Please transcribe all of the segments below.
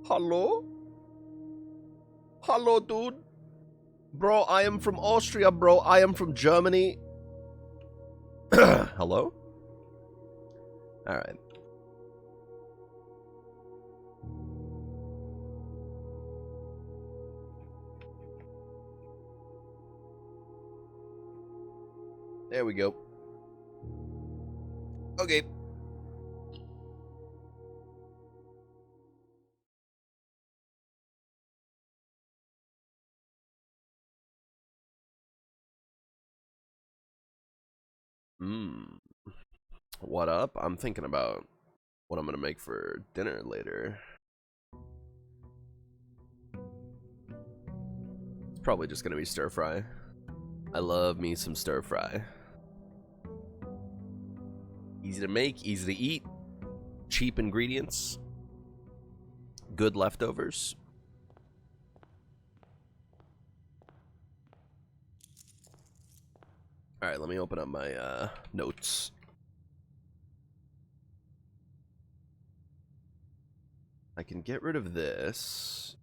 Hello? Hello, dude. Bro, I am from Austria, bro. I am from Germany. Hello? Alright. There we go. Okay. What up? I'm thinking about what I'm gonna make for dinner later. It's probably just gonna be stir fry. I love me some stir fry. Easy to make, easy to eat, cheap ingredients, good leftovers. Alright, let me open up my notes. I can get rid of this.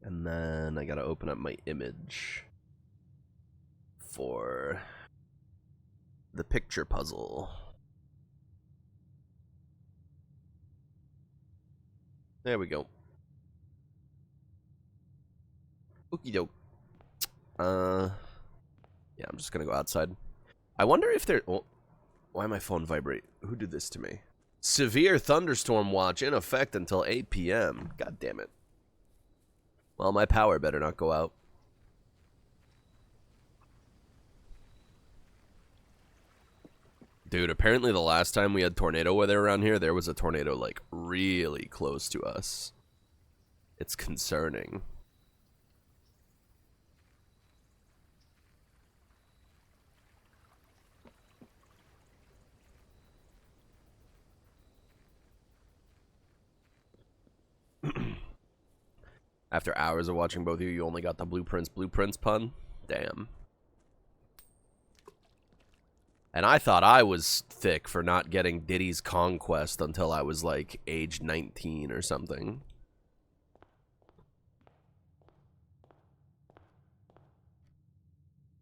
And then I gotta open up my image for the picture puzzle. There we go. Okie doke. Yeah, I'm just gonna go outside. I wonder if there. Oh, why my phone vibrate? Who did this to me? Severe thunderstorm watch in effect until 8 p.m. God damn it. Well, my power better not go out. Dude, apparently the last time we had tornado weather around here, there was a tornado, like, really close to us. It's concerning. After hours of watching both of you, you only got the blueprints pun? Damn. And I thought I was thick for not getting Diddy's Conquest until I was, like, age 19 or something.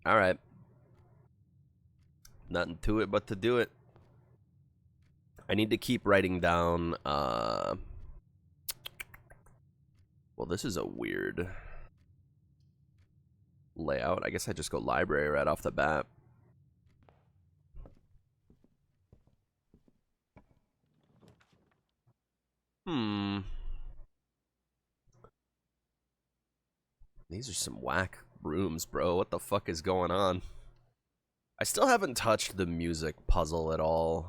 Alright. Nothing to it but to do it. I need to keep writing down, well, this is a weird layout. I guess I just go library right off the bat. These are some whack rooms, bro. What the fuck is going on? I still haven't touched the music puzzle at all.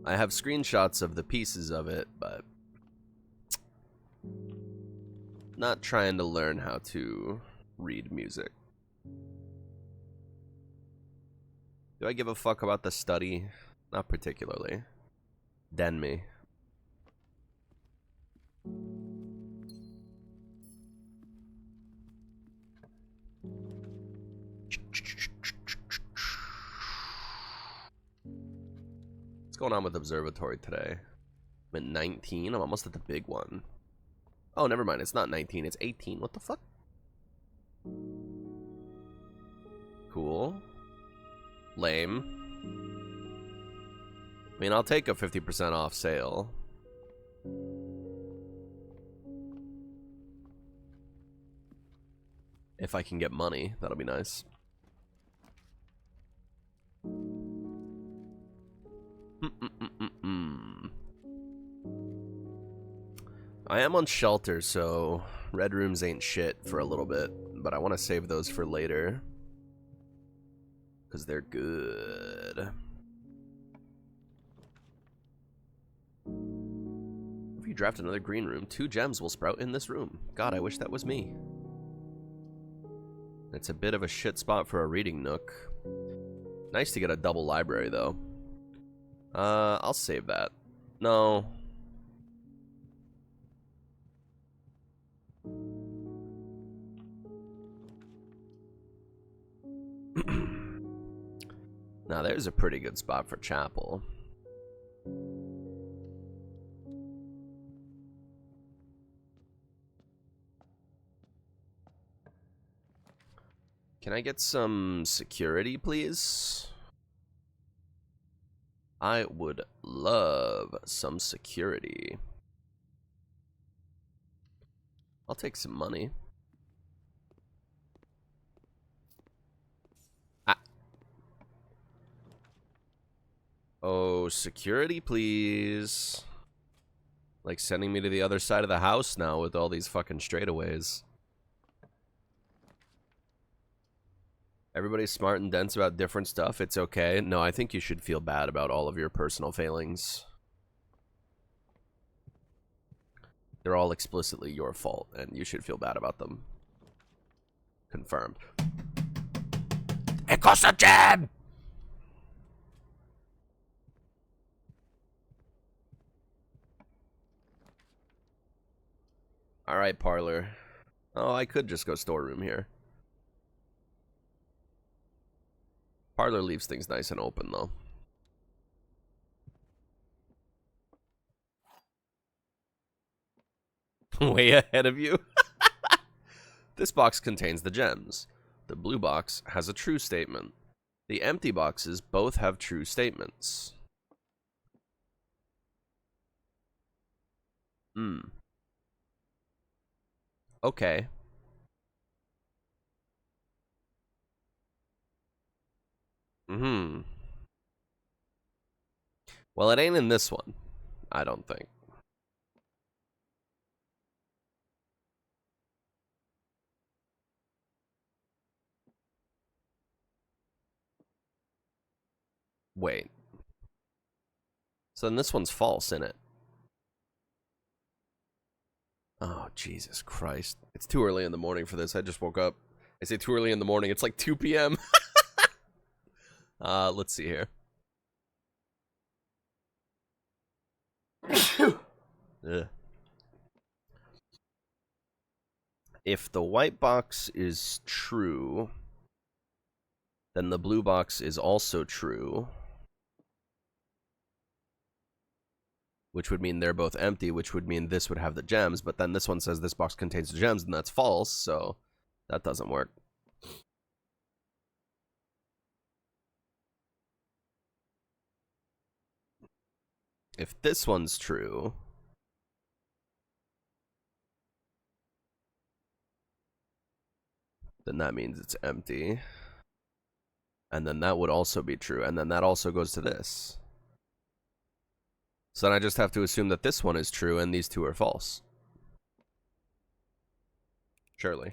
I have screenshots of the pieces of it, but not trying to learn how to read music. Do I give a fuck about the study? Not particularly. Den me. What's going on with Observatory today? I'm at 19? I'm almost at the big one. Oh, never mind. It's not 19. It's 18. What the fuck? Cool. Lame. I mean, I'll take a 50% off sale. If I can get money, that'll be nice. I am on shelter, so red rooms ain't shit for a little bit, but I want to save those for later because they're good. If you draft another green room, 2 gems will sprout in this room. God, I wish that was me. It's a bit of a shit spot for a reading nook. Nice to get a double library, though. I'll save that. No. Now there's a pretty good spot for chapel. Can I get some security, please? I would love some security. I'll take some money. Ah. Oh, security, please. Like sending me to the other side of the house now with all these fucking straightaways. Everybody's smart and dense about different stuff. It's okay. No, I think you should feel bad about all of your personal failings. They're all explicitly your fault, and you should feel bad about them. Confirmed. It costs a gem! Alright, parlor. Oh, I could just go storeroom here. Parlor leaves things nice and open, though. Way ahead of you. This box contains the gems. The blue box has a true statement. The empty boxes both have true statements. Okay. Well, it ain't in this one, I don't think. Wait. So then this one's false, isn't it? Oh, Jesus Christ. It's too early in the morning for this. I just woke up. I say too early in the morning. It's like 2 p.m. Let's see here. Ugh. If the white box is true, then the blue box is also true. Which would mean they're both empty, which would mean this would have the gems, but then this one says this box contains the gems, and that's false, so that doesn't work. If this one's true, then that means it's empty. And then that would also be true, and then that also goes to this. So then I just have to assume that this one is true and these two are false. Surely.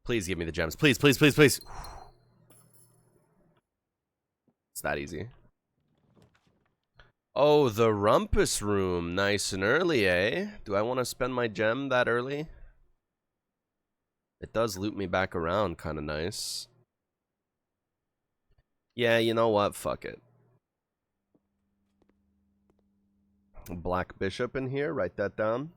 Please give me the gems. Please, please, please, please. It's that easy. Oh, the rumpus room. Nice and early, eh? Do I want to spend my gem that early? It does loop me back around. Kind of nice. Yeah, you know what? Fuck it. Black Bishop in here. Write that down.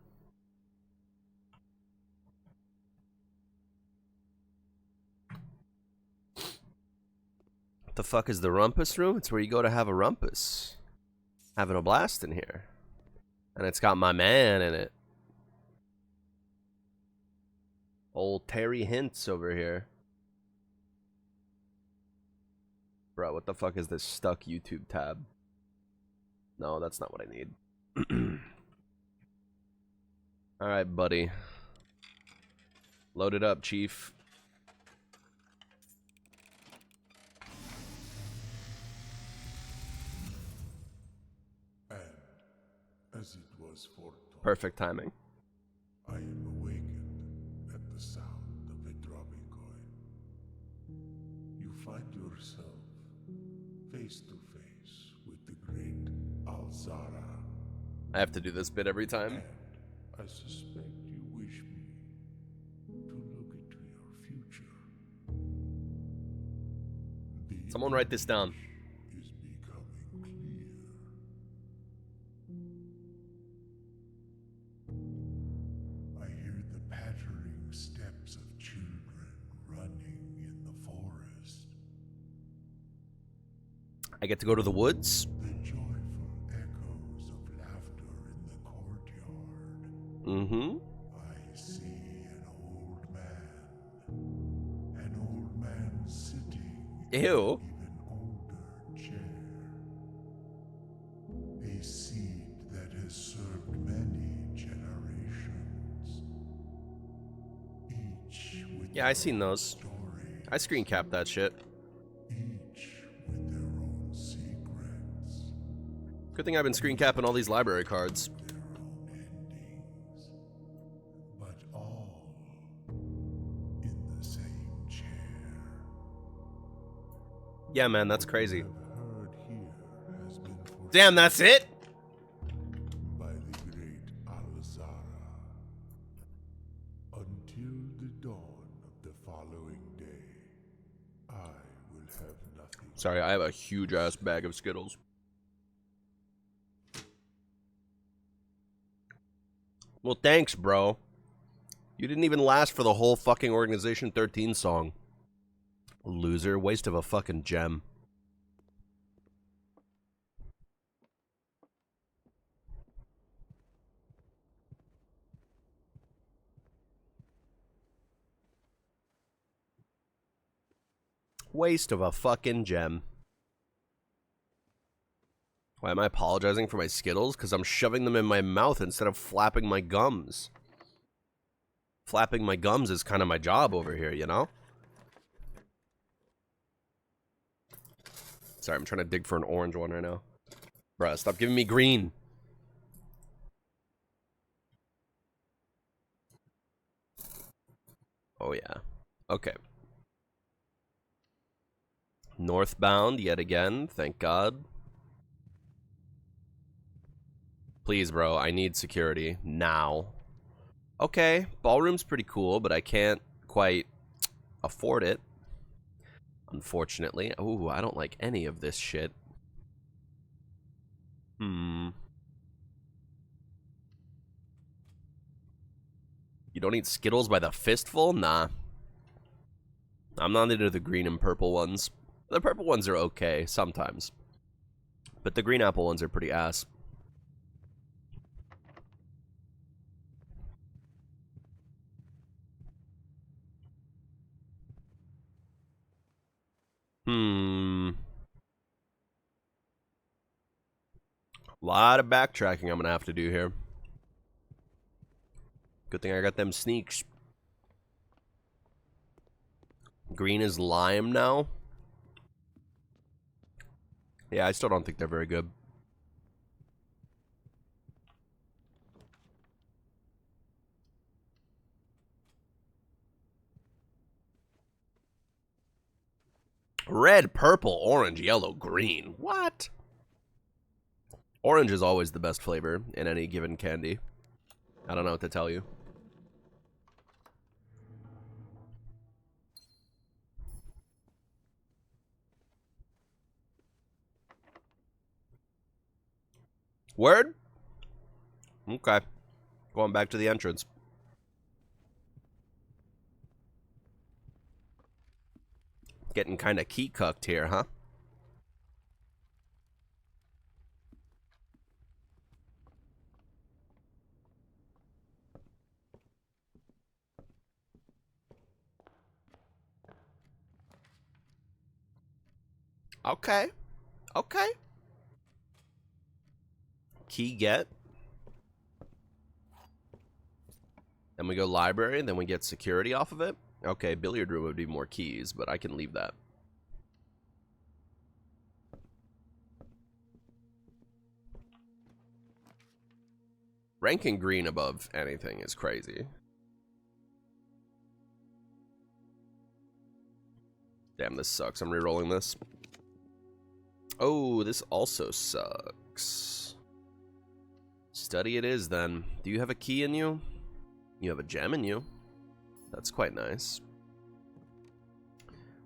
What the fuck is the rumpus room? It's where you go to have a rumpus. Having a blast in here. And it's got my man in it. Old Terry Hints over here. Bro, what the fuck is this stuck YouTube tab? No, that's not what I need. Alright, buddy. Load it up, chief. And as it was foretold, Perfect timing. I am awakened at the sound of a dropping coin. You find yourself face to face with the great Alzara. I have to do this bit every time. And I suspect you wish me to look into your future. Someone write this down. Is becoming clear. I hear the pattering steps of children running in the forest. I get to go to the woods. The joyful echoes of laughter in the courtyard. Mm-hmm. I see an old man sitting in Ew. an even older chair. A seed that has served many generations, each with Yeah, their I seen own those. stories, I screen capped that shit. each with their own secrets, Good thing I've been screen capping all these library cards. their own endings, but all in the same chair. Yeah, man, that's crazy. What I've heard here has been Damn, that's it? by the great Alzara. Until the dawn of the following day, I will have nothing. Sorry, I have a huge ass bag of Skittles. Well, thanks, bro. You didn't even last for the whole fucking Organization 13 song. Loser. Waste of a fucking gem. Waste of a fucking gem. Why am I apologizing for my Skittles? Because I'm shoving them in my mouth instead of flapping my gums. Flapping my gums is kind of my job over here, you know? Sorry, I'm trying to dig for an orange one right now. Bruh, stop giving me green. Oh, yeah. Okay. Northbound yet again, thank God. Please, bro, I need security now. Okay, ballroom's pretty cool, but I can't quite afford it. Unfortunately. Ooh, I don't like any of this shit. You don't eat Skittles by the fistful? Nah. I'm not into the green and purple ones. The purple ones are okay, sometimes. But the green apple ones are pretty ass. Lot of backtracking I'm gonna have to do here. Good thing I got them sneaks. Green is lime now. Yeah, I still don't think they're very good. Red, purple, orange, yellow, green. What? Orange is always the best flavor in any given candy. I don't know what to tell you. Word? Okay. Going back to the entrance. Getting kind of key cucked here, huh? Okay. Okay. Key get. Then we go library, and then we get security off of it. Okay, billiard room would be more keys, but I can leave that. Ranking green above anything is crazy. Damn, this sucks. I'm re-rolling this. Oh, this also sucks. Study it is, then. Do you have a key in you? You have a gem in you. That's quite nice.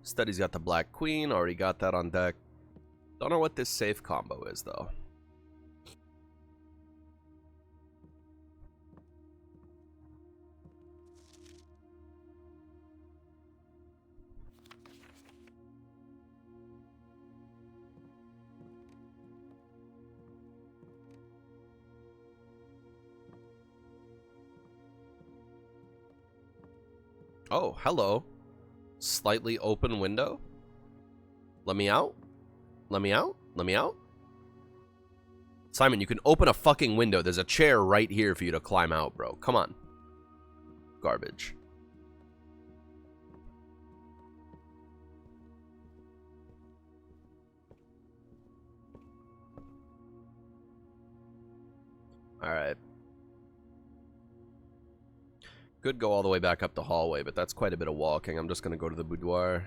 Study's got the Black Queen. Already got that on deck. Don't know what this safe combo is, though. Oh, hello. Slightly open window. Let me out. Let me out. Let me out. Simon, you can open a fucking window. There's a chair right here for you to climb out, bro. Come on. Garbage. Alright. Could go all the way back up the hallway, but that's quite a bit of walking. I'm just gonna go to the boudoir.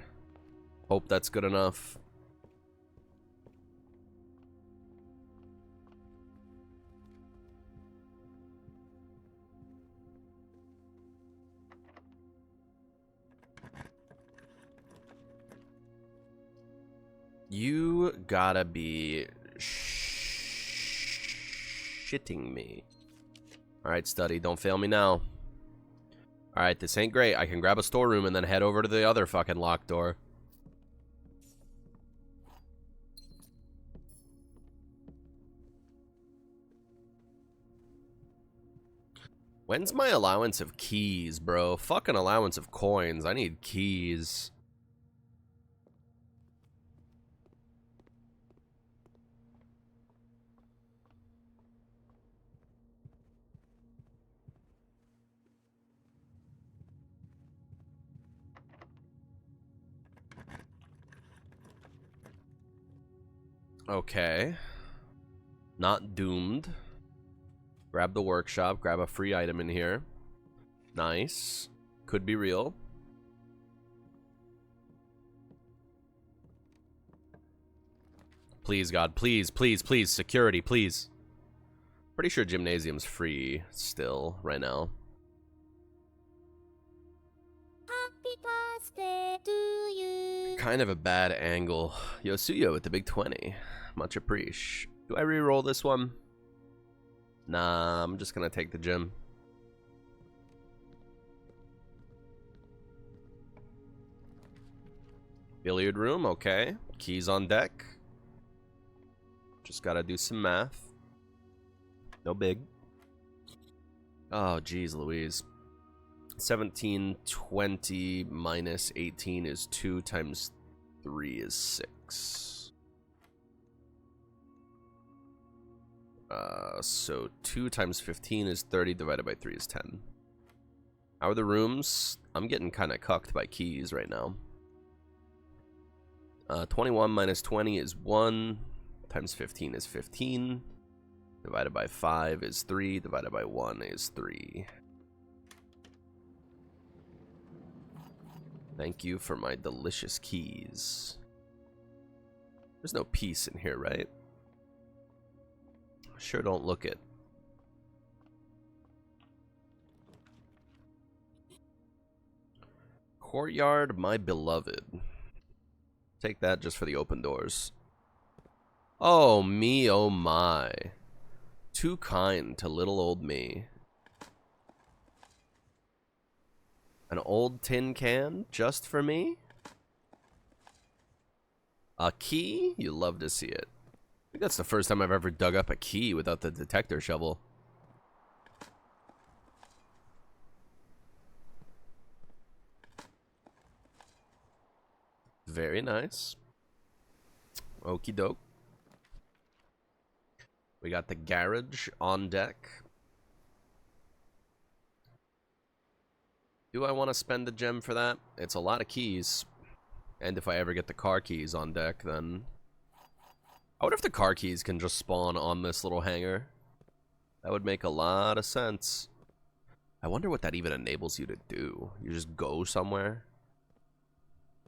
Hope that's good enough. You gotta be shitting me. Alright, study, don't fail me now. Alright, this ain't great. I can grab a storeroom and then head over to the other fucking locked door. When's my allowance of keys, bro? Fucking allowance of coins. I need keys. Okay. Not doomed. Grab the workshop. Grab a free item in here. Nice. Could be real. Please, God. Please, please, please. Security, please. Pretty sure gymnasium's free still right now. Happy birthday to you. Kind of a bad angle. Yosuyo with the big 20. Much appreciate. Do I re-roll this one? Nah, I'm just gonna take the gym. Billiard room, okay. Keys on deck. Just gotta do some math. No big. Oh, geez, Louise. 1720 minus 18 is 2 times 3 is 6. So 2 times 15 is 30 divided by 3 is 10. How are the rooms? I'm getting kind of cucked by keys right now. 21 minus 20 is 1. Times 15 is 15. Divided by 5 is 3. Divided by 1 is 3. Thank you for my delicious keys. There's no peace in here, right? Sure don't look it. Courtyard, my beloved. Take that just for the open doors. Oh me, oh my. Too kind to little old me. An old tin can just for me? A key? You love to see it. I think that's the first time I've ever dug up a key without the detector shovel. Very nice. Okie doke. We got the garage on deck. Do I want to spend the gem for that? It's a lot of keys. And if I ever get the car keys on deck, then... I wonder if the car keys can just spawn on this little hangar. That would make a lot of sense. I wonder what that even enables you to do. You just go somewhere?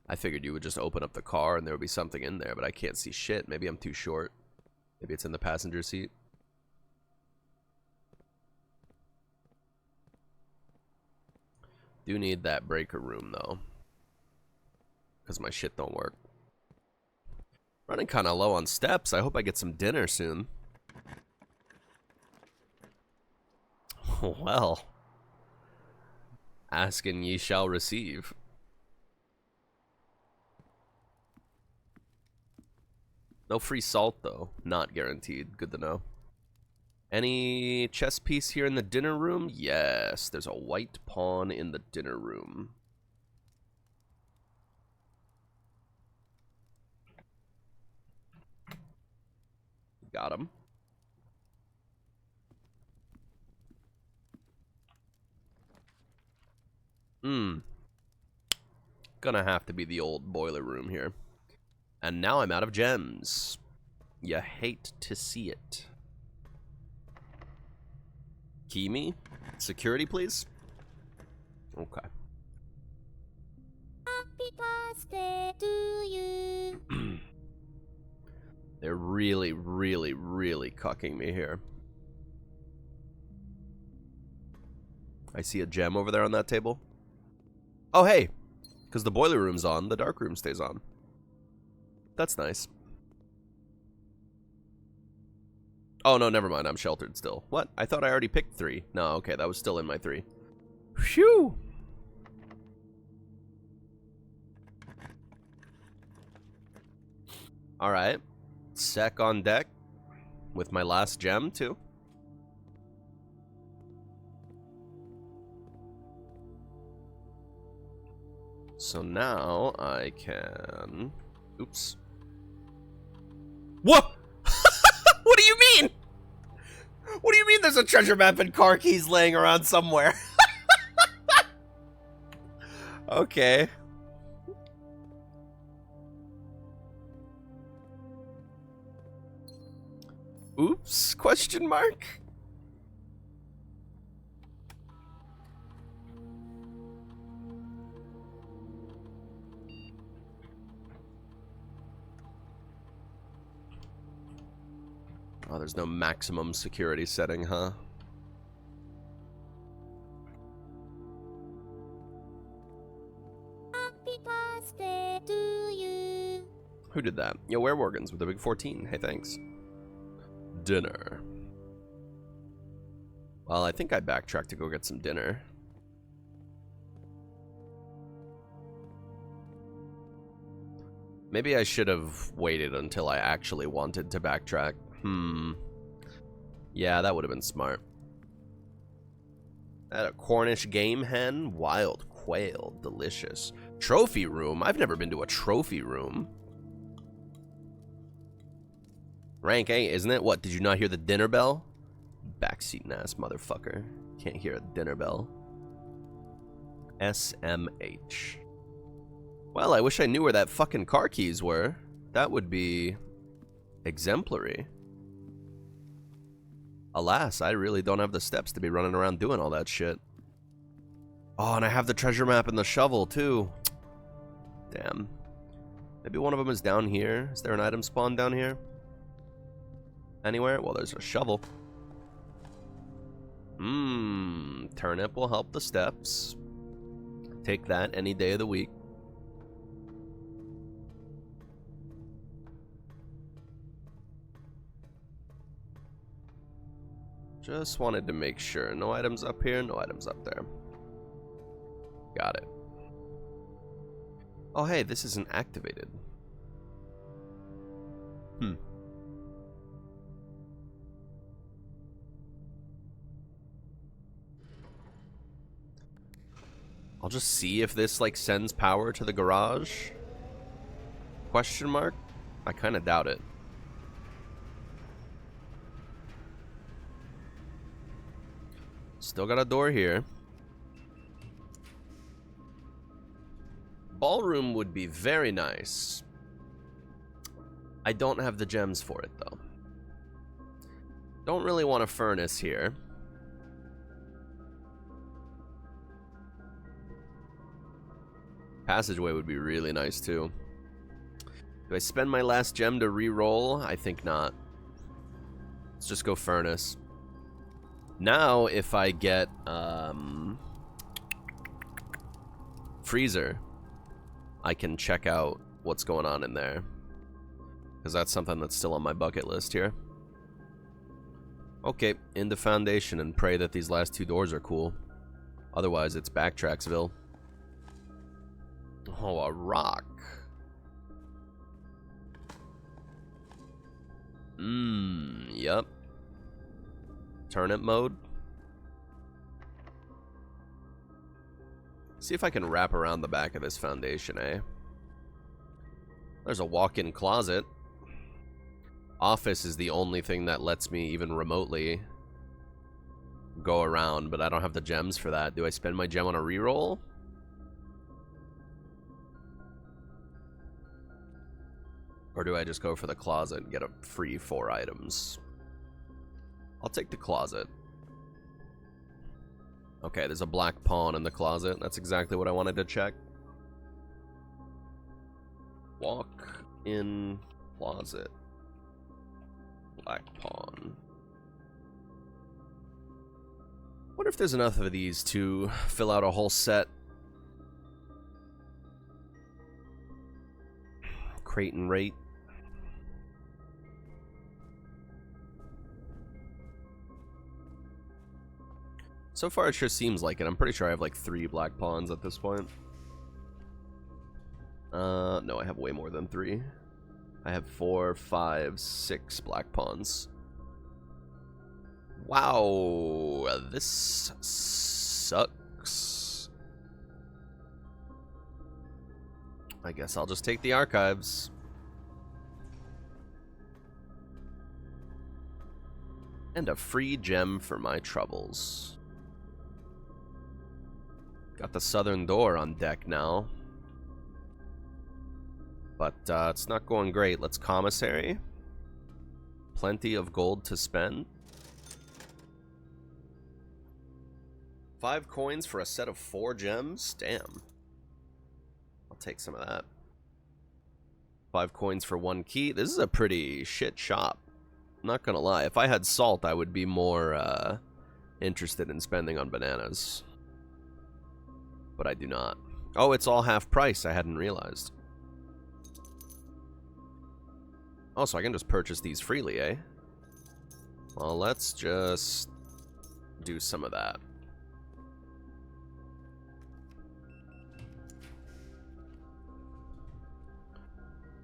I figured you would just open up the car and there would be something in there, but I can't see shit. Maybe I'm too short. Maybe it's in the passenger seat. Do need that breaker room, though. Because my shit don't work. Running kind of low on steps. I hope I get some dinner soon. Well. Ask and ye shall receive. No free salt, though. Not guaranteed. Good to know. Any chess piece here in the dinner room? Yes, there's a white pawn in the dinner room. Got him. Gonna have to be the old boiler room here. And now I'm out of gems. You hate to see it. Key me? Security, please? Okay. Happy birthday to you. They're really, really, really cucking me here. I see a gem over there on that table. Oh, hey. Because the boiler room's on, the dark room stays on. That's nice. Oh, no, never mind. I'm sheltered still. What? I thought I already picked 3. No, okay, that was still in my 3. Phew! Alright. Sec on deck. With my last gem, too. So now I can... Oops. What? What do you mean? What do you mean there's a treasure map and car keys laying around somewhere? Okay. Oops, question mark? Oh, there's no maximum security setting, huh? Happy birthday to you. Who did that? Yo, Wereworgans with the big 14. Hey, thanks. Dinner. Well, I think I backtracked to go get some dinner. Maybe I should have waited until I actually wanted to backtrack. Yeah, that would have been smart. At a Cornish game hen, wild quail, delicious. Trophy room? I've never been to a trophy room. Rank 8, isn't it? What, did you not hear the dinner bell? Backseating ass motherfucker. Can't hear a dinner bell. SMH. Well, I wish I knew where that fucking car keys were. That would be exemplary. Alas, I really don't have the steps to be running around doing all that shit. Oh, and I have the treasure map and the shovel, too. Damn. Maybe one of them is down here. Is there an item spawn down here? Anywhere? Well, there's a shovel. Turnip will help the steps. Take that any day of the week. Just wanted to make sure. No items up here, no items up there. Got it. Oh, hey, this isn't activated. I'll just see if this, like, sends power to the garage. Question mark? I kind of doubt it. Still got a door here. Ballroom would be very nice. I don't have the gems for it, though. Don't really want a furnace here. Passageway would be really nice, too. Do I spend my last gem to re-roll? I think not. Let's just go furnace. Now, if I get freezer, I can check out what's going on in there. Because that's something that's still on my bucket list here. Okay, into foundation and pray that these last 2 doors are cool. Otherwise, it's Backtracksville. Oh, a rock. Yep. Turnip mode. See if I can wrap around the back of this foundation, eh? There's a walk-in closet. Office is the only thing that lets me even remotely go around, but I don't have the gems for that. Do I spend my gem on a reroll? Or do I just go for the closet and get a free 4 items? I'll take the closet. Okay, there's a black pawn in the closet. That's exactly what I wanted to check. Walk in closet. Black pawn. Wonder if there's enough of these to fill out a whole set. Crate and rate. So far, it sure seems like it. I'm pretty sure I have like 3 black pawns at this point. No, I have way more than 3. I have 4, 5, 6 black pawns. Wow, this sucks. I guess I'll just take the archives. And a free gem for my troubles. Got the southern door on deck now. But it's not going great. Let's commissary. Plenty of gold to spend. 5 coins for a set of 4 gems? Damn. I'll take some of that. 5 coins for 1 key. This is a pretty shit shop. I'm not gonna lie. If I had salt, I would be more interested in spending on bananas. But I do not. Oh, it's all half price. I hadn't realized. Oh, so I can just purchase these freely, eh? Well, let's just do some of that.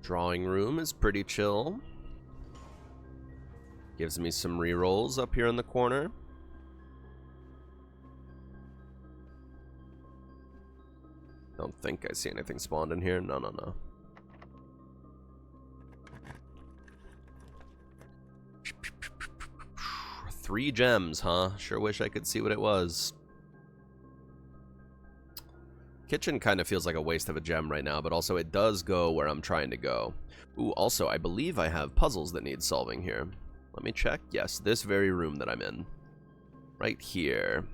Drawing room is pretty chill. Gives me some rerolls up here in the corner. Don't think I see anything spawned in here. No, no, no. Three gems, huh? Sure wish I could see what it was. Kitchen kind of feels like a waste of a gem right now, but also it does go where I'm trying to go. Ooh, also, I believe I have puzzles that need solving here. Let me check. Yes, this very room that I'm in. Right here.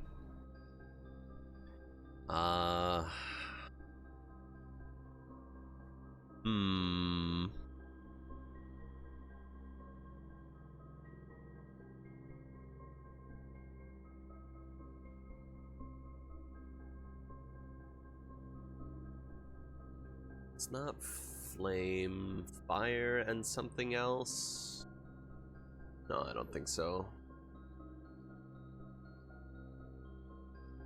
It's not flame, fire, and something else. No, I don't think so.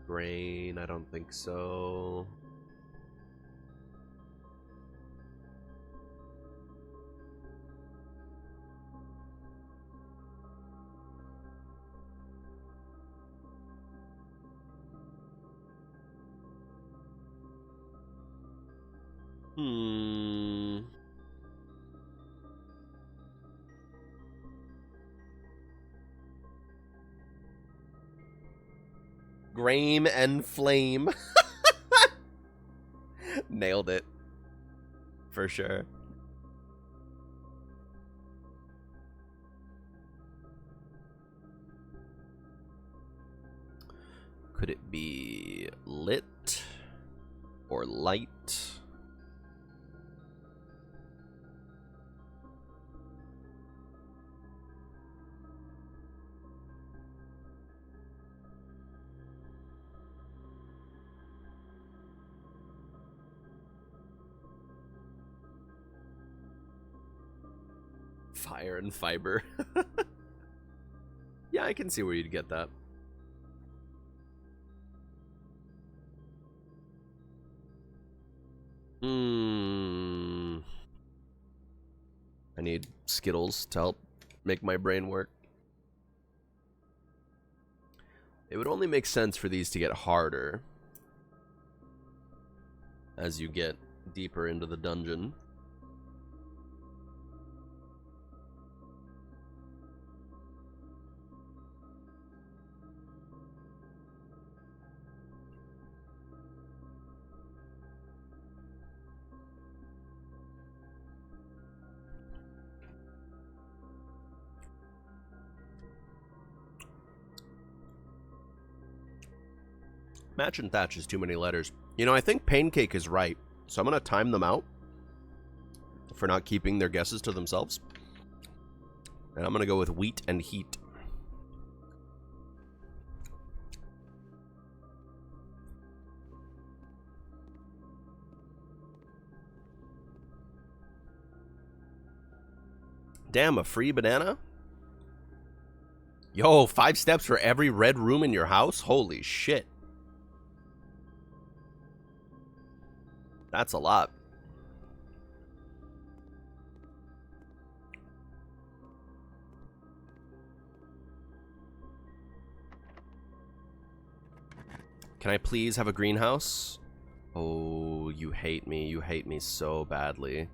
Grain, I don't think so. Grain and flame. Nailed it. For sure. Could it be lit or light? Fire and fiber. Yeah, I can see where you'd get that. I need Skittles to help make my brain work. It would only make sense for these to get harder as you get deeper into the dungeon. Match and thatch is too many letters. You know, I think Pancake is right, so I'm going to time them out for not keeping their guesses to themselves. And I'm going to go with wheat and heat. Damn, a free banana? Yo, 5 steps for every red room in your house? Holy shit. That's a lot. Can I please have a greenhouse? Oh, you hate me. You hate me so badly.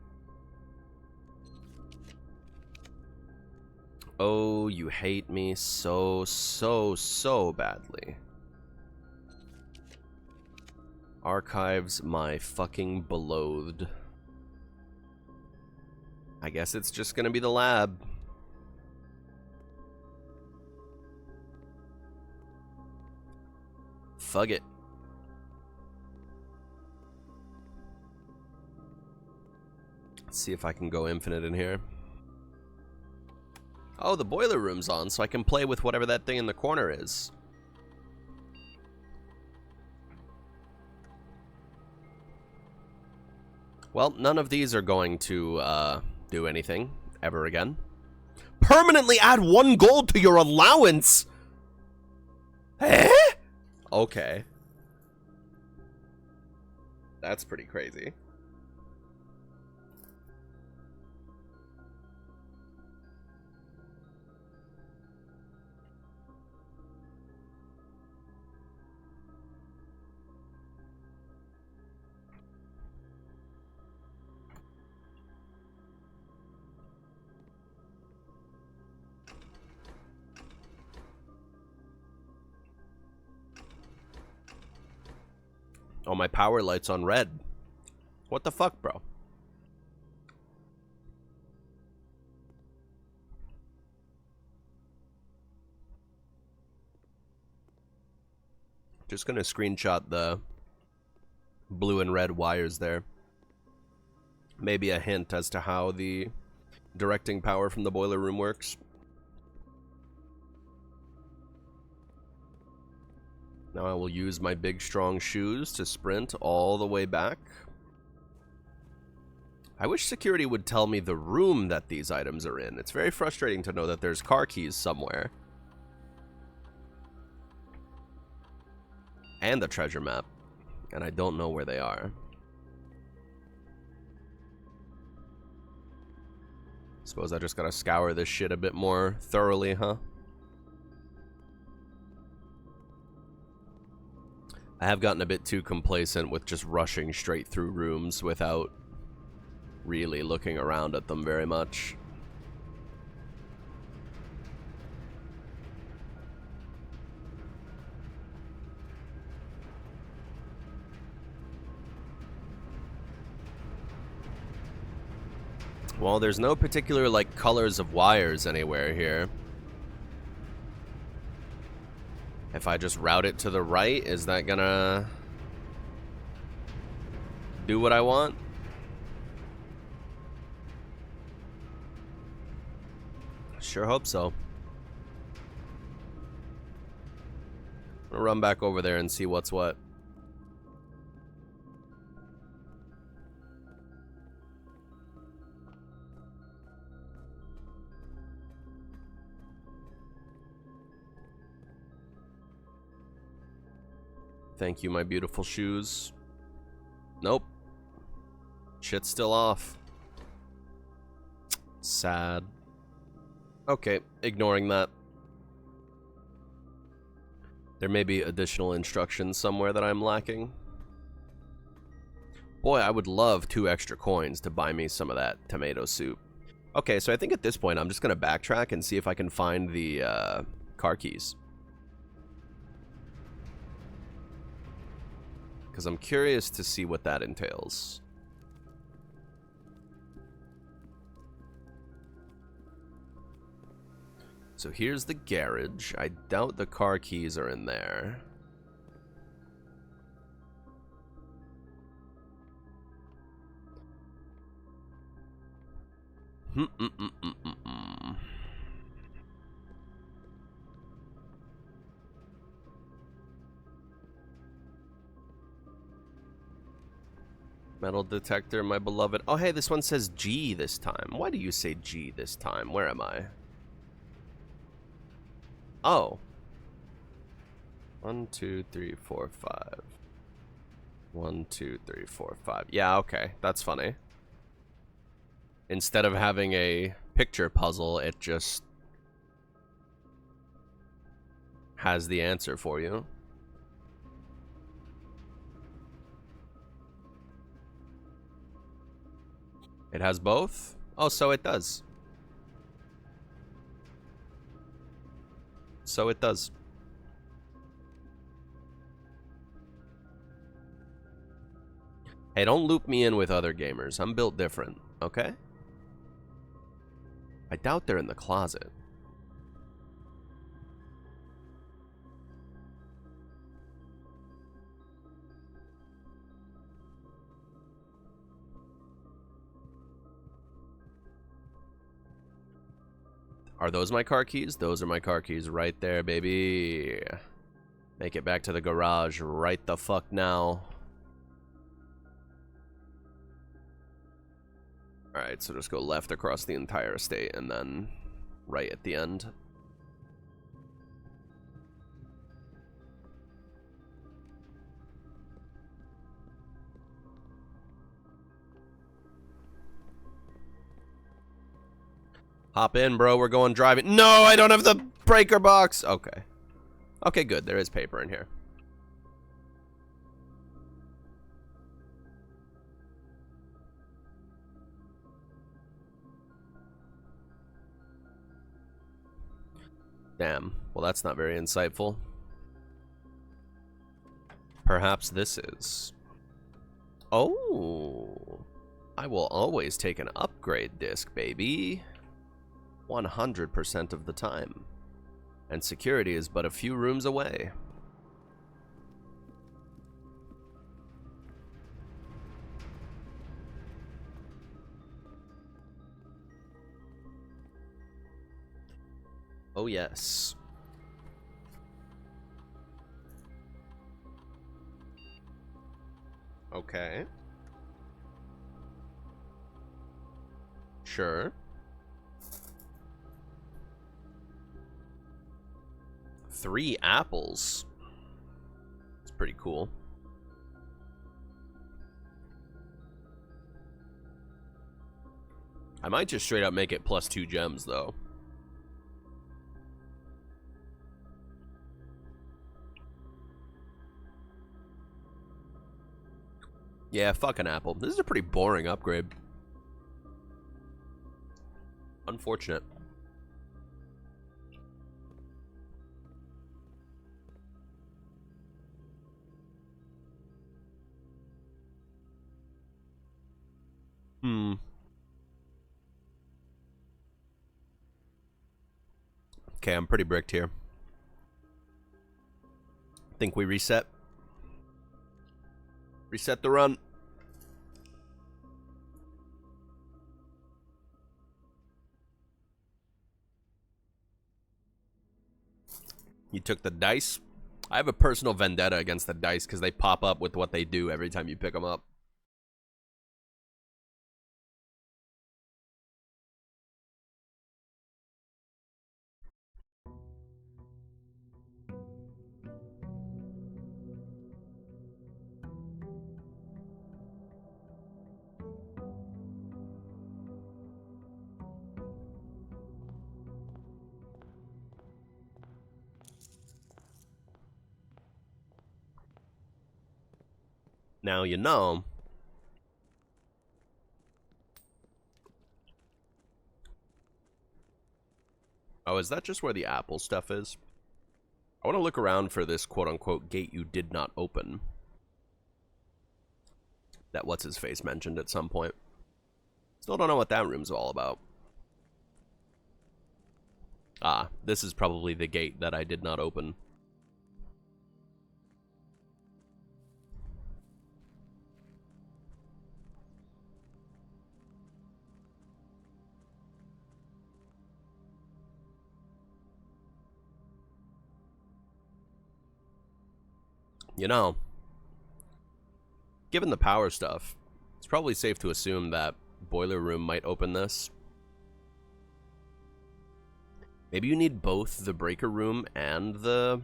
Oh, you hate me so badly. Archives, my fucking beloathed. I guess it's just gonna be the lab. Fug it. Let's see if I can go infinite in here. Oh, the boiler room's on, so I can play with whatever that thing in the corner is. Well, none of these are going to do anything ever again. Permanently add 1 gold to your allowance! Eh? Okay. That's pretty crazy. Oh, my power light's on red. What the fuck, bro? Just gonna screenshot the blue and red wires there. Maybe a hint as to how the directing power from the boiler room works. Now I will use my big strong shoes to sprint all the way back. I wish security would tell me the room that these items are in. It's very frustrating to know that there's car keys somewhere. And the treasure map. And I don't know where they are. Suppose I just gotta scour this shit a bit more thoroughly, huh? I have gotten a bit too complacent with just rushing straight through rooms without really looking around at them very much. Well, there's no particular, like, colors of wires anywhere here. If I just route it to the right, is that gonna do what I want? Sure hope so. I'm gonna run back over there and see what's what. Thank you, my beautiful shoes. Nope. Shit's still off. Sad. Okay, ignoring that. There may be additional instructions somewhere that I'm lacking. Boy, I would love 2 extra coins to buy me some of that tomato soup. Okay, so I think at this point I'm just going to backtrack and see if I can find the car keys. Because I'm curious to see what that entails. So here's the garage. I doubt the car keys are in there. Hmm. Metal detector, my beloved. Oh, hey, this one says G this time. Why do you say G this time? Where am I? Oh. 1, 2, 3, 4, 5. 1, 2, 3, 4, 5. Yeah, okay. That's funny. Instead of having a picture puzzle, it just has the answer for you. It has both? Oh, so it does. So it does. Hey, don't loop me in with other gamers. I'm built different, okay? I doubt they're in the closet. Are those my car keys? Those are my car keys right there, baby. Make it back to the garage right the fuck now. Alright, so just go left across the entire estate and then right at the end. Hop in, bro. We're going driving. No, I don't have the breaker box. Okay. Okay, good. There is paper in here. Damn. Well, that's not very insightful. Perhaps this is. Oh. I will always take an upgrade disc, baby. 100% of the time. And security is but a few rooms away. Oh, yes. Okay. Sure. 3 apples. It's pretty cool. I might just straight up make it plus 2 gems, though. Yeah, fuck an apple. This is a pretty boring upgrade. Unfortunate. Okay, I'm pretty bricked here. Think we reset? Reset the run. You took the dice? I have a personal vendetta against the dice because they pop up with what they do every time you pick them up. Now you know. Oh, is that just where the apple stuff is? I want to look around for this quote-unquote gate you did not open. That what's-his-face mentioned at some point. Still don't know what that room's all about. Ah, this is probably the gate that I did not open. You know, given the power stuff, it's probably safe to assume that boiler room might open this. Maybe you need both the breaker room and the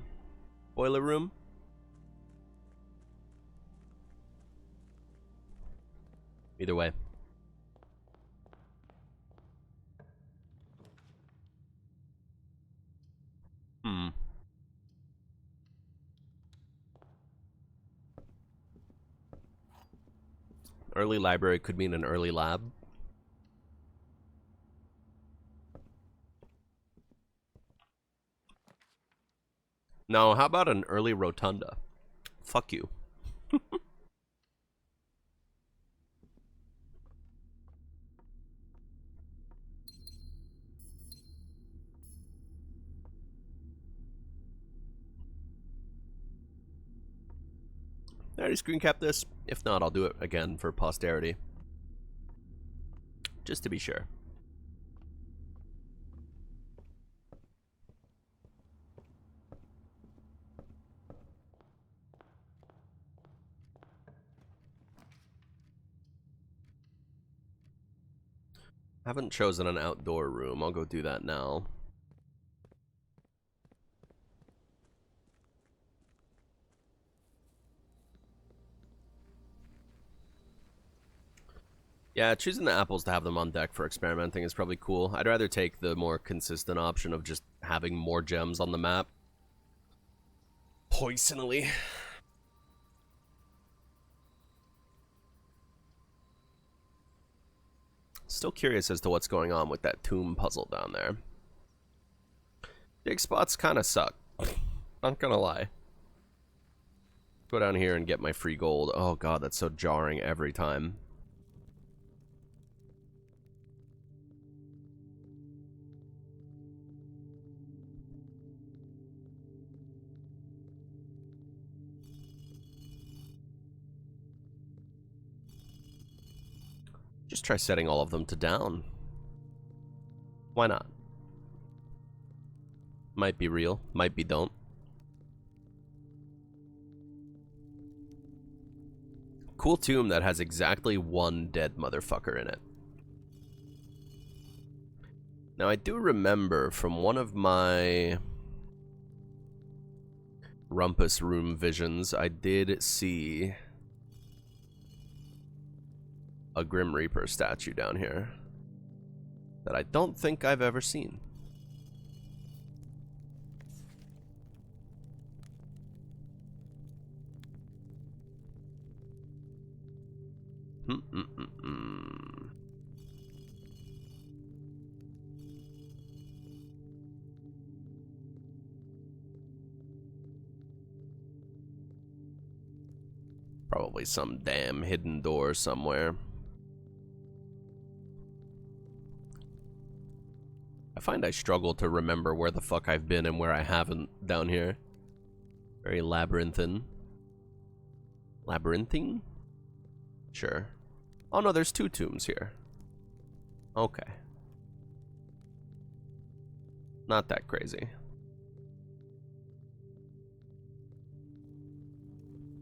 boiler room? Either way. Early library could mean an early lab. No, how about an early rotunda? Fuck you. I already screen cap this. If not, I'll do it again for posterity. Just to be sure. Haven't chosen an outdoor room. I'll go do that now. Yeah, choosing the apples to have them on deck for experimenting is probably cool. I'd rather take the more consistent option of just having more gems on the map. Poisonally. Still curious as to what's going on with that tomb puzzle down there. Dig spots kind of suck. Not gonna lie. Go down here and get my free gold. Oh god, that's so jarring every time. Just try setting all of them to down. Why not? Might be real, might be don't. Cool tomb that has exactly one dead motherfucker in it. Now I do remember from one of my Rumpus Room visions, I did see a Grim Reaper statue down here that I don't think I've ever seen. Probably some damn hidden door somewhere. I find I struggle to remember where the fuck I've been and where I haven't down here. Very labyrinthine. Labyrinthine? Sure. Oh no, there's two tombs here. Okay. Not that crazy.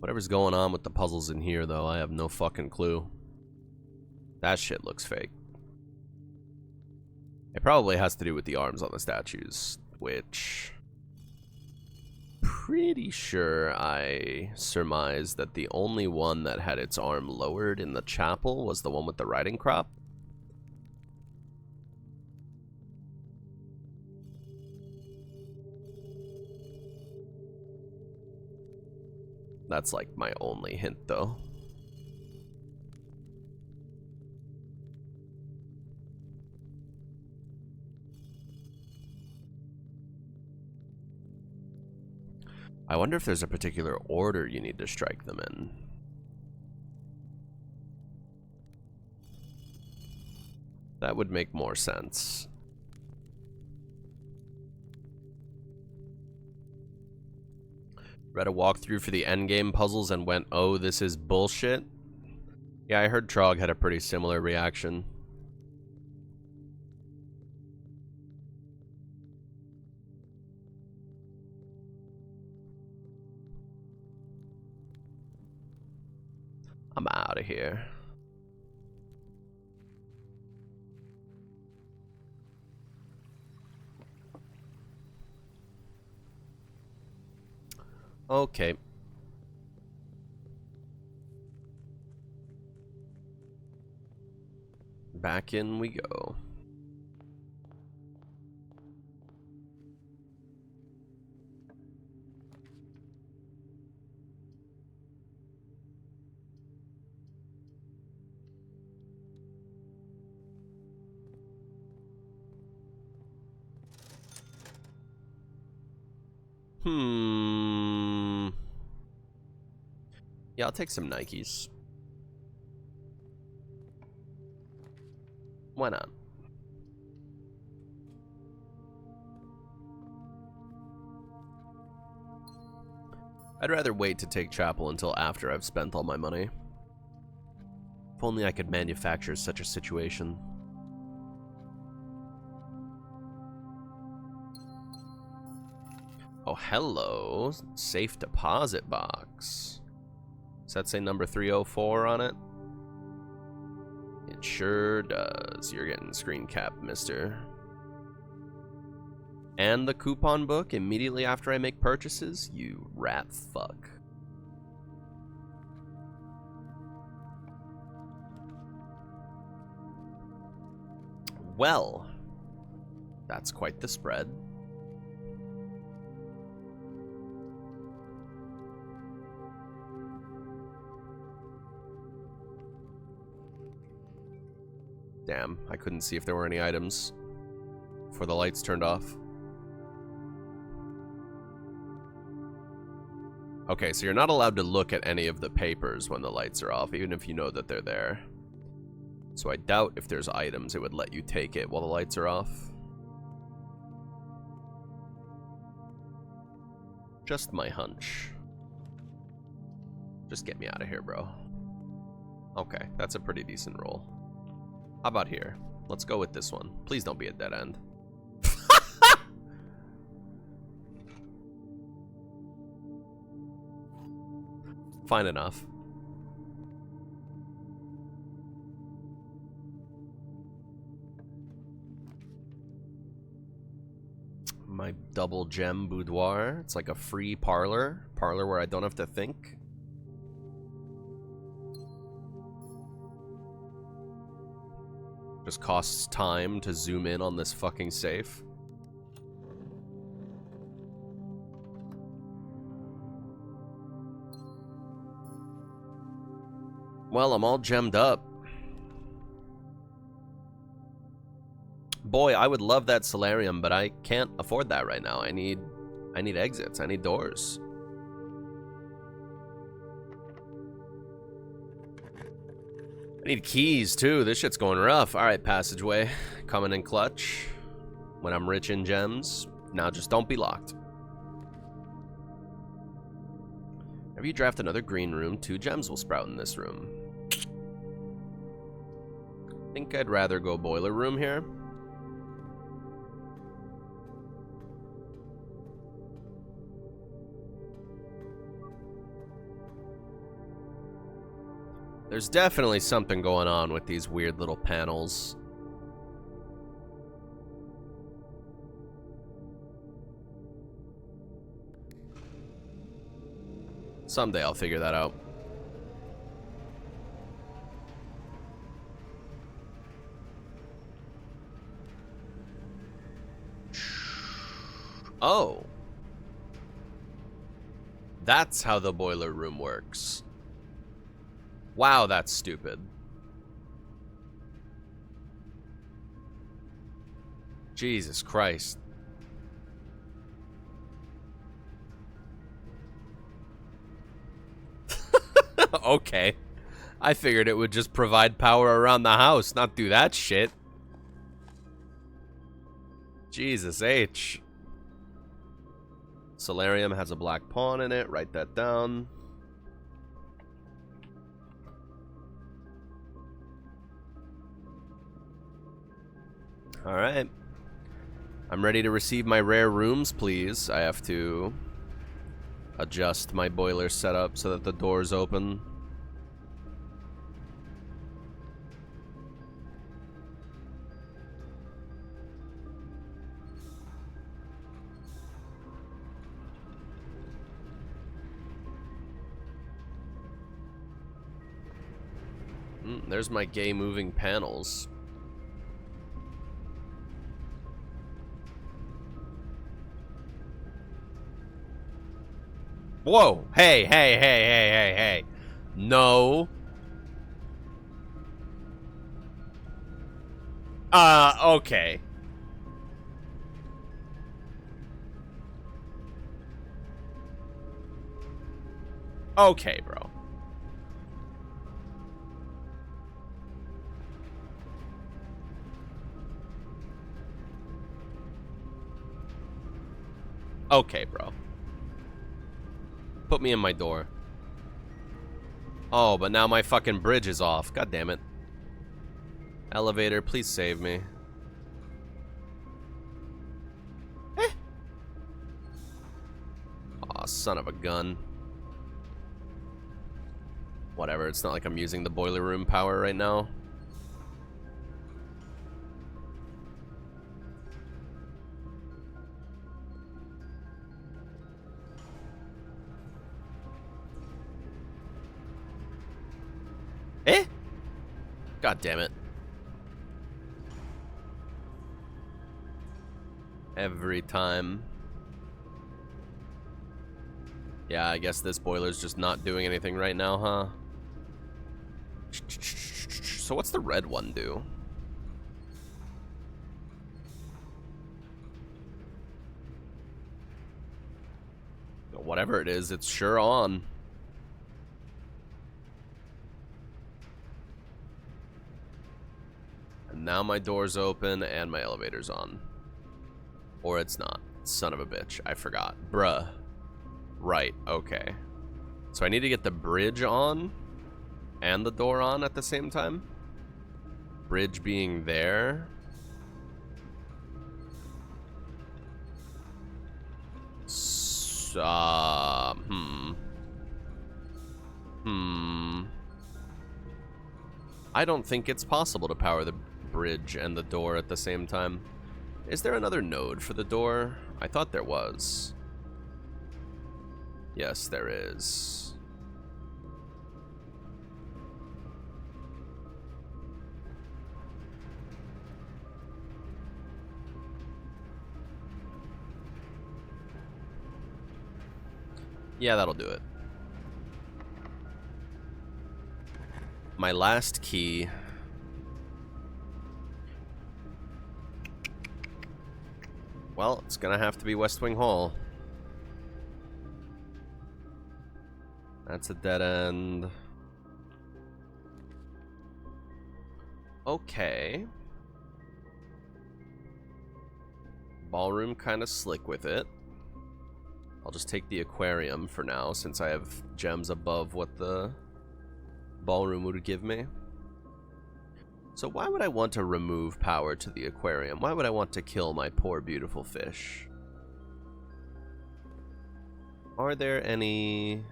Whatever's going on with the puzzles in here, though, I have no fucking clue. That shit looks fake. It probably has to do with the arms on the statues, which... pretty sure I surmised that the only one that had its arm lowered in the chapel was the one with the riding crop. That's like my only hint, though. I wonder if there's a particular order you need to strike them in. That would make more sense. Read a walkthrough for the endgame puzzles and went, oh, this is bullshit? Yeah, I heard Trog had a pretty similar reaction. I'm out of here. Okay. Back in we go. Yeah, I'll take some Nikes. Why not? I'd rather wait to take chapel until after I've spent all my money. If only I could manufacture such a situation. Oh, hello. Safe deposit box. Does that say number 304 on it? It sure does. You're getting screen cap, mister. And the coupon book immediately after I make purchases? You rat fuck. Well, that's quite the spread. Damn, I couldn't see if there were any items before the lights turned off. Okay, so you're not allowed to look at any of the papers when the lights are off, even if you know that they're there. So I doubt if there's items, it would let you take it while the lights are off. Just my hunch. Just get me out of here, bro. Okay, that's a pretty decent roll. How about here? Let's go with this one. Please don't be a dead end. Fine enough. My double gem boudoir. It's like a free parlor. Parlor where I don't have to think. Just costs time to zoom in on this fucking safe. Well, I'm all gemmed up. Boy, I would love that solarium, but I can't afford that right now. I need exits. I need doors. I need keys, too. This shit's going rough. Alright, passageway. Coming in clutch. When I'm rich in gems. Now just don't be locked. Whenever you draft another green room, 2 gems will sprout in this room. I think I'd rather go boiler room here. There's definitely something going on with these weird little panels. Someday I'll figure that out. Oh. That's how the boiler room works. Wow, that's stupid. Jesus Christ. Okay. I figured it would just provide power around the house, not do that shit. Jesus H. Solarium has a black pawn in it. Write that down. Alright. I'm ready to receive my rare rooms, please. I have to adjust my boiler setup so that the doors open. There's my gay moving panels. Whoa! Hey, hey, hey, hey, hey, hey. No. Okay. Okay, bro. Okay, bro. Put me in my door. Oh, but now my fucking bridge is off. God damn it. Elevator, please save me. Aw, son of a gun. Whatever, it's not like I'm using the boiler room power right now. Eh? God damn it. Every time. Yeah, I guess this boiler's just not doing anything right now, huh? So what's the red one do? Whatever it is, it's sure on. And now my door's open and my elevator's on. Or it's not. Son of a bitch. I forgot. Bruh. Right, okay. So I need to get the bridge on and the door on at the same time. Bridge being there. I don't think it's possible to power the bridge and the door at the same time. Is there another node for the door? I thought there was. Yes, there is. Yeah, that'll do it. My last key. Well, it's gonna have to be West Wing Hall. That's a dead end. Okay. Ballroom kind of slick with it. I'll just take the aquarium for now, since I have gems above what the ballroom would give me. So why would I want to remove power to the aquarium? Why would I want to kill my poor beautiful fish? Are there any...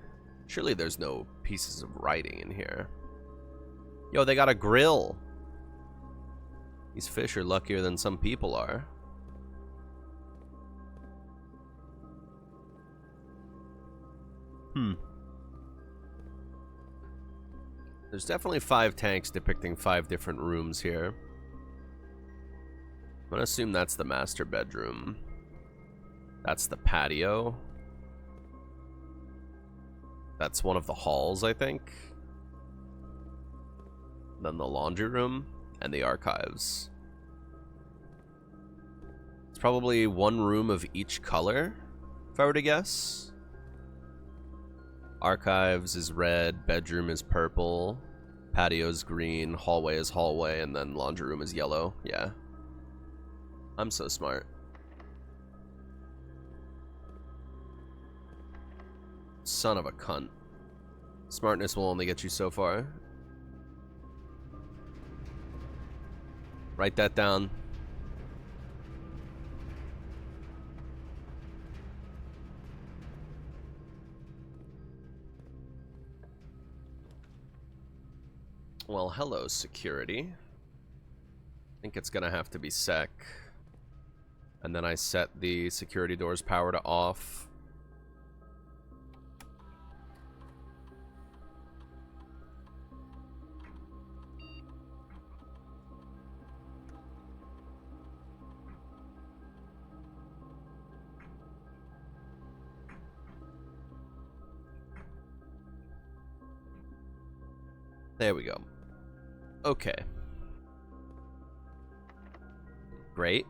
Surely there's no pieces of writing in here. Yo, they got a grill! These fish are luckier than some people are. There's definitely 5 tanks depicting 5 different rooms here. I'm gonna assume that's the master bedroom. That's the patio. That's one of the halls, I think. Then the laundry room and the archives. It's probably one room of each color, if I were to guess. Archives is red, bedroom is purple, patio's green, hallway is hallway, and then laundry room is yellow. Yeah. I'm so smart. Son of a cunt. Smartness will only get you so far. Write that down. Well, hello, security. I think it's gonna have to be sec. And then I set the security doors power to off. There we go. Okay. Great.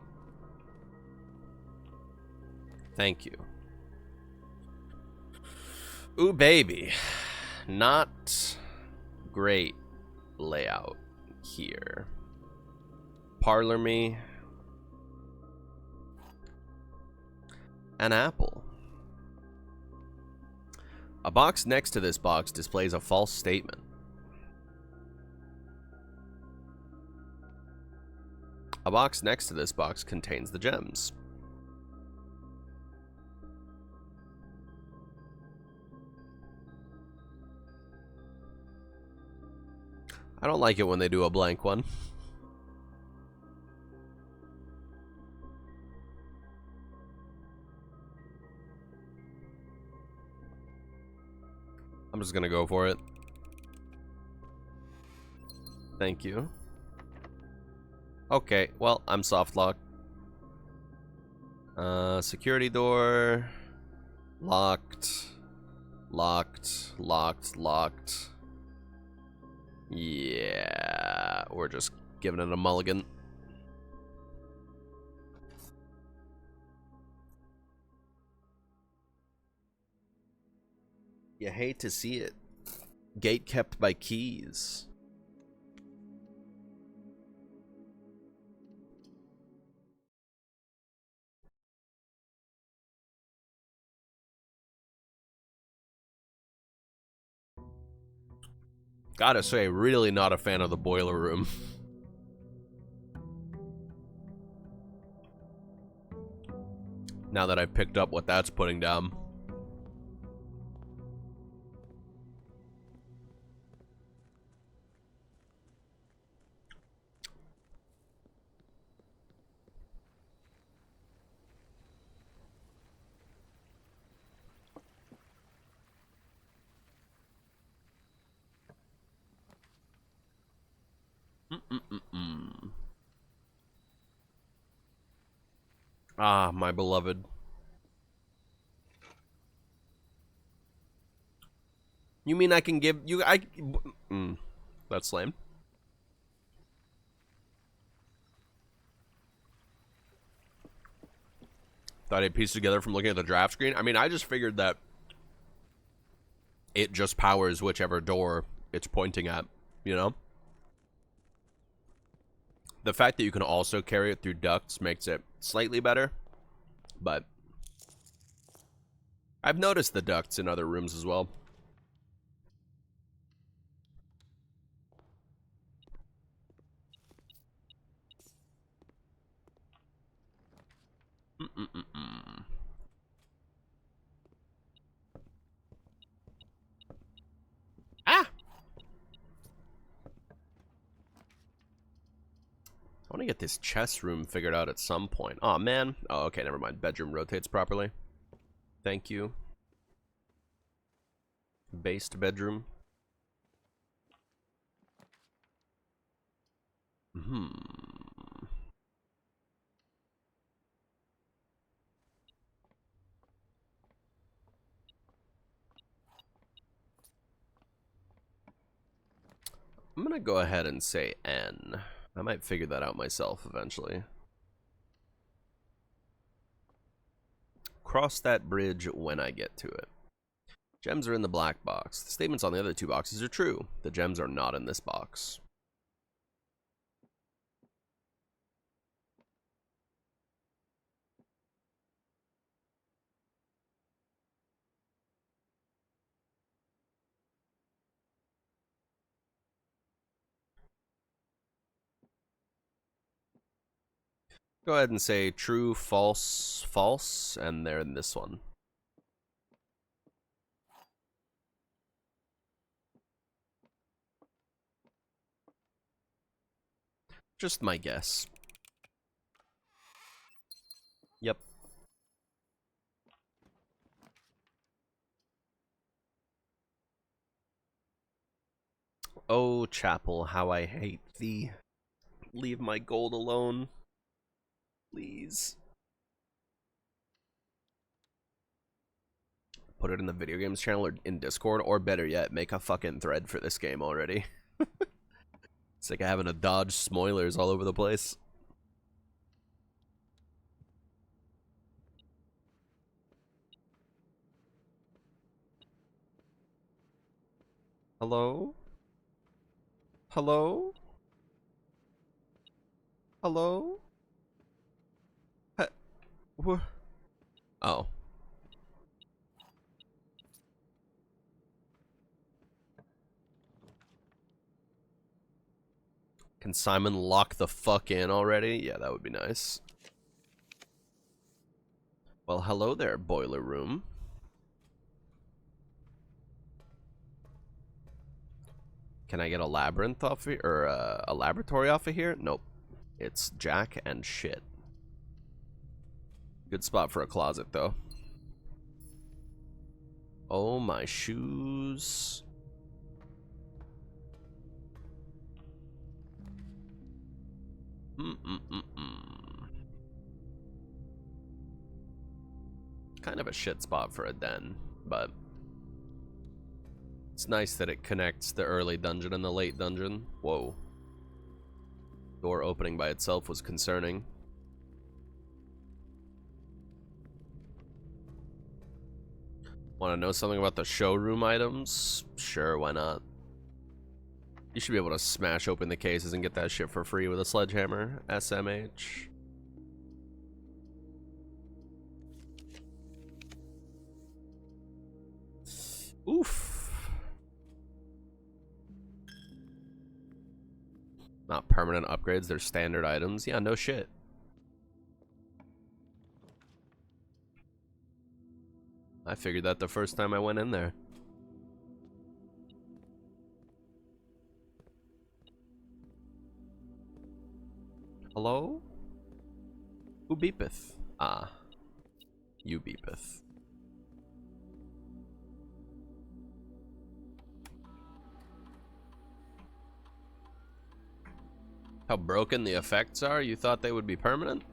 Thank you. Ooh, baby. Not great layout here. Parlor me. An apple. A box next to this box displays a false statement. A box next to this box contains the gems. I don't like it when they do a blank one. I'm just gonna go for it. Thank you. Okay, well, I'm soft locked. Security door. Locked. Locked. Locked. Locked. Yeah, we're just giving it a mulligan. You hate to see it. Gate kept by keys. Gotta say, really not a fan of the boiler room. Now that I've picked up what that's putting down. Ah, my beloved. You mean I can give you that's lame. Thought I'd piece together from looking at the draft screen. I mean, I just figured that it just powers whichever door it's pointing at, you know? The fact that you can also carry it through ducts makes it slightly better, but I've noticed the ducts in other rooms as well. Ah! I want to get this chess room figured out at some point. Oh man. Oh, okay, never mind. Bedroom rotates properly. Thank you. Based bedroom. I'm gonna go ahead and say N. I might figure that out myself eventually. Cross that bridge when I get to it. Gems are in the black box. The statements on the other two boxes are true. The gems are not in this box. Go ahead and say true, false, false, and they're in this one. Just my guess. Yep. Oh, chapel, how I hate thee. Leave my gold alone. Please. Put it in the video games channel or in Discord, or better yet, make a fucking thread for this game already. It's like having to dodge spoilers all over the place. Hello? Hello? Hello? Oh. Can Simon lock the fuck in already? Yeah, that would be nice. Well, hello there, boiler room. Can I get a labyrinth off here, or a laboratory off of here? Nope. It's Jack and shit. Good spot for a closet, though. Oh, my shoes. Kind of a shit spot for a den, but it's nice that it connects the early dungeon and the late dungeon. Whoa. Door opening by itself was concerning. Want to know something about the showroom items? Sure, why not? You should be able to smash open the cases and get that shit for free with a sledgehammer. SMH. Oof. Not permanent upgrades, they're standard items. Yeah, no shit. I figured that the first time I went in there. Hello? Who beepeth? Ah. You beepeth. How broken the effects are? You thought they would be permanent?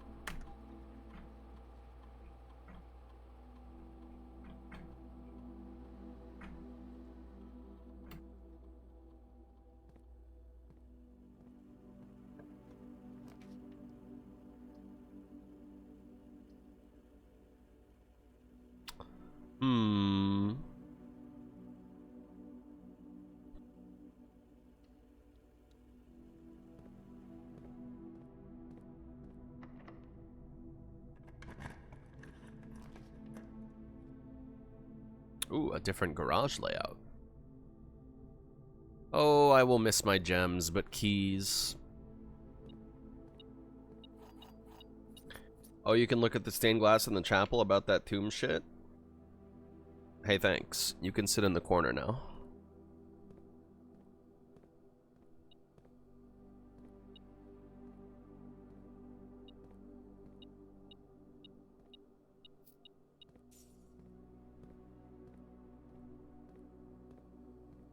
Ooh, a different garage layout. Oh, I will miss my gems, but keys. Oh, you can look at the stained glass in the chapel about that tomb shit? Hey, thanks. You can sit in the corner now.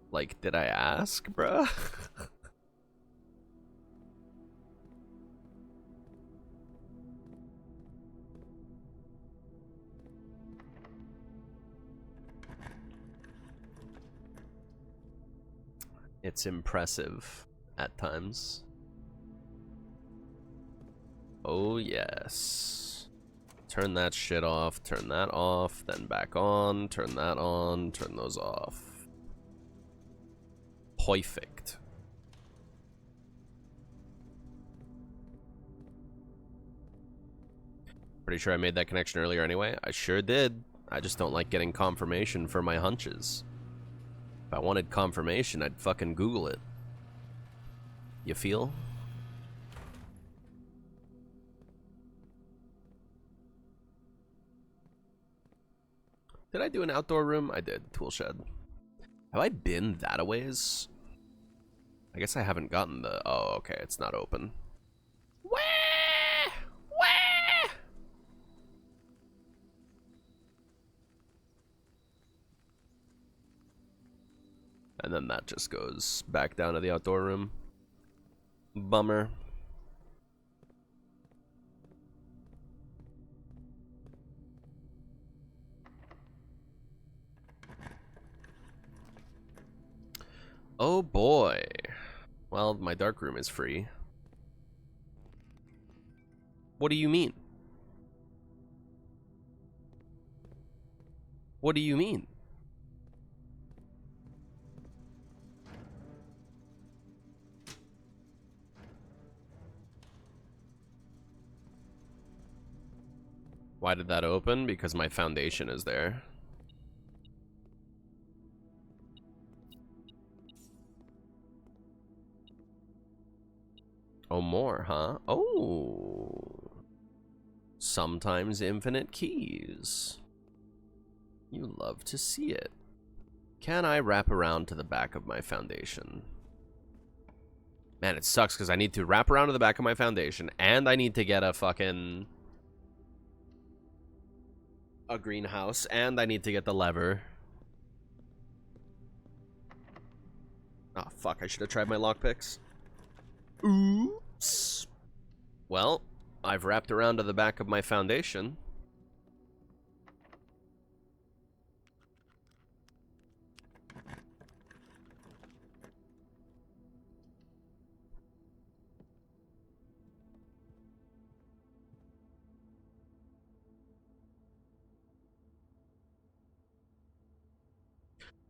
Like, did I ask, bruh? It's impressive at times. Oh, yes. Turn that shit off, turn that off, then back on, turn that on, turn those off. Perfect. Pretty sure I made that connection earlier anyway. I sure did. I just don't like getting confirmation for my hunches. If I wanted confirmation, I'd fucking Google it. You feel? Did I do an outdoor room? I did. Tool shed. Have I been that a ways? I guess I haven't gotten the... Oh, okay. It's not open. Wah! Wah! And then that just goes back down to the outdoor room. Bummer. Oh boy. Well, my dark room is free. What do you mean? What do you mean? Why did that open? Because my foundation is there. Oh, more, huh? Oh. Sometimes infinite keys. You love to see it. Can I wrap around to the back of my foundation? Man, it sucks because I need to wrap around to the back of my foundation and I need to get a greenhouse and I need to get the lever. Oh, fuck. I should have tried my lockpicks. Oops. Well, I've wrapped around to the back of my foundation.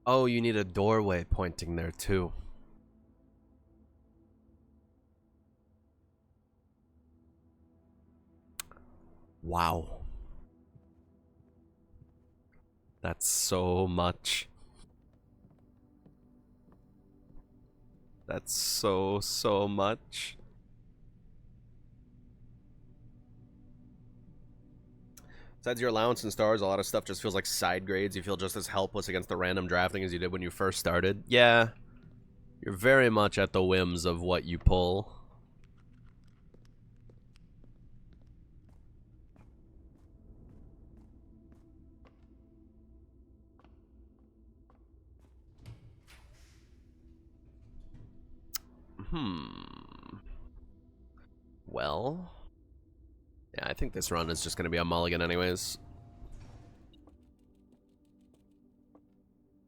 Oh, you need a doorway pointing there too. Wow. That's so much. That's so much. Besides your allowance and stars, a lot of stuff just feels like side grades. You feel just as helpless against the random drafting as you did when you first started. Yeah. You're very much at the whims of what you pull. Well, yeah, I think this run is just going to be a mulligan anyways.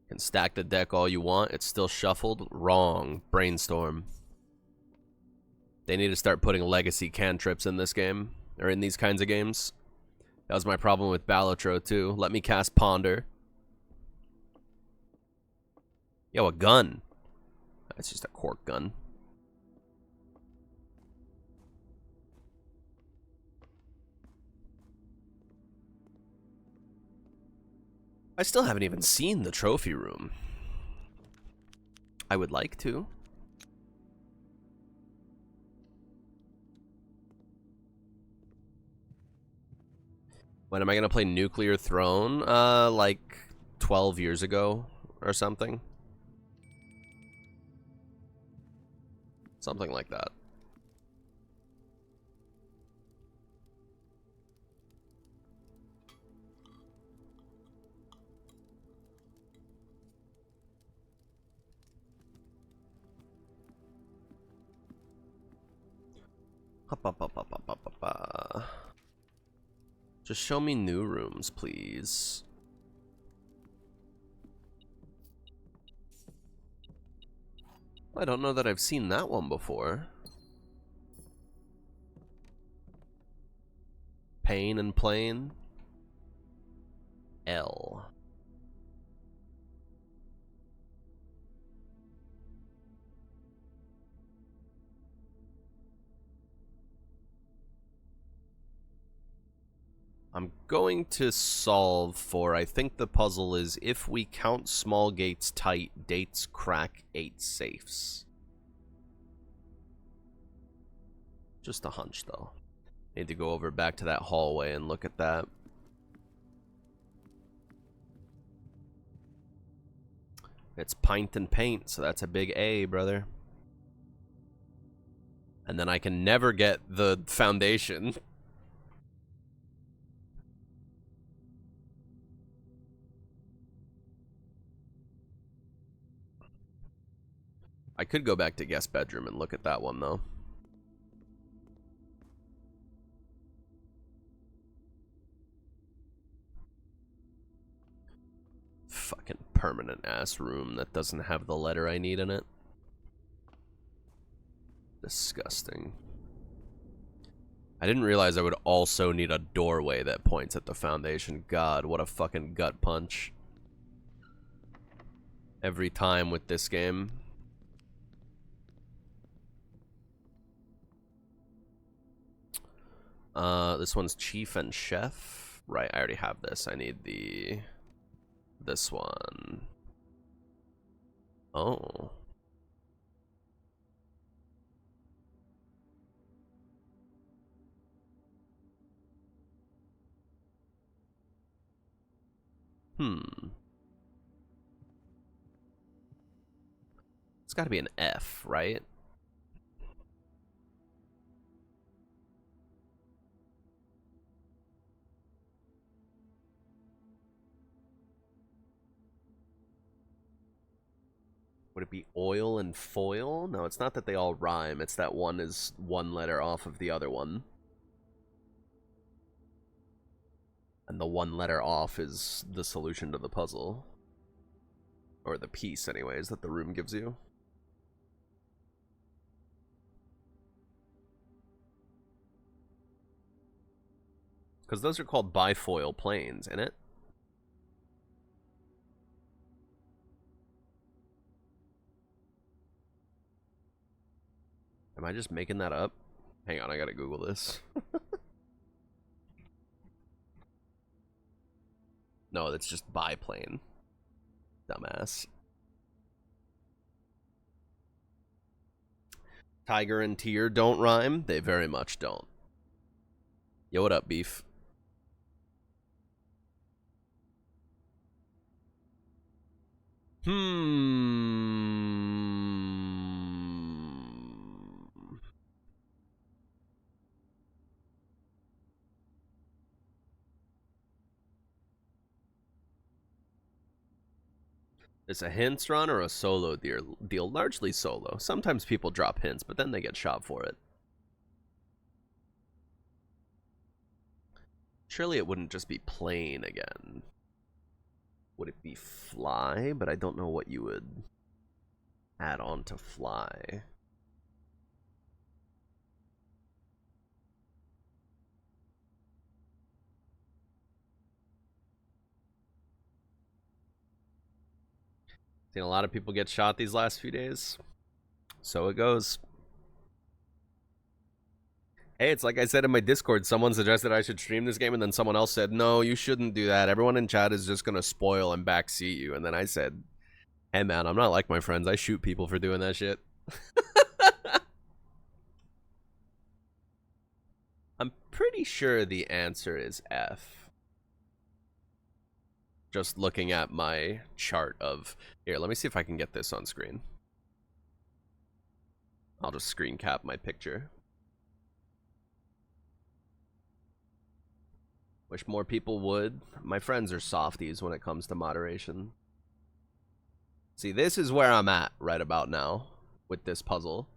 You can stack the deck all you want. It's still shuffled. Wrong. Brainstorm. They need to start putting legacy cantrips in this game, or in these kinds of games. That was my problem with Balatro too. Let me cast Ponder. Yo, a gun. That's just a cork gun. I still haven't even seen the trophy room. I would like to. When am I going to play Nuclear Throne? Like 12 years ago or something. Something like that. Just show me new rooms, please. I don't know that I've seen that one before. Pain and Plane. L. I'm going to solve for, I think the puzzle is, if we count small gates tight, dates crack 8 safes. Just a hunch, though. Need to go over back to that hallway and look at that. It's pint and paint, so that's a big A, brother. And then I can never get the foundation. I could go back to guest bedroom and look at that one, though. Fucking permanent ass room that doesn't have the letter I need in it. Disgusting. I didn't realize I would also need a doorway that points at the foundation. God, what a fucking gut punch. Every time with this game. This one's Chief and Chef. Right, I already have this. I need this one. Oh. It's got to be an F, right? Would it be oil and foil? No, it's not that they all rhyme. It's that one is one letter off of the other one. And the one letter off is the solution to the puzzle. Or the piece, anyways, that the room gives you. Because those are called bifoil planes, isn't it? Am I just making that up? Hang on, I gotta Google this. No, that's just biplane. Dumbass. Tiger and tear don't rhyme? They very much don't. Yo, what up, beef? Is a hints run or a solo deal? Largely solo. Sometimes people drop hints, but then they get shot for it. Surely it wouldn't just be plain again. Would it be fly? But I don't know what you would add on to fly. Seen a lot of people get shot these last few days. So it goes. Hey, it's like I said in my Discord, someone suggested I should stream this game, and then someone else said, no, you shouldn't do that. Everyone in chat is just going to spoil and backseat you. And then I said, hey, man, I'm not like my friends. I shoot people for doing that shit. I'm pretty sure the answer is F. Just looking at my chart of... Here, let me see if I can get this on screen. I'll just screen cap my picture. Wish more people would. My friends are softies when it comes to moderation. See, this is where I'm at right about now with this puzzle.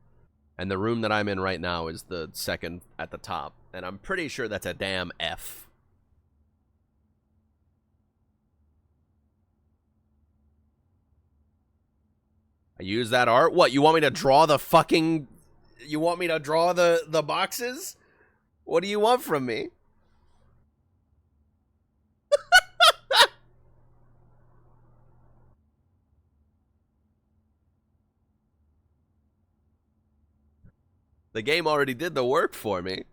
And the room that I'm in right now is the second at the top. And I'm pretty sure that's a damn F. I use that art? What, you want me to draw the fucking... You want me to draw the boxes? What do you want from me? The game already did the work for me.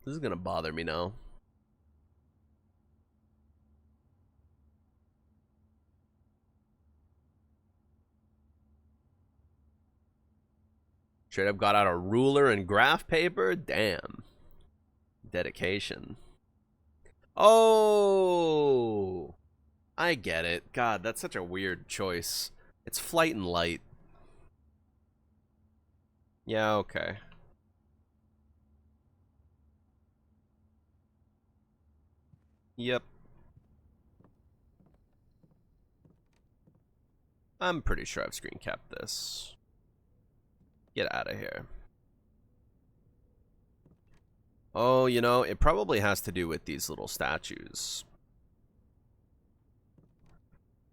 This is gonna bother me now. Straight up got out a ruler and graph paper? Damn. Dedication. Oh! I get it. God, that's such a weird choice. It's flight and light. Yeah, okay. Yep. I'm pretty sure I've screen capped this. Get out of here. Oh, you know, it probably has to do with these little statues.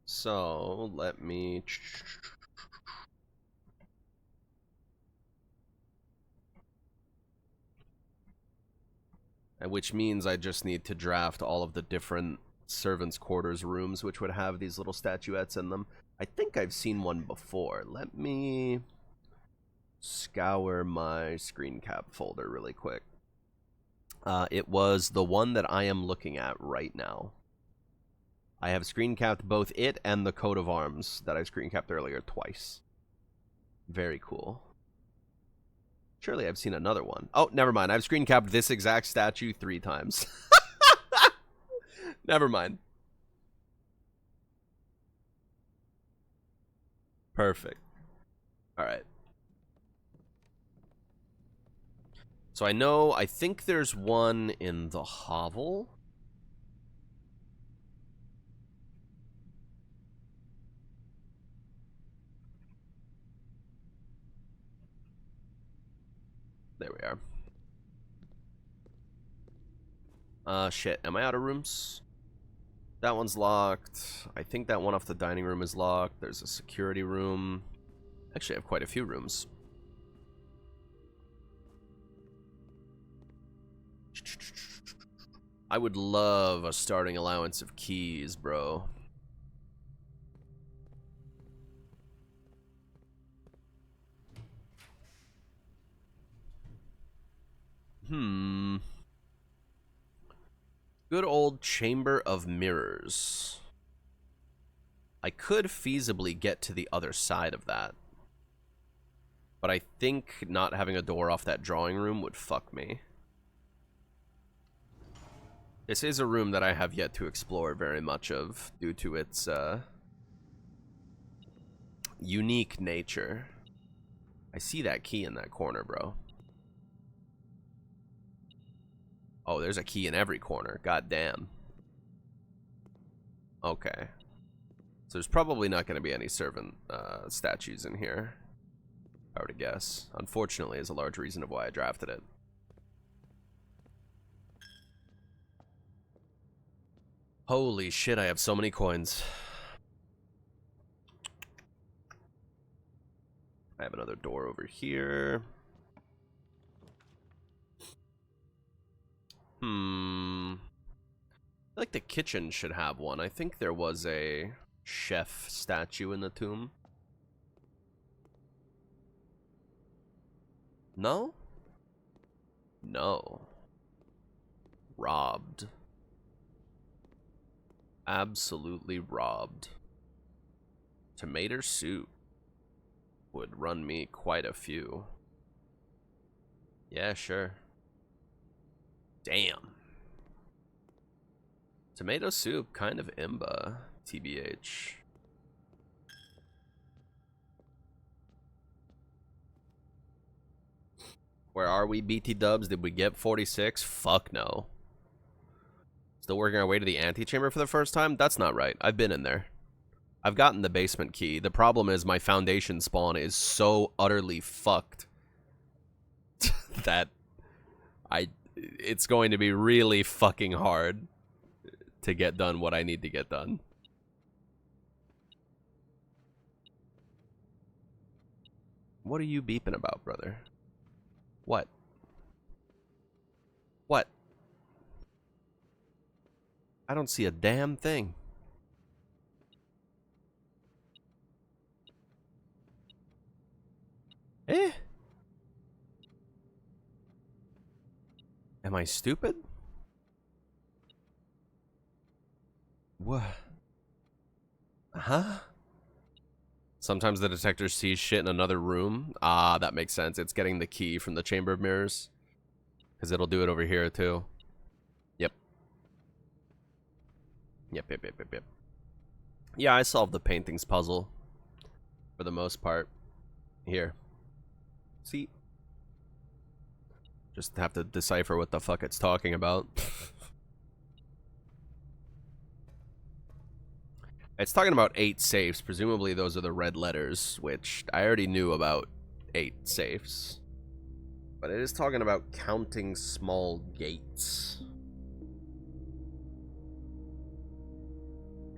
So, let me... Which means I just need to draft all of the different servants' quarters rooms, which would have these little statuettes in them. I think I've seen one before. Let me scour my screen cap folder really quick. It was the one that I am looking at right now. I have screen capped both it and the coat of arms that I screen capped earlier twice. Very cool. Surely I've seen another one. Oh, never mind. I've screen capped this exact statue 3 times. Never mind. Perfect. All right. So I think there's one in the hovel. There we are. Shit. Am I out of rooms? That one's locked. I think that one off the dining room is locked. There's a security room. Actually, I have quite a few rooms. I would love a starting allowance of keys, bro. Good old Chamber of Mirrors. I could feasibly get to the other side of that. But I think not having a door off that drawing room would fuck me. This is a room that I have yet to explore very much of due to its unique nature. I see that key in that corner, bro. Oh, there's a key in every corner. God damn. Okay. So there's probably not going to be any servant statues in here, if I were to guess. Unfortunately, is a large reason of why I drafted it. Holy shit, I have so many coins. I have another door over here. I feel like the kitchen should have one. I think there was a chef statue in the tomb. No? No. Robbed. Absolutely robbed. Tomato soup would run me quite a few. Yeah, sure. Damn. Tomato soup, kind of imba, TBH. Where are we, BT dubs? Did we get 46? Fuck no. Still working our way to the antechamber for the first time? That's not right. I've been in there. I've gotten the basement key. The problem is my foundation spawn is so utterly fucked that it's going to be really fucking hard to get done what I need to get done. What are you beeping about, brother? What? What? I don't see a damn thing. Eh? Am I stupid? What? Huh? Sometimes the detector sees shit in another room. Ah, that makes sense. It's getting the key from the Chamber of Mirrors. Because it'll do it over here, too. Yep. Yep. Yeah, I solved the paintings puzzle. For the most part. Here. See? Just have to decipher what the fuck it's talking about. It's talking about 8 safes. Presumably those are the red letters, which I already knew about 8 safes. But it is talking about counting small gates.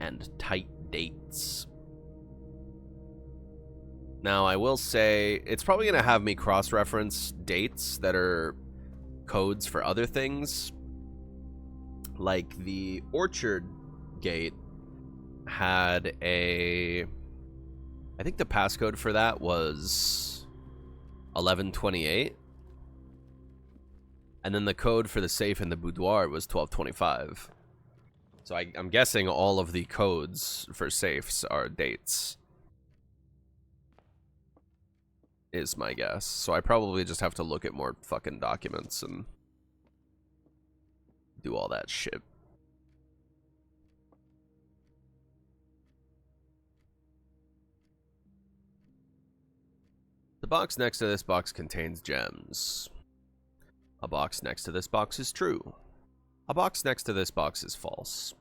And tight dates. Now, I will say, it's probably going to have me cross-reference dates that are codes for other things. Like the Orchard Gate had a... I think the passcode for that was 1128. And then the code for the safe in the boudoir was 1225. So I'm guessing all of the codes for safes are dates. Is my guess. So I probably just have to look at more fucking documents and do all that shit. The box next to this box contains gems. A box next to this box is true. A box next to this box is false.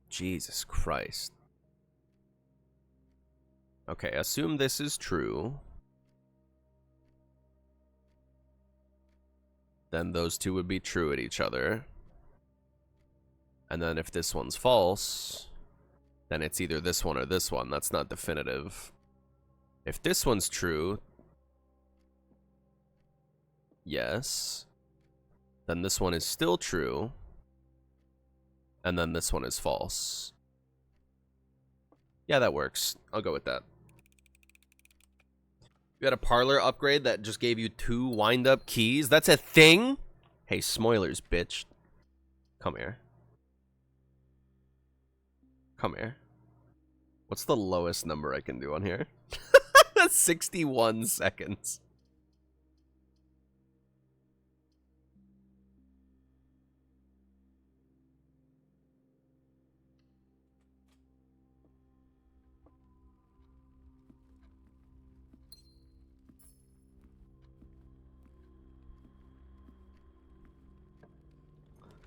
Jesus Christ. Okay, assume this is true. Then those two would be true at each other. And then if this one's false, then it's either this one or this one. That's not definitive. If this one's true, yes, then this one is still true, and then this one is false. Yeah, that works. I'll go with that. You had a parlor upgrade that just gave you 2 wind-up keys? That's a thing? Hey, Smoilers, bitch. Come here. Come here. What's the lowest number I can do on here? 61 seconds.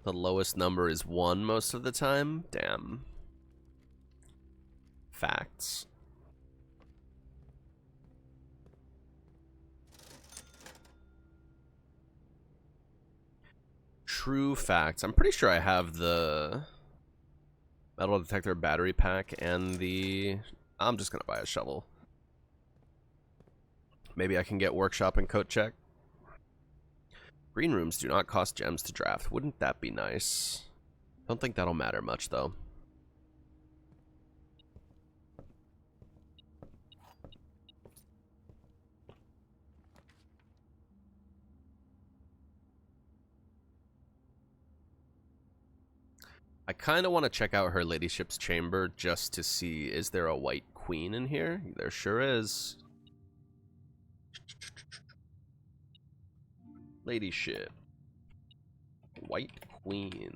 The lowest number is 1 most of the time? Damn. Facts. True facts. I'm pretty sure I have the metal detector battery pack and the... I'm just gonna buy a shovel. Maybe I can get workshop and coat check. Green rooms do not cost gems to draft. Wouldn't that be nice? Don't think that'll matter much, though. I kind of want to check out her ladyship's chamber just to see, is there a white queen in here? There sure is. Ladyship. White queen.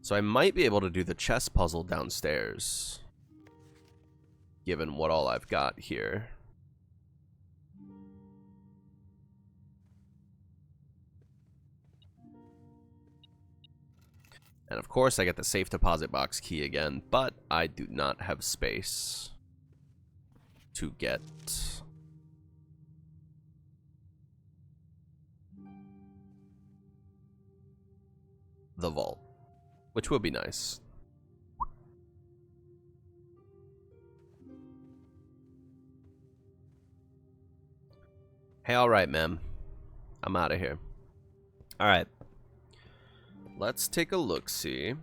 So I might be able to do the chess puzzle downstairs, given what all I've got here. And of course I get the safe deposit box key again, but I do not have space to get the vault, which would be nice. Hey, alright, man. I'm out of here. Alright. Let's take a look-see.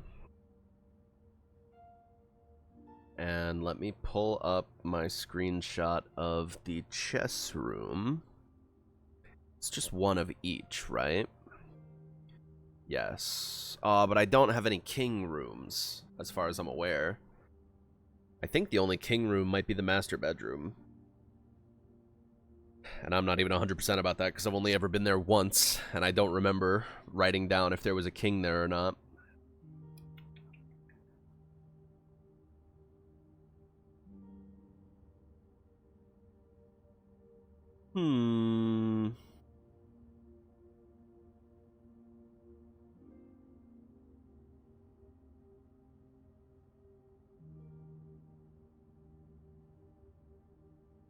And let me pull up my screenshot of the chess room. It's just one of each, right? Yes. But I don't have any king rooms, as far as I'm aware. I think the only king room might be the master bedroom. And I'm not even 100% about that, because I've only ever been there once, and I don't remember writing down if there was a king there or not.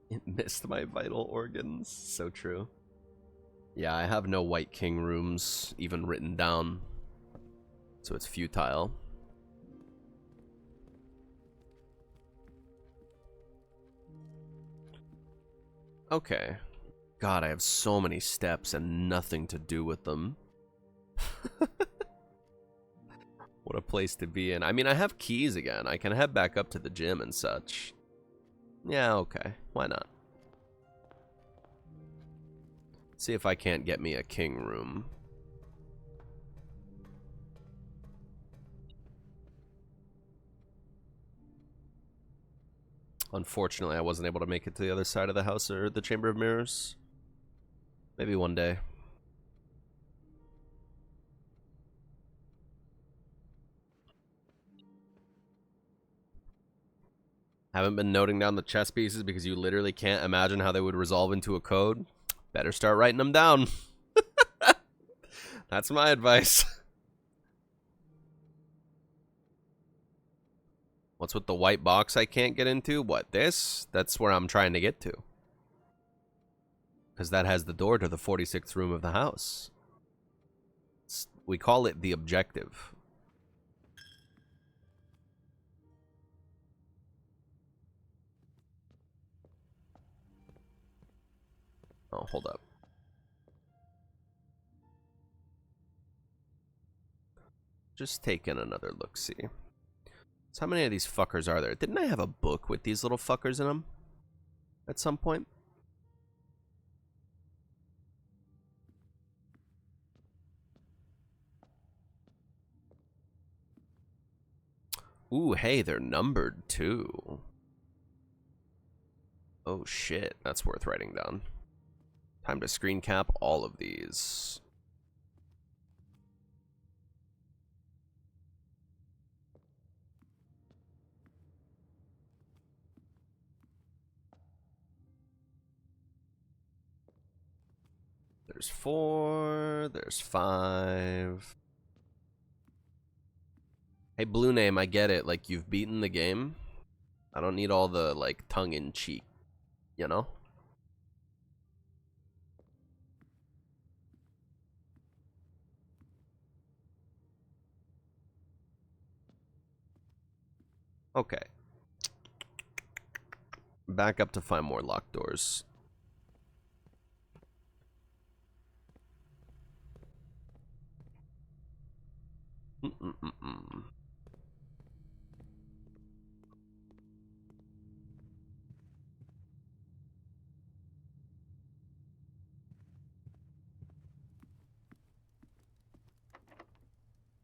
It missed my vital organs. So true. Yeah, I have no white king rooms even written down. So it's futile. Okay. God, I have so many steps and nothing to do with them. What a place to be in. I mean, I have keys again. I can head back up to the gym and such. Yeah, okay. Why not? See if I can't get me a king room. Unfortunately, I wasn't able to make it to the other side of the house or the Chamber of Mirrors. Maybe one day. Haven't been noting down the chess pieces because you literally can't imagine how they would resolve into a code? Better start writing them down. That's my advice. What's with the white box I can't get into? What, this? That's where I'm trying to get to. Because that has the door to the 46th room of the house. We call it the objective. Oh, hold up. Just taking another look-see. So how many of these fuckers are there? Didn't I have a book with these little fuckers in them? At some point? Ooh, hey, they're numbered too. Oh shit, that's worth writing down. Time to screen cap all of these. There's 4, there's 5. Hey, Blue Name, I get it. Like, you've beaten the game. I don't need all the, like, tongue-in-cheek, you know? Okay. Back up to find more locked doors.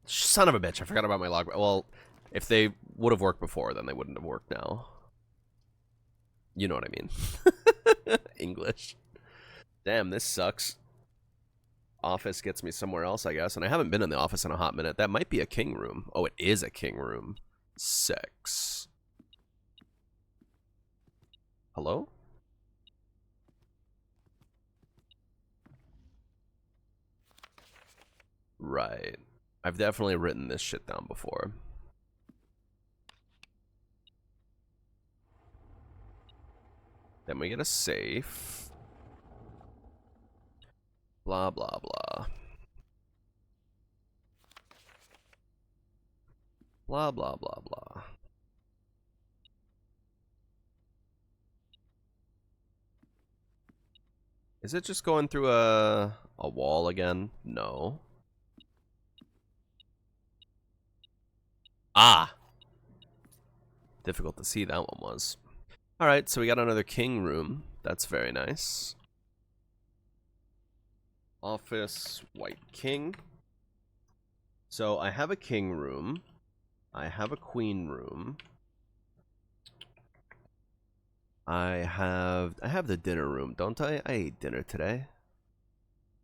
Son of a bitch, I forgot about my log. Well, if they would have worked before, then they wouldn't have worked now. You know what I mean. English. Damn, this sucks. Office gets me somewhere else, I guess. And I haven't been in the office in a hot minute. That might be a king room. Oh, it is a king room. 6. Hello? Right. I've definitely written this shit down before. Then we get a safe. Blah, blah, blah. Blah, blah, blah, blah. Is it just going through a wall again? No. Ah! Difficult to see that one was. Alright, so we got another king room. That's very nice. Office, white king. So I have a king room. I have a queen room. I have the dinner room, don't I? I ate dinner today.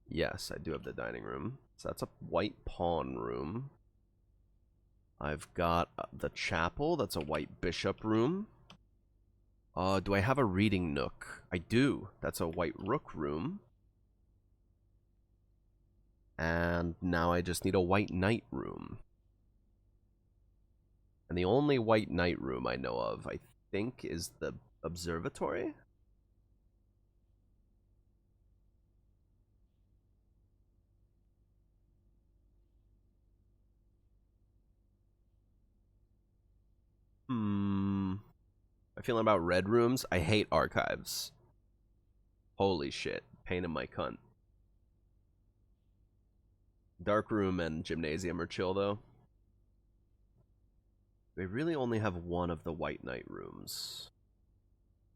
Yes, I do have the dining room. So that's a white pawn room. I've got the chapel. That's a white bishop room. Do I have a reading nook? I do. That's a white rook room. And now I just need a white knight room. And the only white knight room I know of, I think, is the observatory? Hmm. I feeling about red rooms? I hate archives. Holy shit. Pain in my cunt. Dark room and gymnasium are chill, though. They really only have one of the White Knight rooms.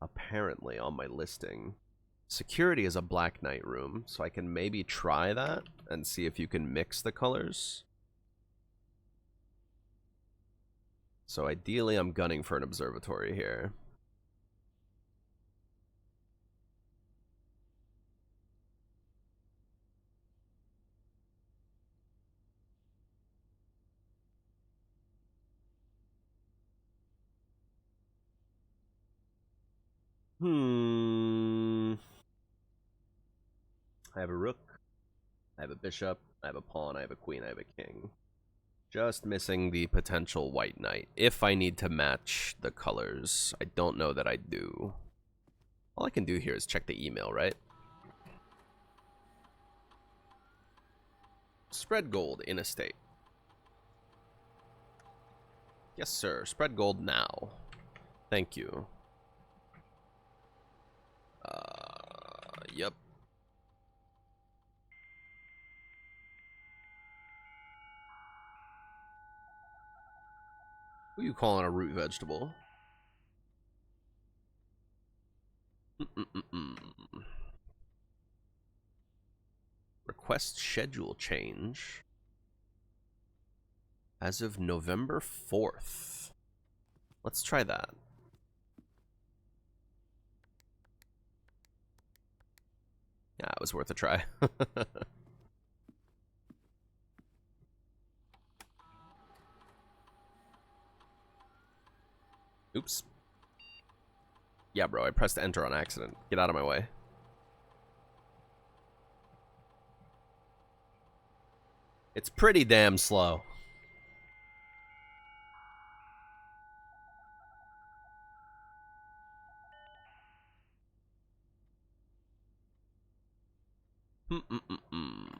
Apparently, on my listing. Security is a Black Knight room, so I can maybe try that and see if you can mix the colors. So ideally, I'm gunning for an observatory here. I have a rook, I have a bishop, I have a pawn, I have a queen, I have a king. Just missing the potential White Knight. If I need to match the colors, I don't know that I do. All I can do here is check the email, right? Spread gold in estate. Yes, sir. Spread gold now. Thank you. Yep. Who you calling a root vegetable? Request schedule change. As of November 4th. Let's try that. Yeah, it was worth a try. Oops. Yeah, bro, I pressed enter on accident. Get out of my way. It's pretty damn slow.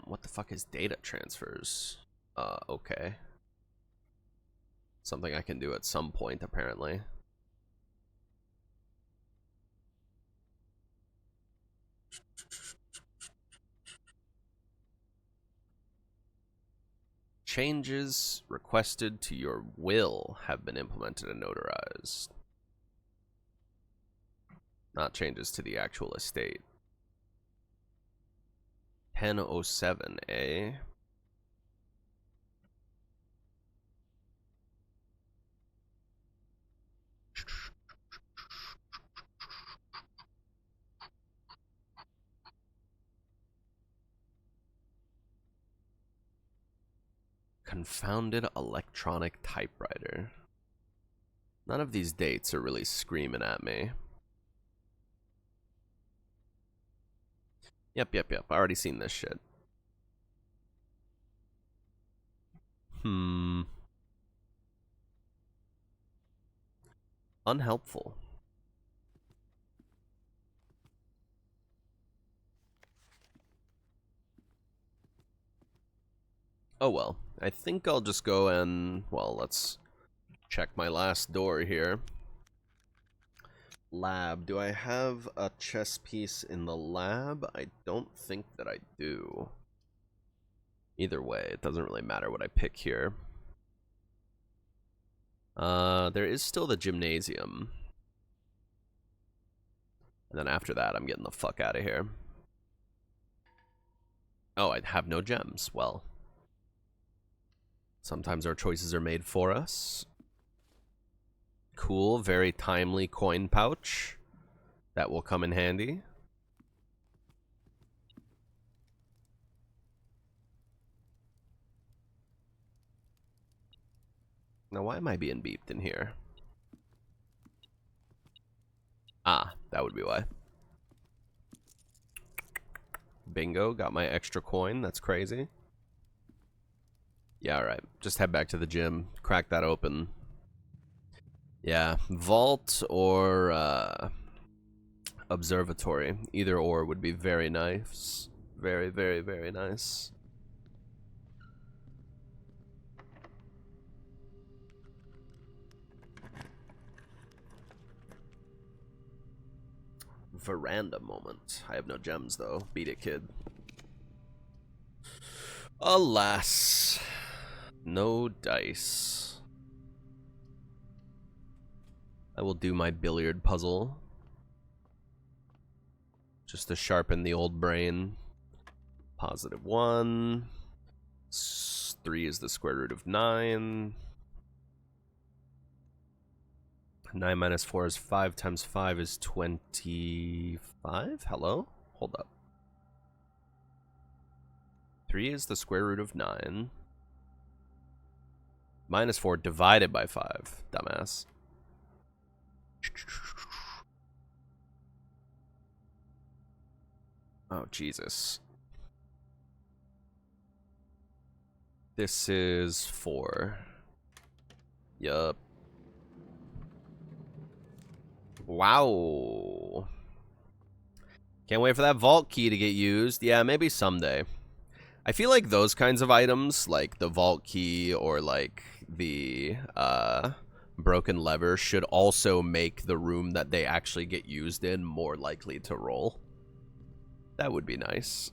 What the fuck is data transfers? Okay. Something I can do at some point, apparently. Changes requested to your will have been implemented and notarized. Not changes to the actual estate. 1007, eh? Confounded electronic typewriter. None of these dates are really screaming at me. Yep. I already seen this shit. Unhelpful. Oh well. I think I'll just go and, well, let's check my last door here. Lab. Do I have a chess piece in the lab? I don't think that I do. Either way, it doesn't really matter what I pick here. There is still the gymnasium. And then after that, I'm getting the fuck out of here. Oh, I have no gems. Well, sometimes our choices are made for us. Cool, very timely coin pouch. That will come in handy. Now, why am I being beeped in here? Ah, that would be why. Bingo, got my extra coin. That's crazy. Yeah, alright. Just head back to the gym. Crack that open. Yeah, vault or observatory. Either or would be very nice. Very, very, very nice. veranda moment. I have no gems, though. Beat it, kid. Alas. No dice. I will do my billiard puzzle. Just to sharpen the old brain. +1. 3 is the square root of 9. 9 minus 4 is 5 times 5 is 25? Hello? Hold up. 3 is the square root of 9. Minus 4 divided by 5. Dumbass. Oh, Jesus. This is 4. Yup. Wow. Can't wait for that vault key to get used. Yeah, maybe someday. I feel like those kinds of items, like the vault key or like the broken lever, should also make the room that they actually get used in more likely to roll. That would be nice.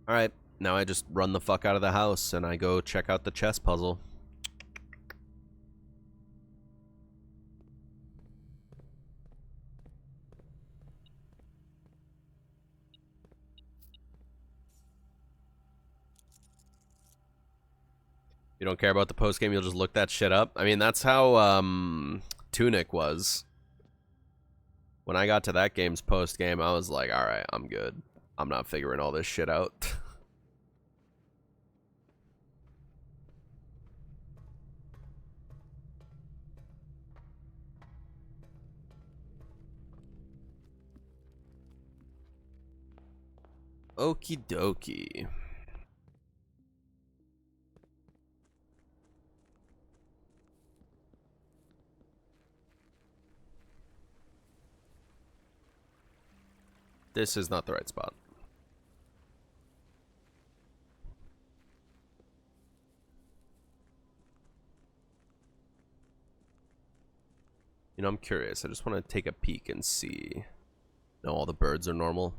Alright, now I just run the fuck out of the house and I go check out the chess puzzle. You don't care about the post game, you'll just look that shit up? I mean, that's how Tunic was. When I got to that game's post game, I was like, alright, I'm good. I'm not figuring all this shit out. Okie dokie. This is not the right spot. You know, I'm curious. I just want to take a peek and see. No, all the birds are normal.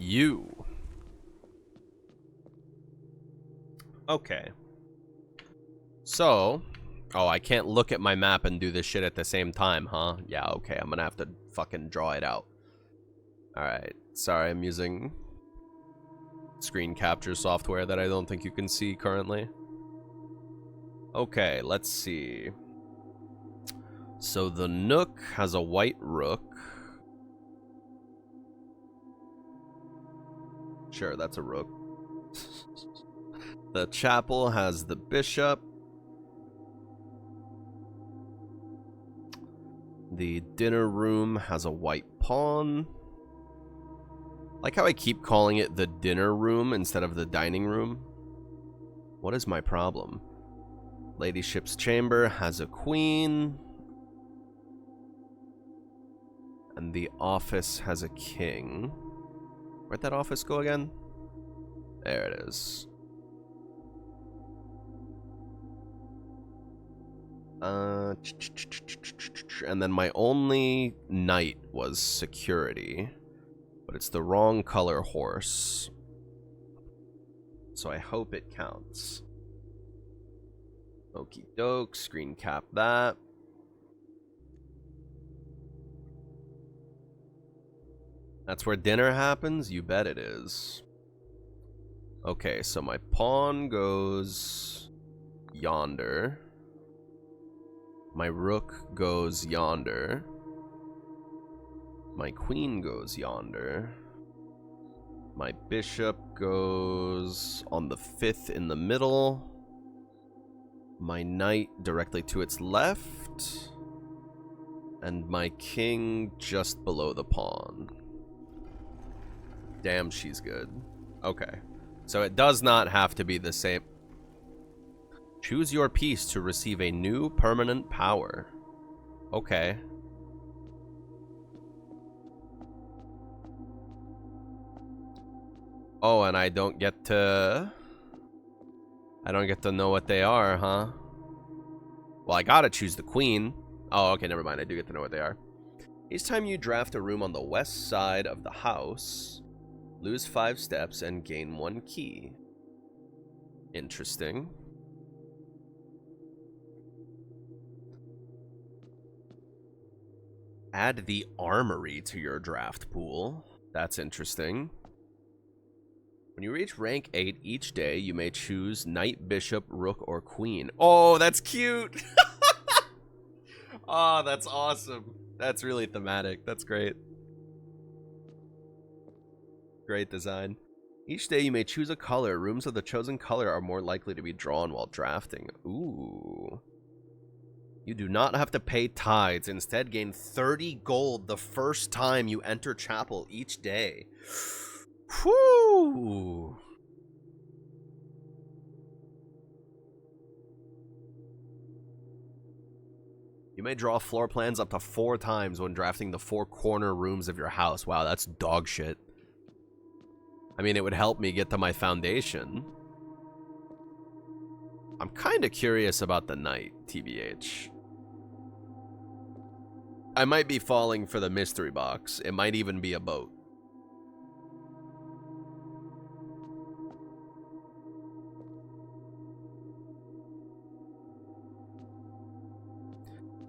You. Okay. So, oh, I can't look at my map and do this shit at the same time, huh? Yeah, okay, I'm gonna have to fucking draw it out. Alright, sorry, I'm using screen capture software that I don't think you can see currently. Okay, let's see. So the Nook has a white rook. Sure, that's a rook. The chapel has the bishop. The dinner room has a white pawn. Like how I keep calling it the dinner room instead of the dining room. What is my problem? Ladyship's chamber has a queen. And the office has a king. Where'd that office go again? There it is. And then my only knight was security. But it's the wrong color horse. So I hope it counts. Okie doke, screen cap that. That's where dinner happens? You bet it is. Okay, so my pawn goes yonder. My rook goes yonder. My queen goes yonder. My bishop goes on the 5th in the middle. My knight directly to its left. And my king just below the pawn. Damn, she's good. Okay. So it does not have to be the same. Choose your piece to receive a new permanent power. Okay. Oh, and I don't get to know what they are, huh? Well, I gotta choose the queen. Oh, okay, never mind. I do get to know what they are. Each time you draft a room on the west side of the house, lose 5 steps and gain 1 key. Interesting. Add the armory to your draft pool. That's interesting. When you reach rank 8 each day, you may choose knight, bishop, rook, or queen. Oh, that's cute! Oh, that's awesome. That's really thematic. That's great. Great design. Each day you may choose a color. Rooms of the chosen color are more likely to be drawn while drafting. Ooh. You do not have to pay tithes. Instead, gain 30 gold the first time you enter chapel each day. Whew. You may draw floor plans up to 4 times when drafting the 4 corner rooms of your house. Wow, that's dog shit. I mean, it would help me get to my foundation. I'm kind of curious about the knight, TBH. I might be falling for the mystery box. It might even be a boat.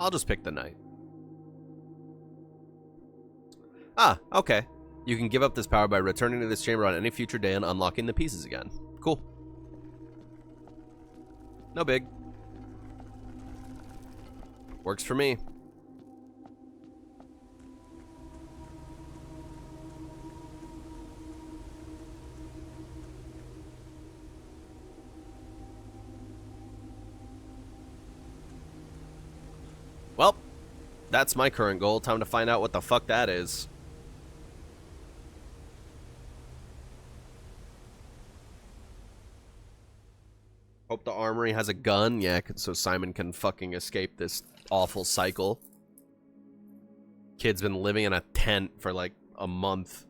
I'll just pick the knight. Ah, okay. You can give up this power by returning to this chamber on any future day and unlocking the pieces again. Cool. No big. Works for me. Well, that's my current goal. Time to find out what the fuck that is. Hope the armory has a gun. Yeah, so Simon can fucking escape this awful cycle. Kid's been living in a tent for like a month.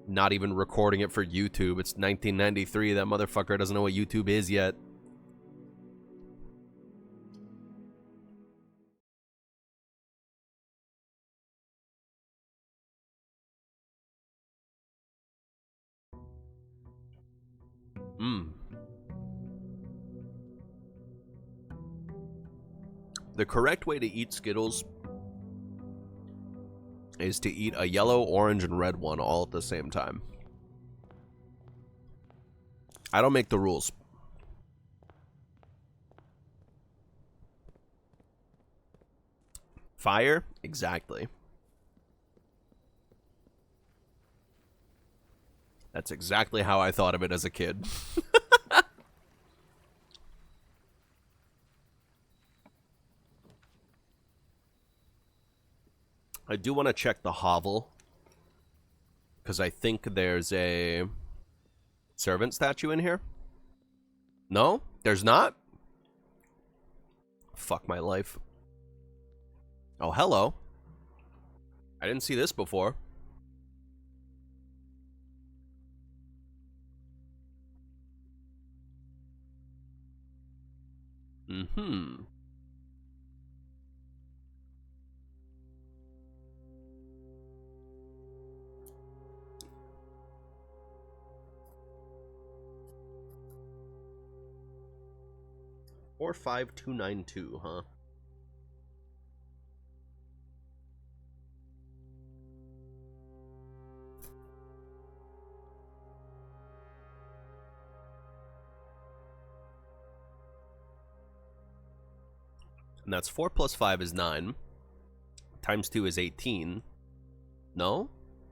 Not even recording it for YouTube. It's 1993. That motherfucker doesn't know what YouTube is yet. The correct way to eat Skittles is to eat a yellow, orange, and red one all at the same time. I don't make the rules. Fire? Exactly. That's exactly how I thought of it as a kid. I do want to check the hovel, because I think there's a servant statue in here. No? There's not? Fuck my life. Oh, hello. I didn't see this before. Mm-hmm. Or 5292, huh? And that's 4 plus 5 is 9. Times 2 is 18. No?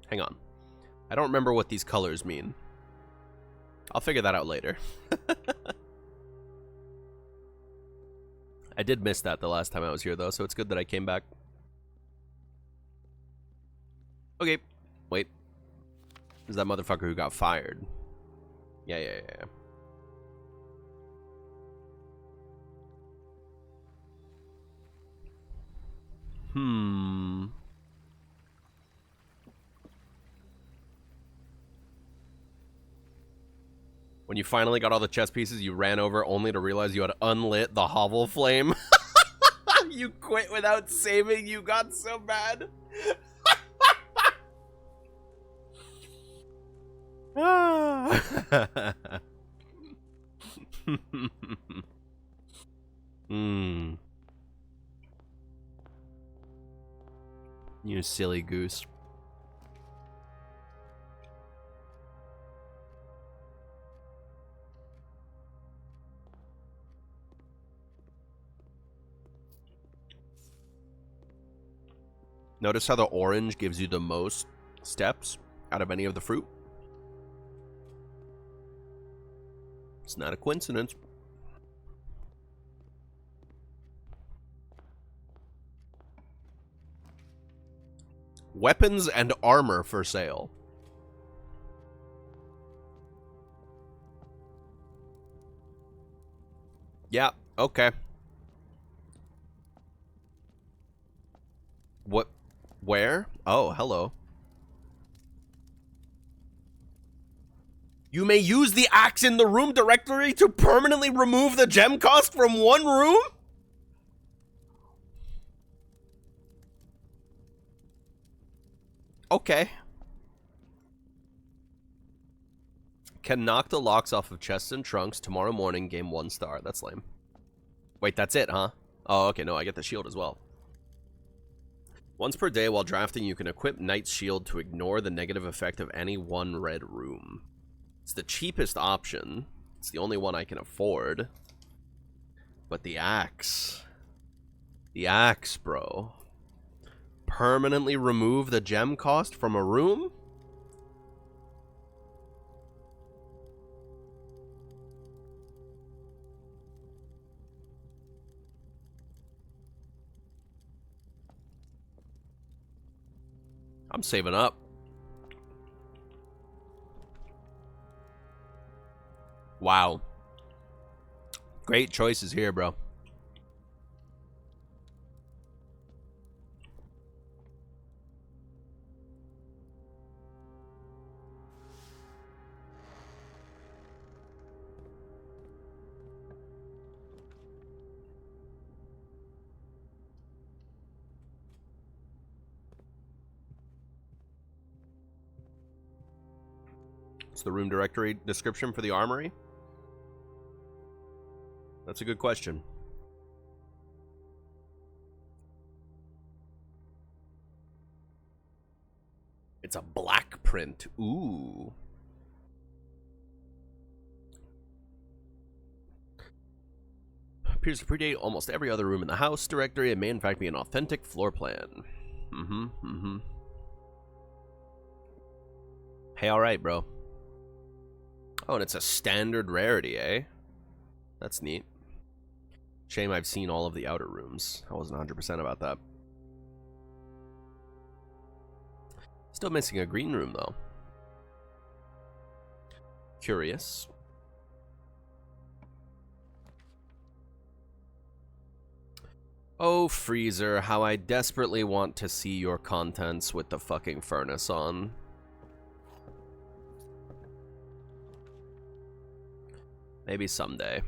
Hang on. I don't remember what these colors mean. I'll figure that out later. I did miss that the last time I was here, though, so it's good that I came back. Okay. Wait. This is that motherfucker who got fired. Yeah. When you finally got all the chess pieces, you ran over only to realize you had unlit the hovel flame. You quit without saving. You got so bad. You silly goose. Notice how the orange gives you the most steps out of any of the fruit? It's not a coincidence. Weapons and armor for sale. Yeah, okay. What? Where? Oh, hello. You may use the axe in the room directory to permanently remove the gem cost from one room? Okay. Can knock the locks off of chests and trunks tomorrow morning, game 1 star. That's lame. Wait, that's it, huh? Oh, okay, no, I get the shield as well. Once per day while drafting, you can equip Knight's Shield to ignore the negative effect of any one red room. It's the cheapest option. It's the only one I can afford. But the axe. The axe, bro. Permanently remove the gem cost from a room? I'm saving up. Wow. Great choices here, bro. What's the room directory description for the armory? That's a good question. It's a black print. Ooh. Appears to predate almost every other room in the house directory and may in fact be an authentic floor plan. Hey, alright, bro. Oh, and it's a standard rarity, eh? That's neat. Shame I've seen all of the outer rooms. I wasn't 100% about that. Still missing a green room, though. Curious. Oh, Freezer, how I desperately want to see your contents with the fucking furnace on. Maybe someday.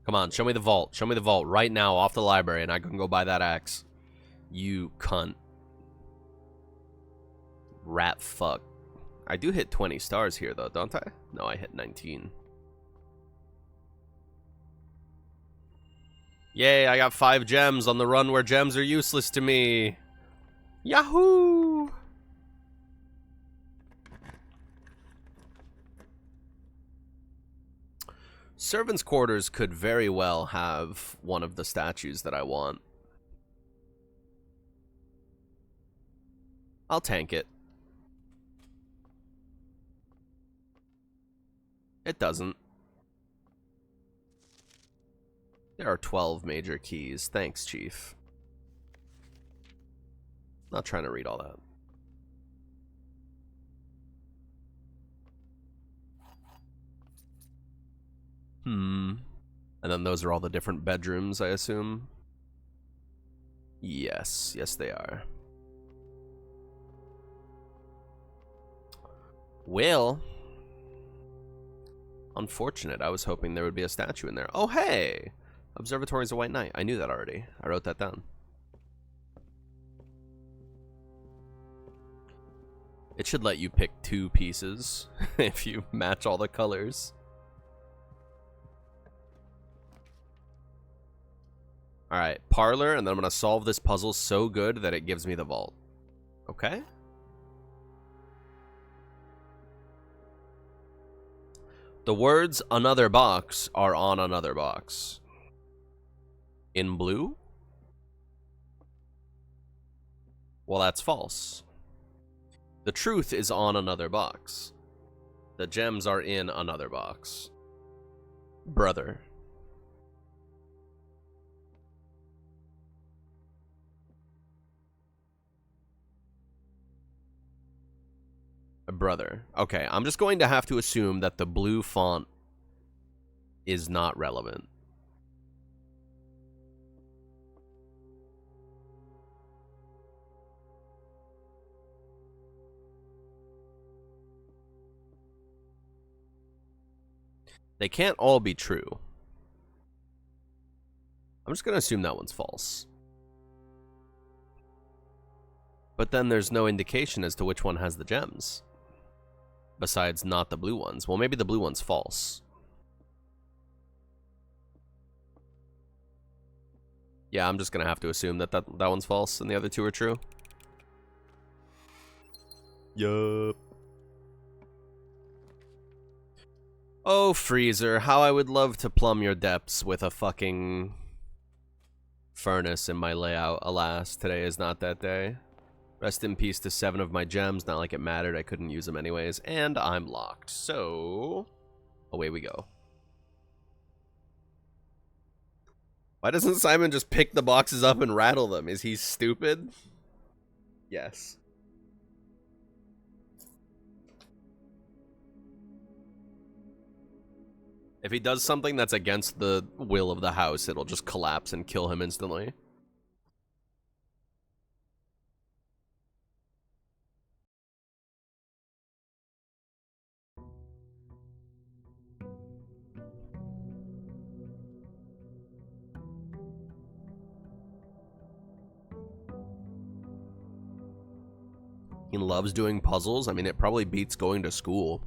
Come on, show me the vault. Show me the vault right now off the library and I can go buy that axe. You cunt. Rat fuck. I do hit 20 stars here though, don't I? No, I hit 19. Yay, I got 5 gems on the run where gems are useless to me. Yahoo! Servants' quarters could very well have one of the statues that I want. I'll tank it. It doesn't. There are 12 major keys. Thanks, Chief. Not trying to read all that. And then those are all the different bedrooms, I assume. Yes, yes they are. Well, unfortunate. I was hoping there would be a statue in there. Oh, hey! Observatory's a white knight. I knew that already. I wrote that down. It should let you pick 2 pieces if you match all the colors. Alright, parlor, and then I'm going to solve this puzzle so good that it gives me the vault. Okay? The words another box are on another box. In blue? Well, that's false. The truth is on another box. The gems are in another box. Brother. Brother. Okay, I'm just going to have to assume that the blue font is not relevant. They can't all be true. I'm just going to assume that one's false. But then there's no indication as to which one has the gems. Besides not the blue ones. Well, maybe the blue one's false. Yeah, I'm just going to have to assume that, that one's false and the other 2 are true. Yup. Oh, Freezer, how I would love to plumb your depths with a fucking furnace in my layout. Alas, today is not that day. Rest in peace to 7 of my gems. Not like it mattered. I couldn't use them anyways. And I'm locked. So, away we go. Why doesn't Simon just pick the boxes up and rattle them? Is he stupid? Yes. If he does something that's against the will of the house, it'll just collapse and kill him instantly. He loves doing puzzles. I mean, it probably beats going to school.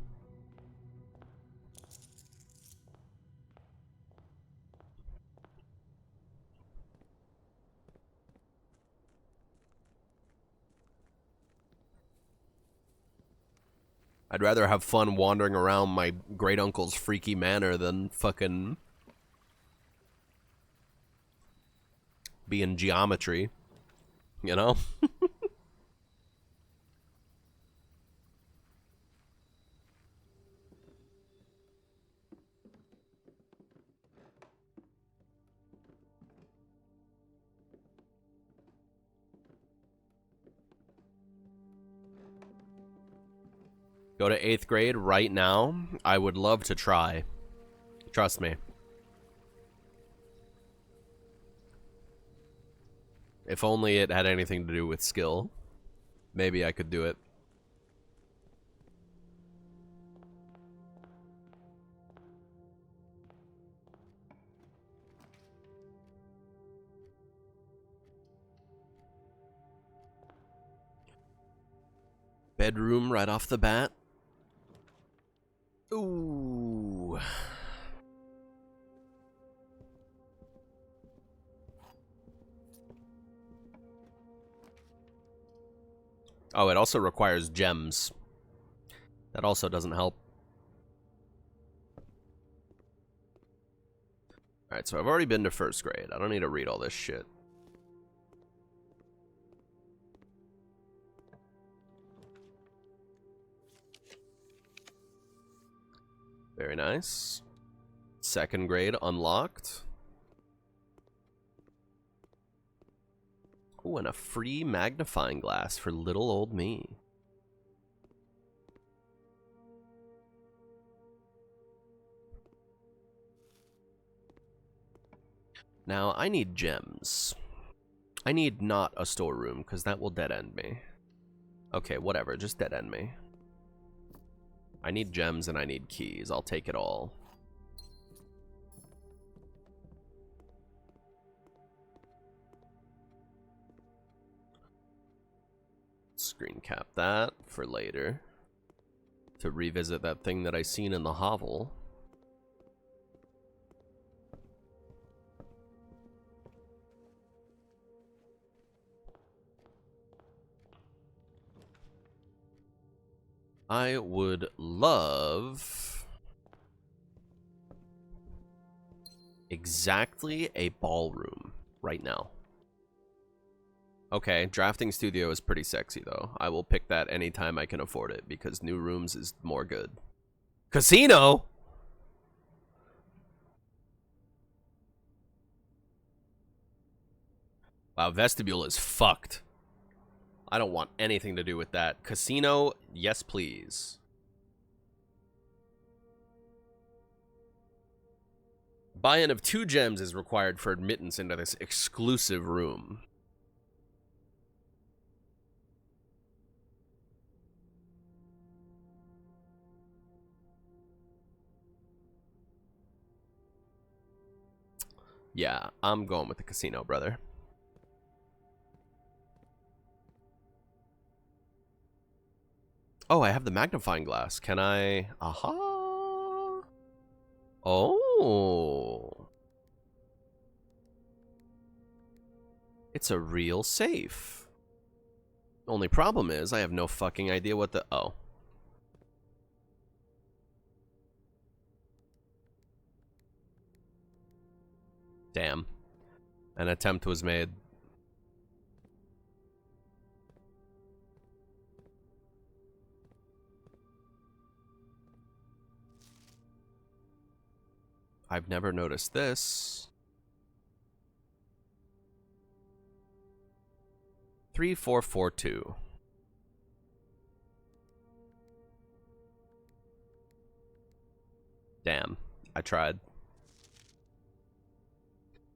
I'd rather have fun wandering around my great uncle's freaky manor than fucking be in geometry, you know? Go to 8th grade right now? I would love to try. Trust me. If only it had anything to do with skill. Maybe I could do it. Bedroom right off the bat. Ooh. Oh, it also requires gems. That also doesn't help. Alright, so I've already been to first grade. I don't need to read all this shit. Very nice. Second grade unlocked. Ooh, and a free magnifying glass for little old me. Now, I need gems. I need not a storeroom, because that will dead-end me. Okay, whatever, just dead-end me. I need gems and I need keys. I'll take it all. Screen cap that for later. To revisit that thing that I seen in the hovel. I would love exactly a ballroom right now. Okay, drafting studio is pretty sexy though. I will pick that anytime I can afford it because new rooms is more good. Casino! Wow, vestibule is fucked. I don't want anything to do with that. Casino, yes please. Buy-in of 2 gems is required for admittance into this exclusive room. Yeah, I'm going with the casino, brother. Oh, I have the magnifying glass. Can I... Aha! Oh. It's a real safe. Only problem is I have no fucking idea what the... Oh. Damn. An attempt was made. I've never noticed this. 3442. Damn. I tried.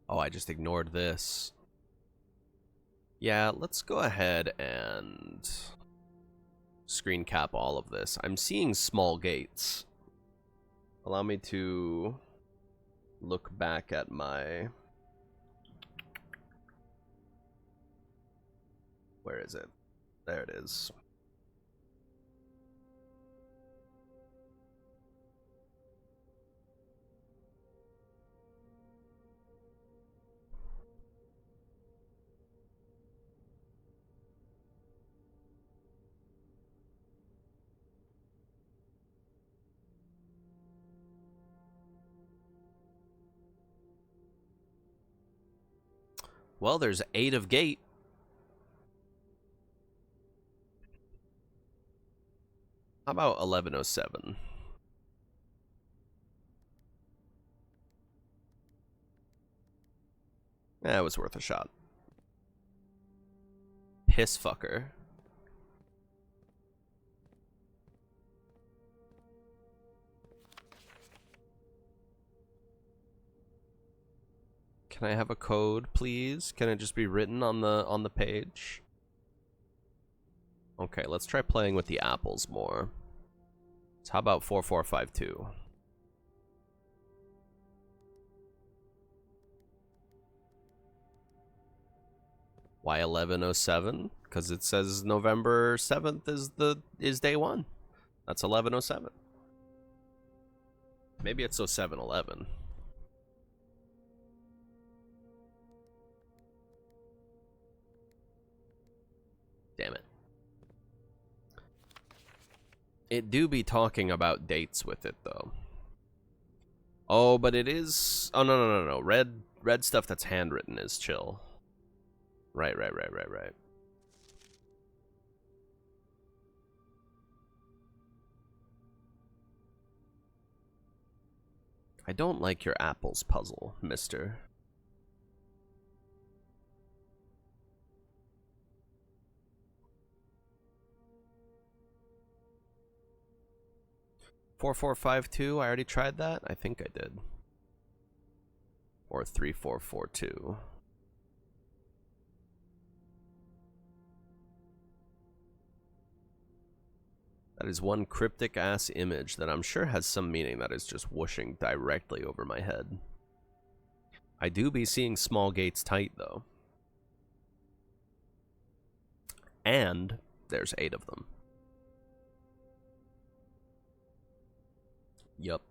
Oh, I just ignored this. Yeah, let's go ahead and screen cap all of this. I'm seeing small gates. Allow me to look back at my... Where is it? There it is. Well, there's 8 of gate. How about 1107? That was worth a shot. Piss fucker. Can I have a code, please? Can it just be written on the page? Okay, let's try playing with the apples more. So how about 4452? Why 1107? Because it says November 7th is day 1. That's 1107. Maybe it's 0711. Damn it. It do be talking about dates with it, though. Oh, but it is... Oh, no. Red stuff that's handwritten is chill. Right. I don't like your apples puzzle, mister. Four, 4, 5, 2. I already tried that. I think I did. Or 3, 4, 4, 2. That is one cryptic ass image that I'm sure has some meaning that is just whooshing directly over my head. I do be seeing small gates tight though. And there's 8 of them. Yup.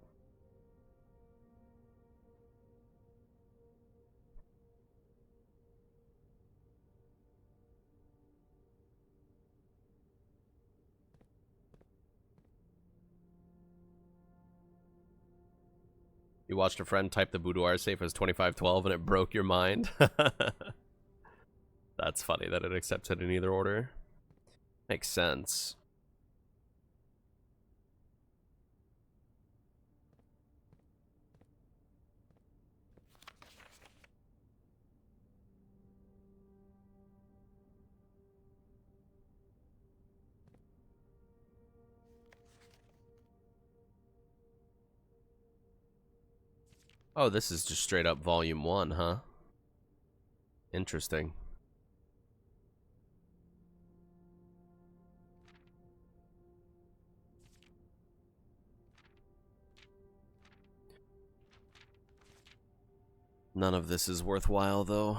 You watched a friend type the boudoir safe as 2512 and it broke your mind? That's funny that it accepts it in either order. Makes sense. Oh, this is just straight up volume 1, huh? Interesting. None of this is worthwhile, though.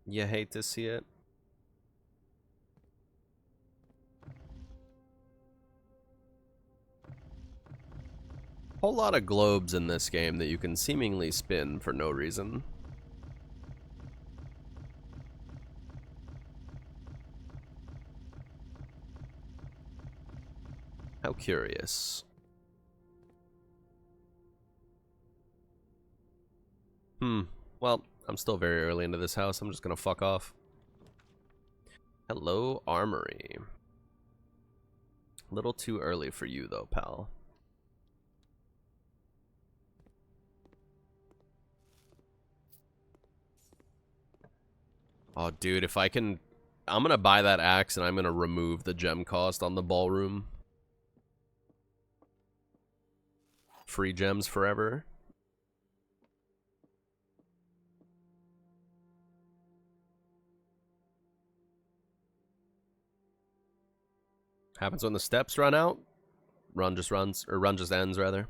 You hate to see it. Whole lot of globes in this game that you can seemingly spin for no reason. How curious. Well, I'm still very early into this house. I'm just gonna fuck off. Hello, Armory. A little too early for you, though, pal. Oh, dude, if I can... I'm gonna buy that axe and I'm gonna remove the gem cost on the ballroom. Free gems forever. Happens when the steps run out. Run just ends, rather.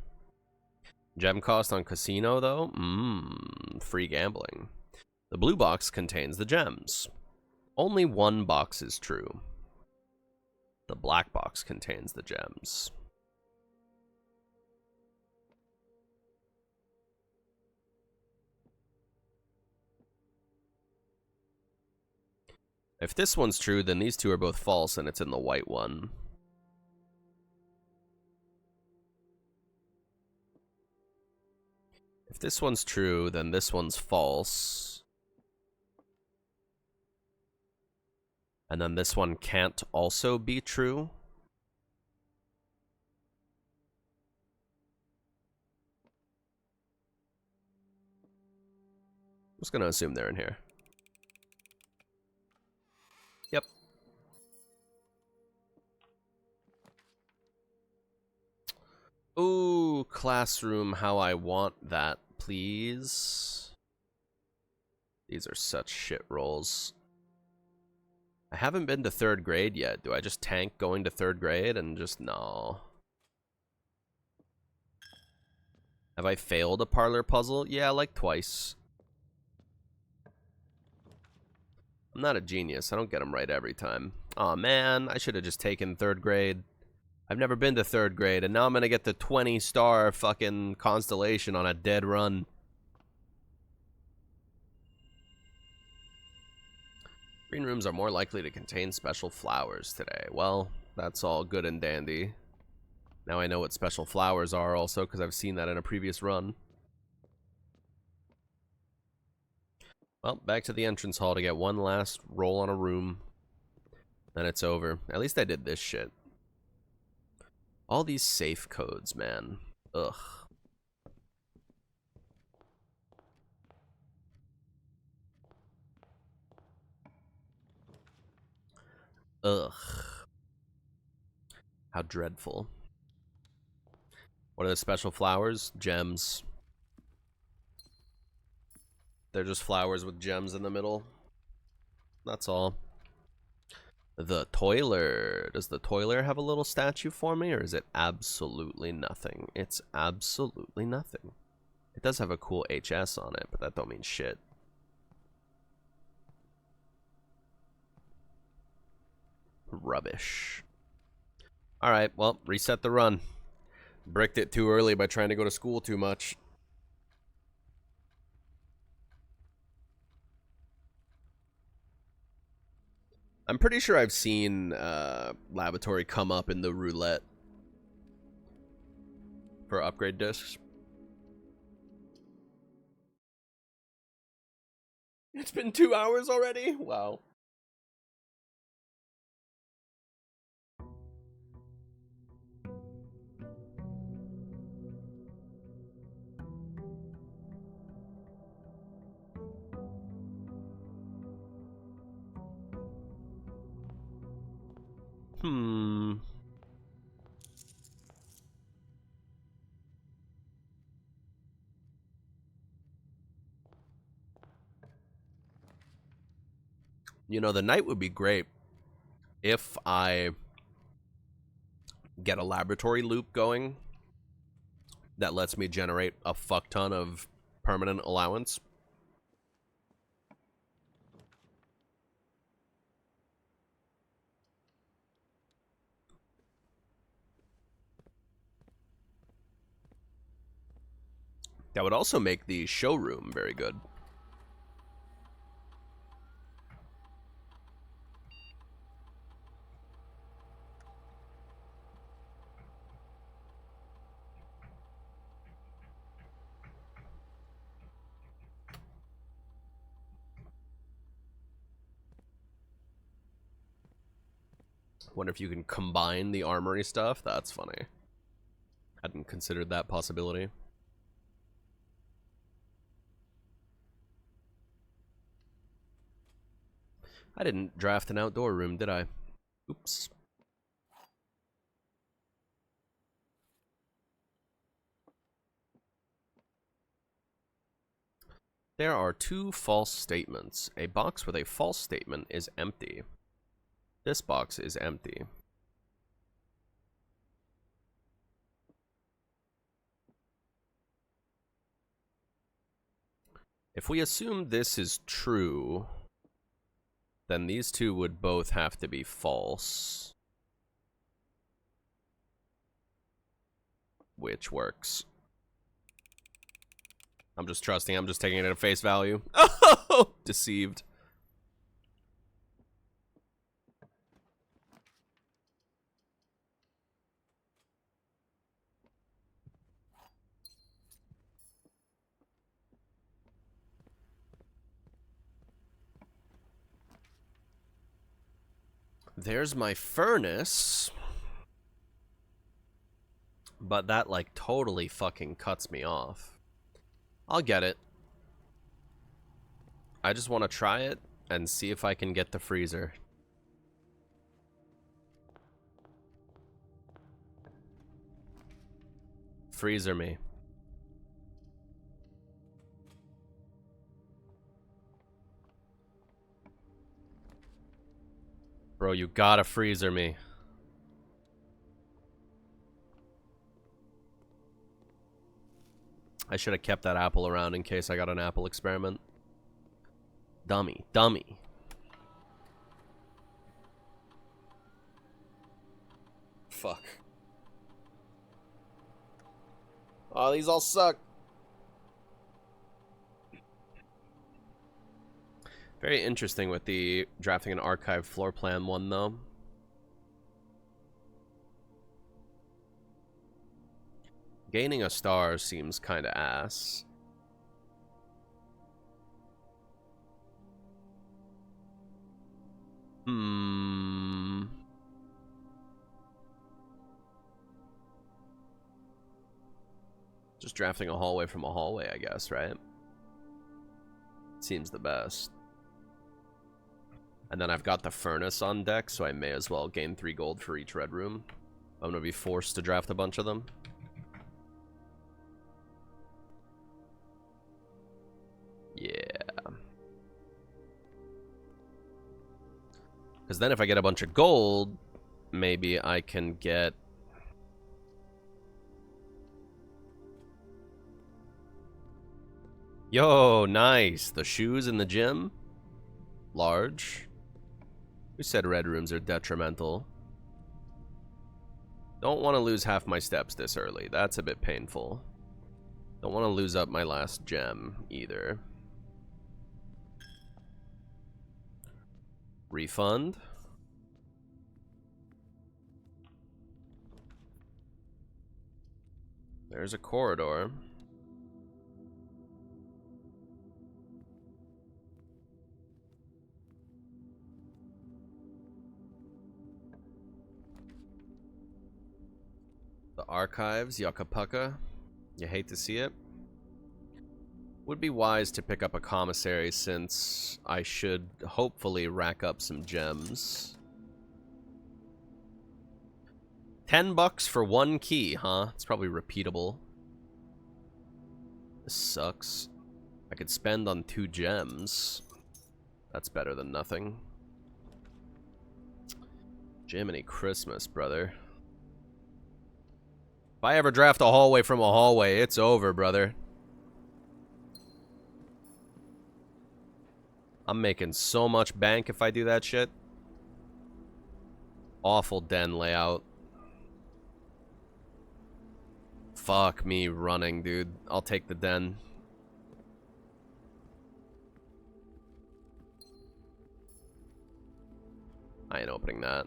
Gem cost on casino, though? Free gambling. The blue box contains the gems. Only one box is true. The black box contains the gems. If this one's true, then these two are both false and it's in the white one. If this one's true, then this one's false. And then this one can't also be true. I'm just gonna assume they're in here. Yep. Ooh, classroom, how I want that, please. These are such shit rolls. I haven't been to 3rd grade yet. Do I just tank going to 3rd grade and just... No. Have I failed a parlor puzzle? Yeah, like twice. I'm not a genius. I don't get them right every time. Aw, man. I should have just taken 3rd grade. I've never been to 3rd grade, and now I'm gonna get the 20-star fucking constellation on a dead run. Green rooms are more likely to contain special flowers today. Well, that's all good and dandy. Now I know what special flowers are also, because I've seen that in a previous run. Well, back to the entrance hall to get one last roll on a room. Then it's over. At least I did this shit. All these safe codes, man. Ugh. Ugh. How dreadful. What are the special flowers? Gems. They're just flowers with gems in the middle. That's all. The toiler. Does the toiler have a little statue for me, or is it absolutely nothing? It's absolutely nothing. It does have a cool HS on it, but that don't mean shit. Rubbish. Alright, well, reset the run. Bricked it too early by trying to go to school too much. I'm pretty sure I've seen Laboratory come up in the roulette for upgrade discs. It's been 2 hours already? Wow. You know, the night would be great if I get a laboratory loop going that lets me generate a fuck ton of permanent allowance. That would also make the showroom very good. Wonder if you can combine the armory stuff. That's funny. Hadn't considered that possibility. I didn't draft an outdoor room, did I? Oops. There are 2 false statements. A box with a false statement is empty. This box is empty. If we assume this is true, then these 2 would both have to be false. Which works. I'm just trusting. I'm just taking it at face value. Oh, deceived. There's my furnace. But that, like, totally fucking cuts me off. I'll get it. I just want to try it and see if I can get the freezer. Freezer me. Bro, you gotta freezer me. I should have kept that apple around in case I got an apple experiment. Dummy. Dummy. Fuck. Oh, these all suck. Very interesting with the drafting an archive floor plan one, though. Gaining a star seems kind of ass. Just drafting a hallway from a hallway, I guess, right? Seems the best. And then I've got the furnace on deck, so I may as well gain 3 gold for each red room. I'm gonna be forced to draft a bunch of them. Yeah. Because then if I get a bunch of gold, maybe I can get... Yo, nice. The shoes in the gym? Large. Who said red rooms are detrimental? Don't want to lose half my steps this early. That's a bit painful. Don't want to lose up my last gem either. Refund. There's a corridor. The archives, Yakapuka. You hate to see it. Would be wise to pick up a commissary since I should hopefully rack up some gems. $10 for 1 key, huh? It's probably repeatable. This sucks. I could spend on 2 gems. That's better than nothing. Jiminy Christmas, brother. If I ever draft a hallway from a hallway, it's over, brother. I'm making so much bank if I do that shit. Awful den layout. Fuck me running, dude. I'll take the den. I ain't opening that.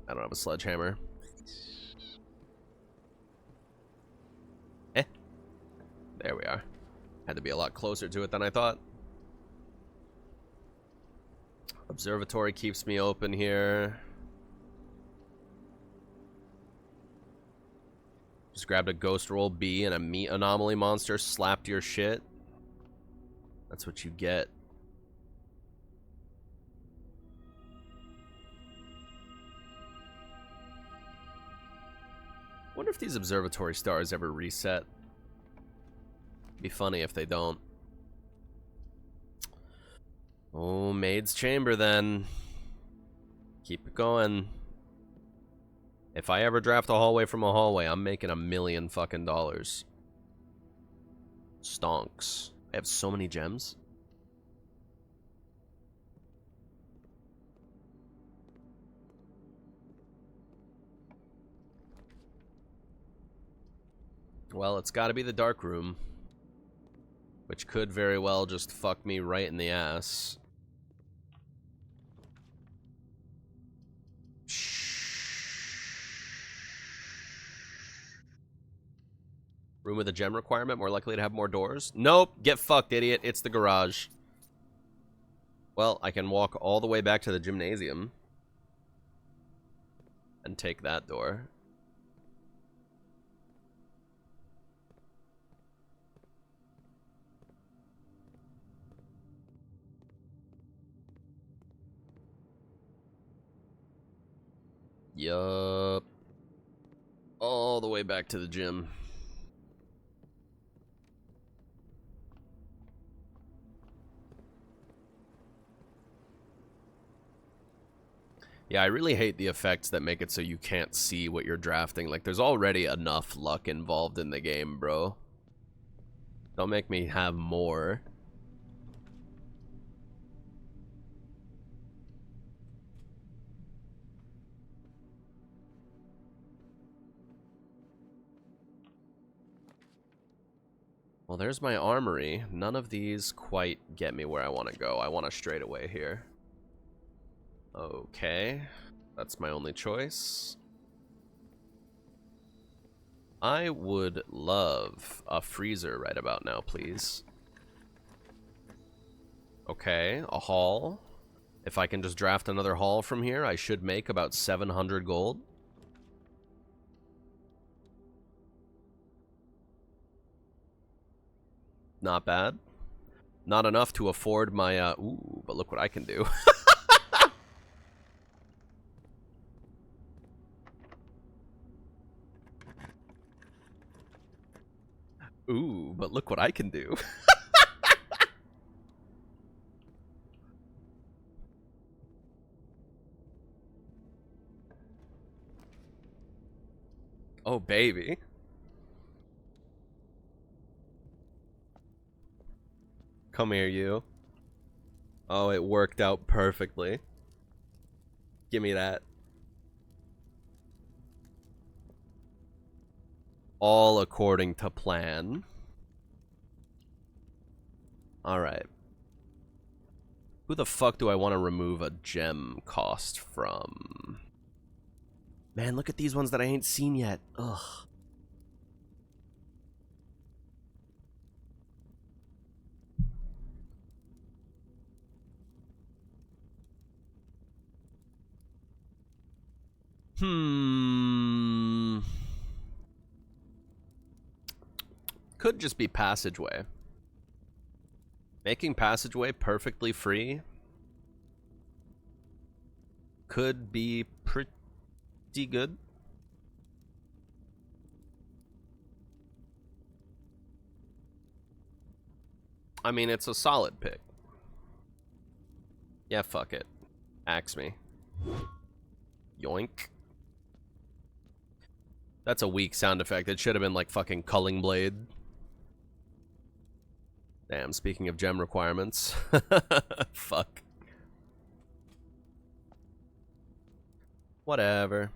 I don't have a sledgehammer. There we are. Had to be a lot closer to it than I thought. Observatory keeps me open here. Just grabbed a ghost roll B and a meat anomaly monster, slapped your shit. That's what you get. Wonder if these observatory stars ever reset. Be funny if they don't. Oh, Maid's Chamber then. Keep it going. If I ever draft a hallway from a hallway, I'm making $1 million fucking dollars. Stonks. I have so many gems. Well, it's gotta be the dark room. Which could very well just fuck me right in the ass. Room with a gem requirement, more likely to have more doors? Nope, get fucked, idiot. It's the garage. Well, I can walk all the way back to the gymnasium. And take that door. Yup. All the way back to the gym. Yeah, I really hate the effects that make it so you can't see what you're drafting. Like, there's already enough luck involved in the game, bro. Don't make me have more. Well, there's my armory. None of these quite get me where I want to go. I want a straightaway here. Okay. That's my only choice. I would love a freezer right about now, please. Okay, a haul. If I can just draft another haul from here, I should make about 700 gold. Not bad. Not enough to afford my, ooh, but look what I can do. Ooh, but look what I can do. Oh, baby. Come here, you. Oh, it worked out perfectly. Give me that. All according to plan. Alright. Who the fuck do I want to remove a gem cost from? Man, look at these ones that I ain't seen yet. Ugh. Could just be passageway. Making passageway perfectly free could be pretty good. I mean, it's a solid pick. Yeah, fuck it. Axe me. Yoink. That's a weak sound effect. It should have been like fucking culling blade. Damn, speaking of gem requirements. Fuck. Whatever.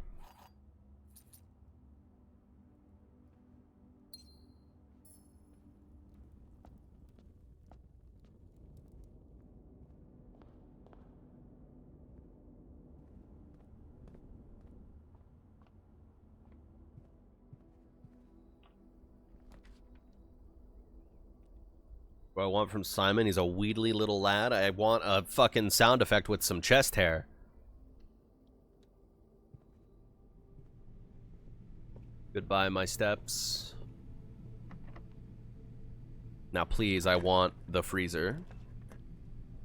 What I want from Simon, he's a wheedly little lad. I want a fucking sound effect with some chest hair. Goodbye, my steps. Now, please, I want the freezer.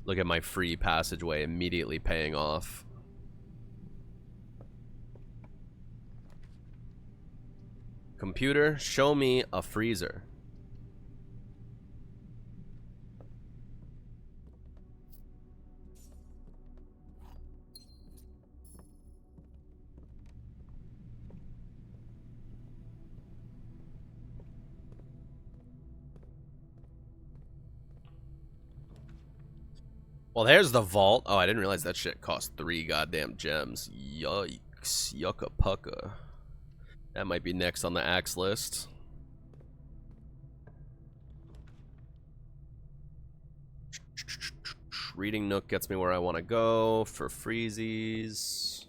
Look at my free passageway immediately paying off. Computer, show me a freezer. Well, there's the vault. Oh, I didn't realize that shit cost 3 goddamn gems. Yikes. Yucca pucka. That might be next on the axe list. Reading Nook gets me where I want to go for freezies.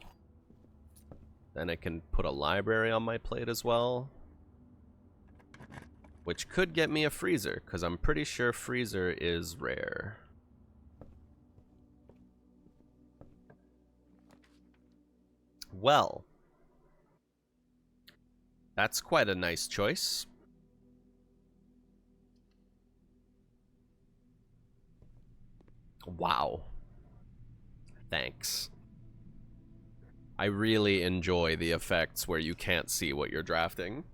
Then I can put a library on my plate as well. Which could get me a freezer, because I'm pretty sure freezer is rare. Well, that's quite a nice choice. Wow. Thanks. I really enjoy the effects where you can't see what you're drafting.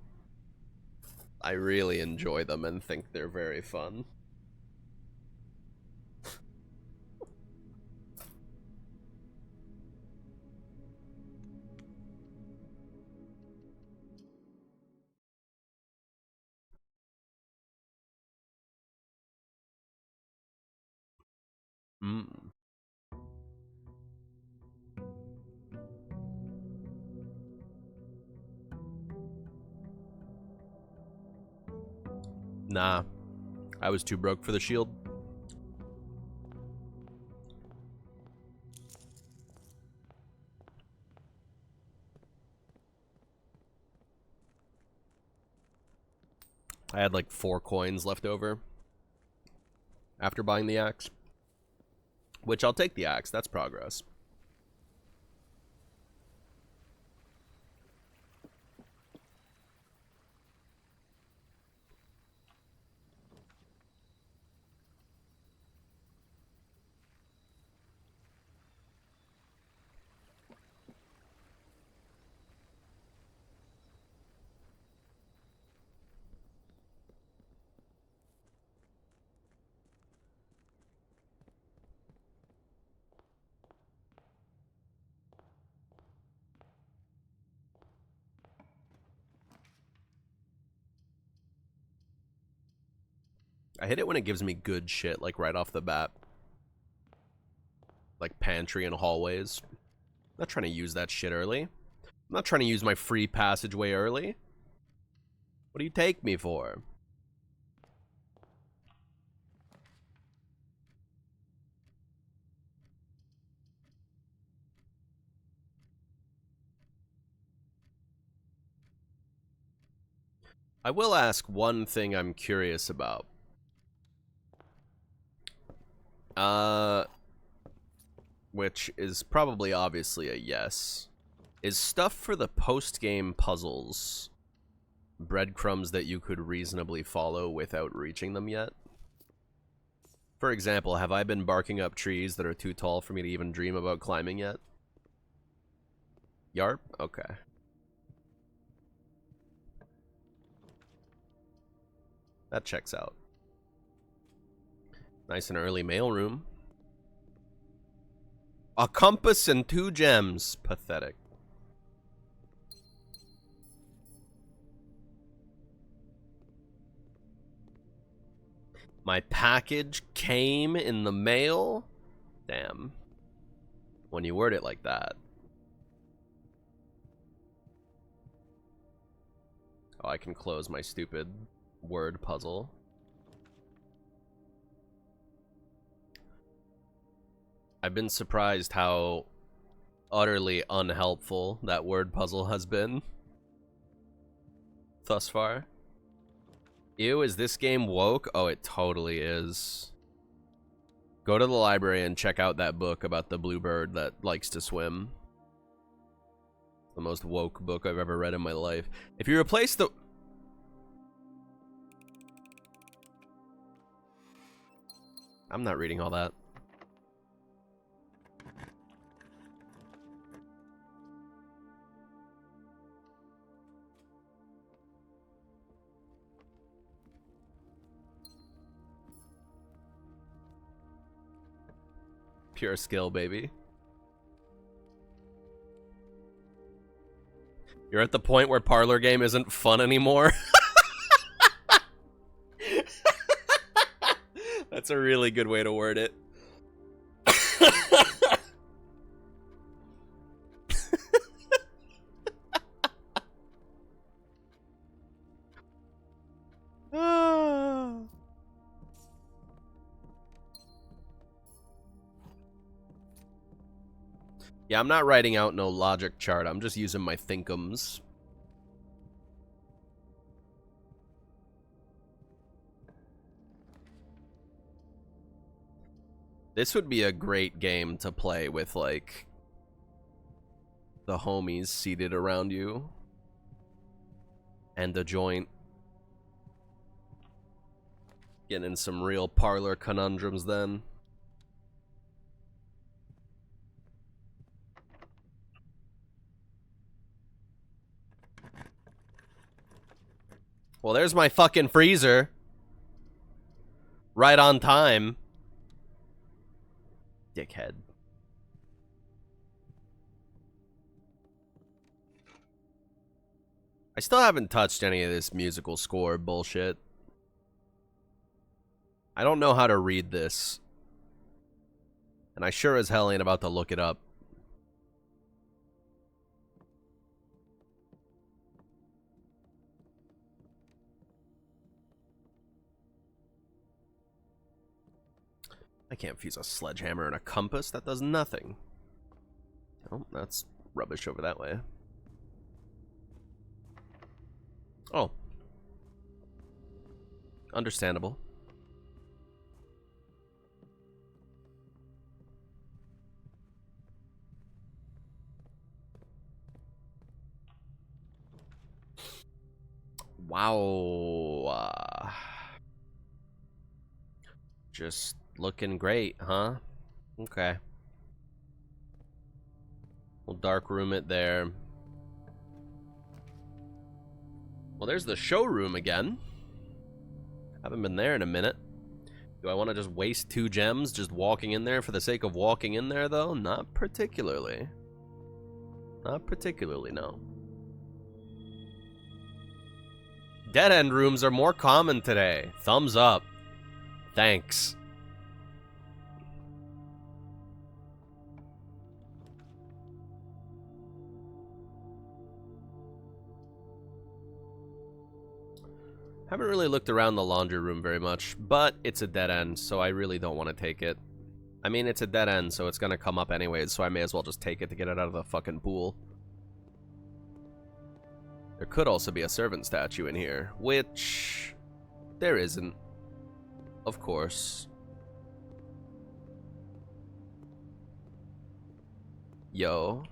I really enjoy them and think they're very fun. Mm. Nah, I was too broke for the shield. I had like 4 coins left over after buying the axe. Which I'll take the axe, that's progress. I hate it when it gives me good shit, like, right off the bat. Like, pantry and hallways. I'm not trying to use that shit early. I'm not trying to use my free passageway early. What do you take me for? I will ask one thing I'm curious about. Which is probably obviously a yes. Is stuff for the post-game puzzles breadcrumbs that you could reasonably follow without reaching them yet? For example, have I been barking up trees that are too tall for me to even dream about climbing yet? Yarp? Okay. That checks out. Nice and early mailroom. A compass and 2 gems. Pathetic. My package came in the mail? Damn. When you word it like that. Oh, I can close my stupid word puzzle. I've been surprised how utterly unhelpful that word puzzle has been thus far. Ew, is this game woke? Oh, it totally is. Go to the library and check out that book about the blue bird that likes to swim. The most woke book I've ever read in my life. If you replace the... I'm not reading all that. Pure skill, baby. You're at the point where parlor game isn't fun anymore. That's a really good way to word it. Yeah, I'm not writing out no logic chart. I'm just using my thinkums. This would be a great game to play with, like, the homies seated around you. And a joint. Getting in some real parlor conundrums then. Well, there's my fucking freezer. Right on time. Dickhead. I still haven't touched any of this musical score bullshit. I don't know how to read this. And I sure as hell ain't about to look it up. I can't fuse a sledgehammer and a compass. That does nothing. Oh, that's rubbish over that way. Oh. Understandable. Wow. Just looking great, huh? Okay. We'll dark room it there. Well, there's the showroom again. Haven't been there in a minute. Do I want to just waste 2 gems just walking in there for the sake of walking in there, though? Not particularly. Not particularly, no. Dead-end rooms are more common today. Thumbs up. Thanks. Haven't really looked around the laundry room very much, but it's a dead end, so I really don't want to take it. I mean, it's a dead end, so it's gonna come up anyways, so I may as well just take it to get it out of the fucking pool. There could also be a servant statue in here, which there isn't, of course. Yo.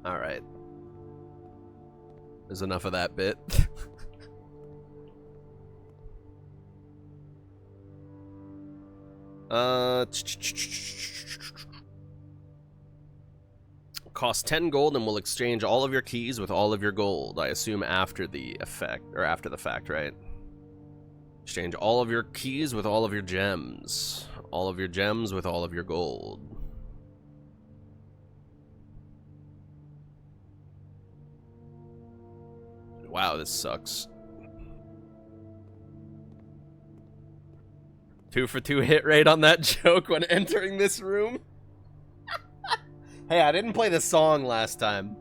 Alright. There's enough of that bit. Cost 10 gold and will exchange all of your keys with all of your gold. I assume after the effect, or after the fact, right? Exchange all of your keys with all of your gems. All of your gems with all of your gold. Wow, this sucks. 2 for 2 hit rate on that joke when entering this room. Hey, I didn't play the song last time.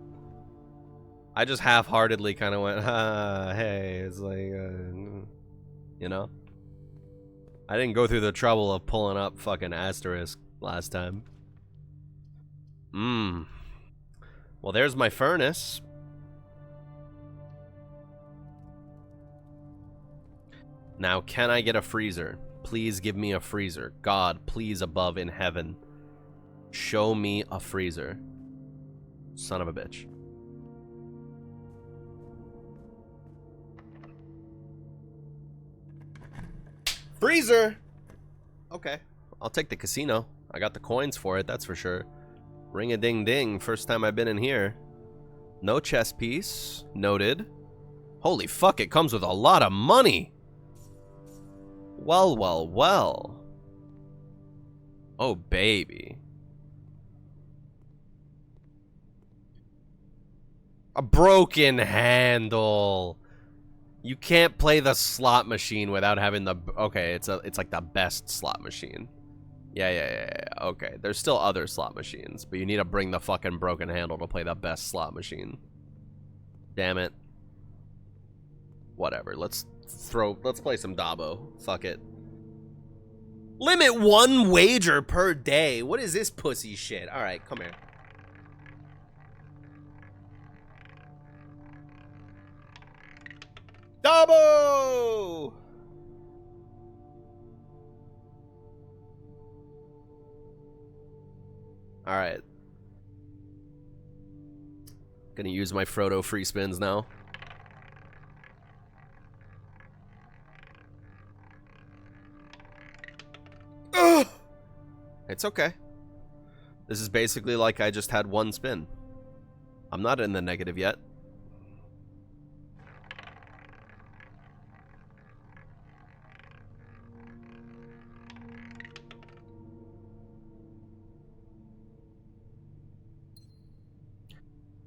I just half-heartedly kind of went, hey, it's like, you know? I didn't go through the trouble of pulling up fucking asterisk last time. Well, there's my furnace. Now, can I get a freezer? Please give me a freezer. God, please, above in heaven, show me a freezer. Son of a bitch. Freezer! Okay. I'll take the casino. I got the coins for it, that's for sure. Ring-a-ding-ding. First time I've been in here. No chess piece. Noted. Holy fuck, it comes with a lot of money! Well, well, well. Oh, baby. A broken handle. You can't play the slot machine without having the... Okay, it's like the best slot machine. Yeah. Okay, there's still other slot machines, but you need to bring the fucking broken handle to play the best slot machine. Damn it. Whatever, let's play some Dabo. Fuck it. Limit 1 wager per day. What is this pussy shit? Alright, come here. Dabo! Alright. Gonna use my Frodo free spins now. It's okay. This is basically like I just had 1 spin. I'm not in the negative yet.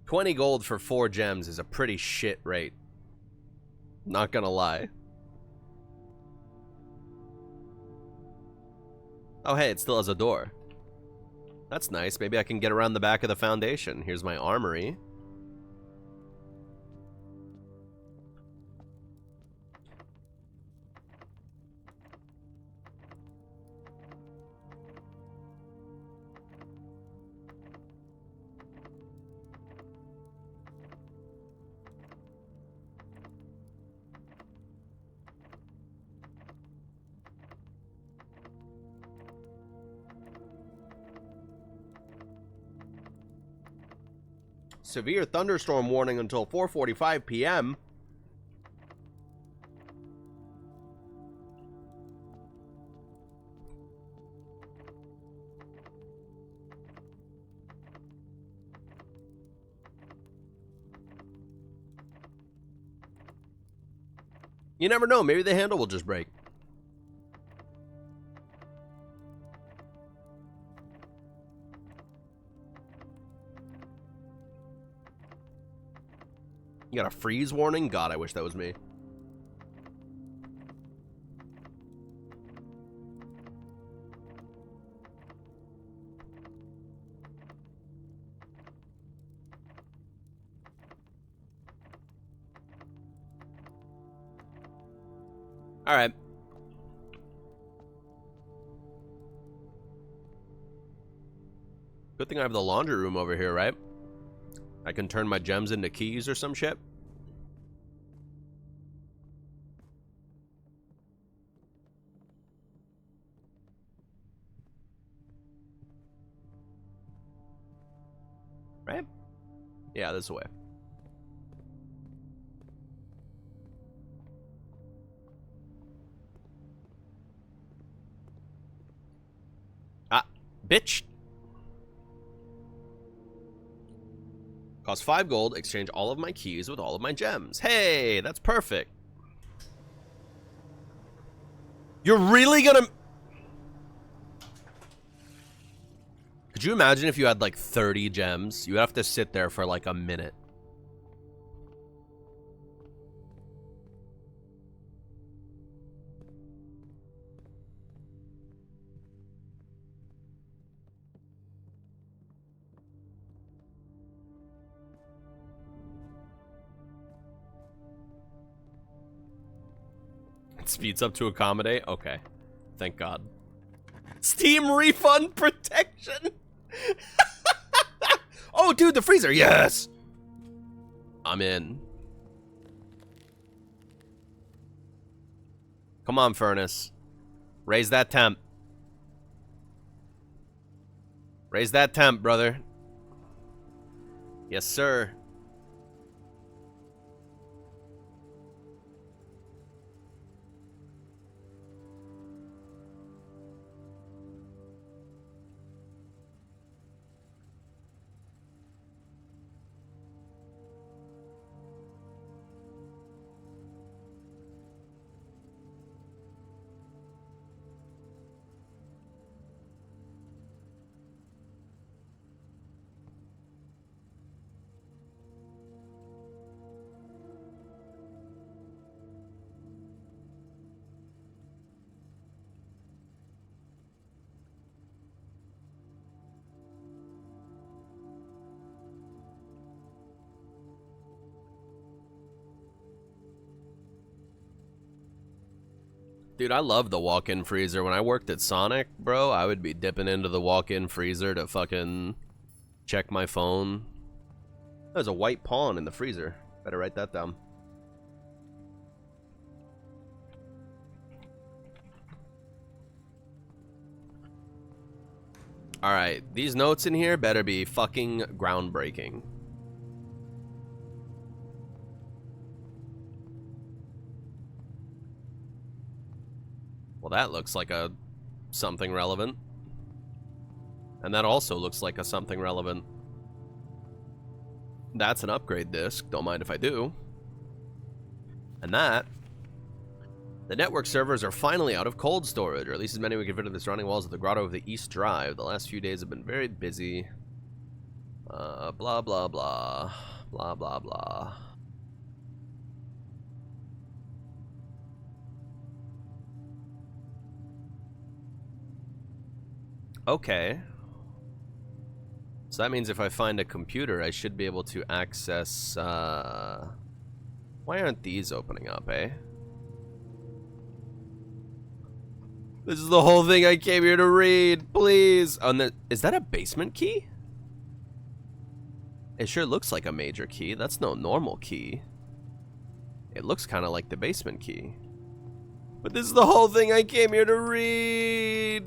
$20 gold for 4 gems is a pretty shit rate. Not gonna lie. Oh, hey, it still has a door. That's nice. Maybe I can get around the back of the foundation. Here's my armory. Severe thunderstorm warning until 4:45 p.m. You never know. Maybe the handle will just break. You got a freeze warning? God, I wish that was me. All right. Good thing I have the laundry room over here, right? I can turn my gems into keys or some shit. Right? Yeah, this way. Ah, bitch. Cost 5 gold, exchange all of my keys with all of my gems. Hey, that's perfect. You're really gonna... Could you imagine if you had like 30 gems? You would have to sit there for like a minute. It speeds up to accommodate? Okay. Thank God. Steam refund protection! Oh, dude, the freezer! Yes! I'm in. Come on, furnace. Raise that temp. Raise that temp, brother. Yes, sir. Dude, I love the walk-in freezer. When I worked at Sonic, bro, I would be dipping into the walk-in freezer to fucking check my phone. There's a white pawn in the freezer. Better write that down. Alright, these notes in here better be fucking groundbreaking. Well, that looks like a something relevant. And that also looks like a something relevant. That's an upgrade disc. Don't mind if I do. And that... The network servers are finally out of cold storage, or at least as many we can fit in the surrounding walls of the Grotto of the East Drive. The last few days have been very busy. Blah, blah, blah. Blah, blah, blah. Okay. So that means if I find a computer, I should be able to access, Why aren't these opening up, eh? This is the whole thing I came here to read, please! Is that a basement key? It sure looks like a major key. That's no normal key. It looks kind of like the basement key. But this is the whole thing I came here to read!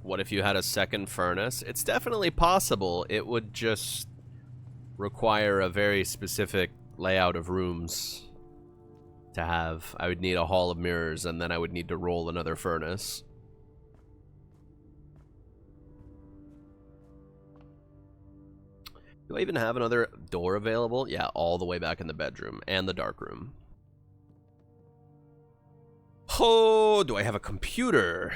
What if you had a second furnace? It's definitely possible. It would just require a very specific layout of rooms to have. I would need a hall of mirrors, and then I would need to roll another furnace. Do I even have another door available? Yeah, all the way back in the bedroom and the dark room. Oh, do I have a computer?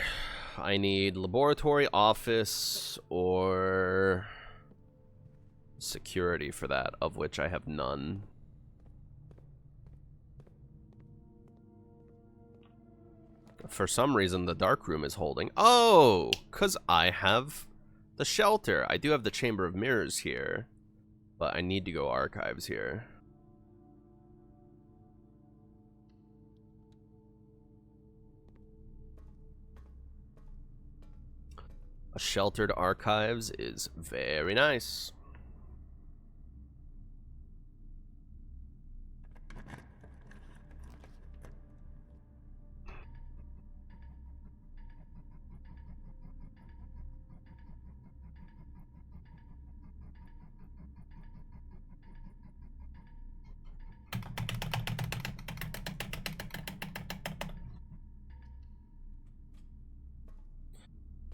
I need laboratory, office, or security for that, of which I have none. For some reason, the dark room is holding. Oh, because I have the shelter. I do have the Chamber of Mirrors here, but I need to go archives here. A sheltered archives is very nice.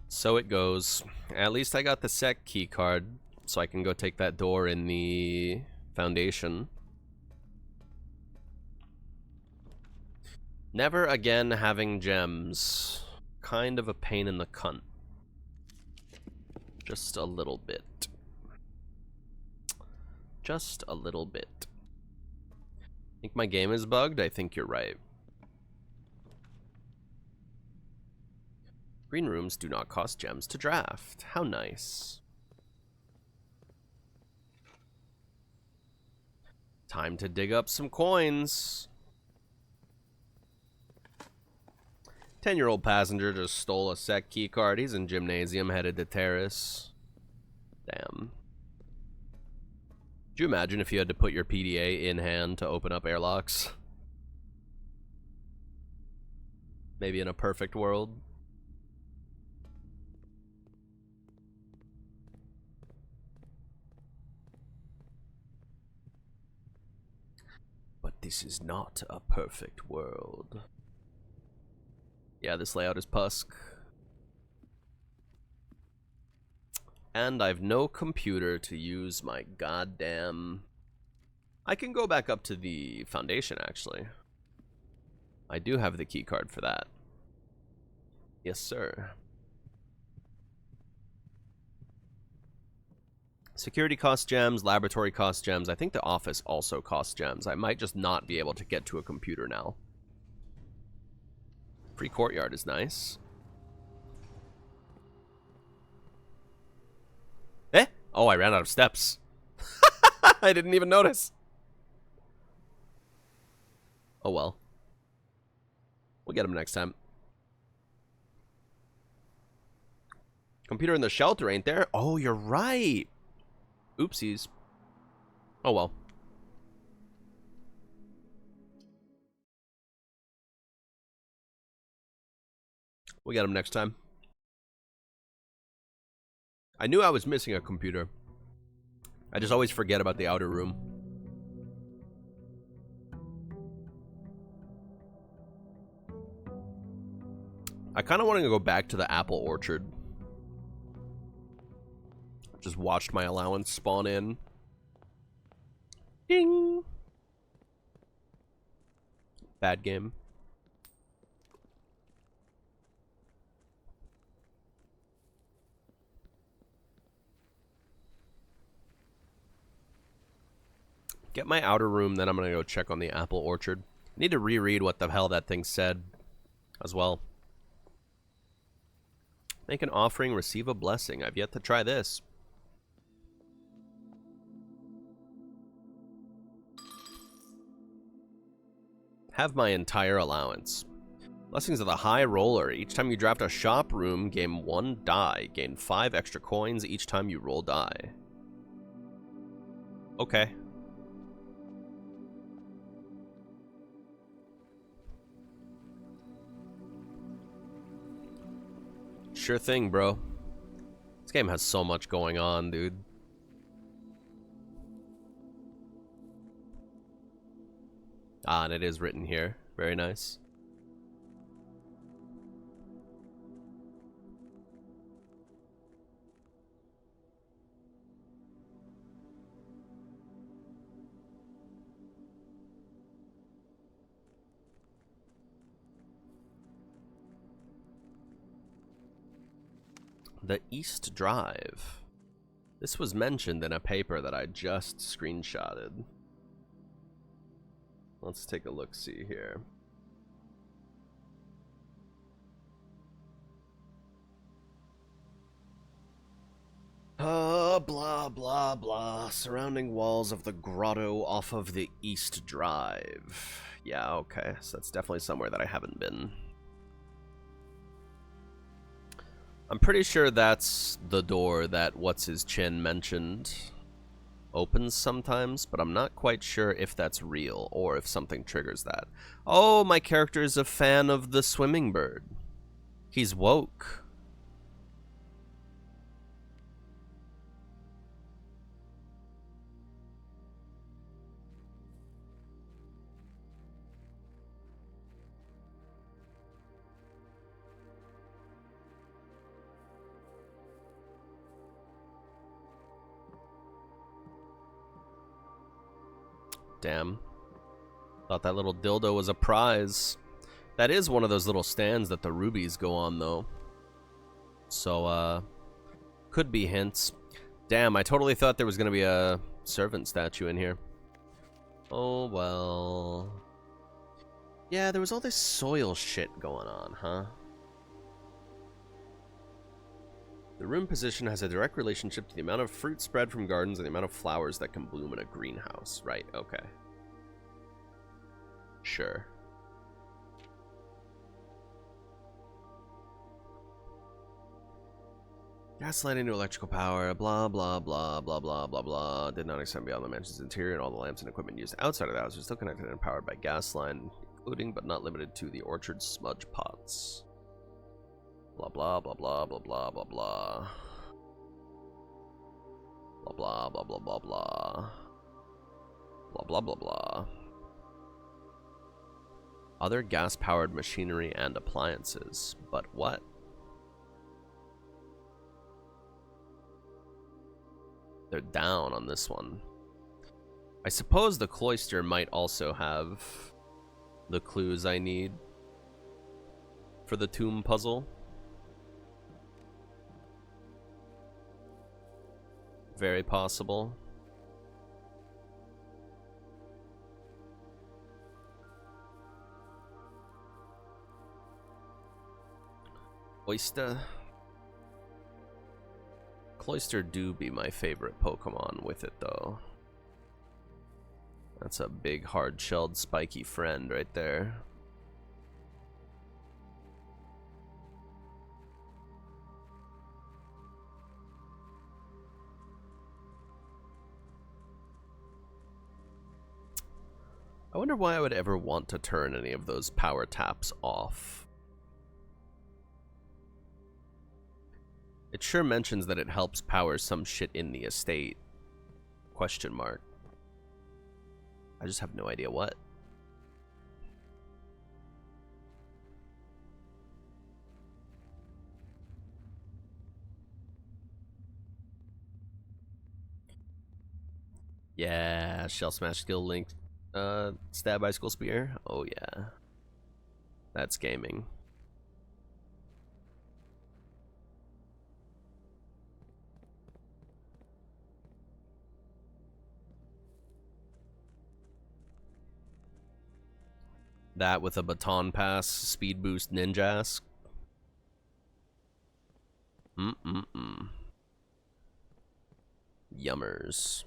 So it goes. At least I got the sec key card, so I can go take that door in the foundation. Never again having gems. Kind of a pain in the cunt. Just a little bit. Just a little bit. Think my game is bugged? I think you're right. Green rooms do not cost gems to draft. How nice. Time to dig up some coins. 10-year-old passenger just stole a sec key card. He's in gymnasium headed to terrace. Damn. Could you imagine if you had to put your PDA in hand to open up airlocks? Maybe in a perfect world. But this is not a perfect world. Yeah, this layout is pusk. And I've no computer to use my goddamn... I can go back up to the foundation, actually. I do have the key card for that. Yes, sir. Security costs gems, laboratory costs gems. I think the office also costs gems. I might just not be able to get to a computer now. Free courtyard is nice. Eh? Oh, I ran out of steps. I didn't even notice. Oh well. We'll get them next time. Computer in the shelter ain't there? Oh, you're right. Oopsies. Oh well. We'll get them next time. I knew I was missing a computer. I just always forget about the outer room. I kind of want to go back to the apple orchard. Just watched my allowance spawn in. Ding! Bad game. Get my outer room, then I'm going to go check on the apple orchard. I need to reread what the hell that thing said as well. Make an offering, receive a blessing. I've yet to try this. Have my entire allowance. Blessings of the High Roller. Each time you draft a shop room, gain 1 die. Gain 5 extra coins each time you roll die. Okay. Sure thing, bro. This game has so much going on, dude. Ah, and it is written here. Very nice. The East Drive. This was mentioned in a paper that I just screenshotted. Let's take a look-see here. Blah, blah, blah. Surrounding walls of the grotto off of the East Drive. Yeah, okay. So that's definitely somewhere that I haven't been. I'm pretty sure that's the door that What's-His-Chin mentioned opens sometimes, but I'm not quite sure if that's real or if something triggers that. Oh, my character is a fan of the swimming bird. He's woke. Damn. Thought that little dildo was a prize. That is one of those little stands that the rubies go on, though. So, could be hints. Damn, I totally thought there was gonna be a servant statue in here. Oh, well. Yeah, there was all this soil shit going on, huh? The room position has a direct relationship to the amount of fruit spread from gardens and the amount of flowers that can bloom in a greenhouse. Right, okay. Sure. Gaslighting to electrical power, blah, blah, blah, blah, blah, blah, blah. Did not extend beyond the mansion's interior, and all the lamps and equipment used outside of the house are still connected and powered by gas line, including but not limited to the orchard smudge pots. Blah, blah, blah, blah, blah, blah, blah, blah. Blah, blah, blah, blah, blah, blah. Blah, blah, blah, blah. Other gas-powered machinery and appliances. But what? They're down on this one. I suppose the cloister might also have the clues I need for the tomb puzzle. Very possible. Oyster. Cloister do be my favorite Pokemon with it, though. That's a big, hard-shelled, spiky friend right there. I wonder why I would ever want to turn any of those power taps off. It sure mentions that it helps power some shit in the estate. Question mark. I just have no idea what. Yeah, Shell Smash Skill Link. Stab Icicle Spear. Oh yeah. That's gaming. That with a baton pass, speed boost, ninjask. Yummers.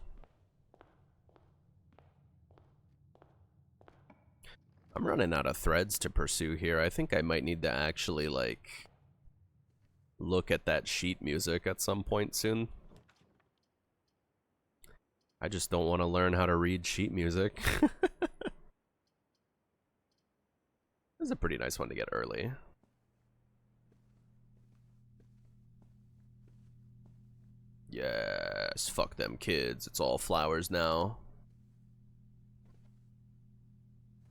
I'm running out of threads to pursue here. I think I might need to actually, like, look at that sheet music at some point soon. I just don't want to learn how to read sheet music. This is a pretty nice one to get early. Yes, fuck them kids. It's all flowers now.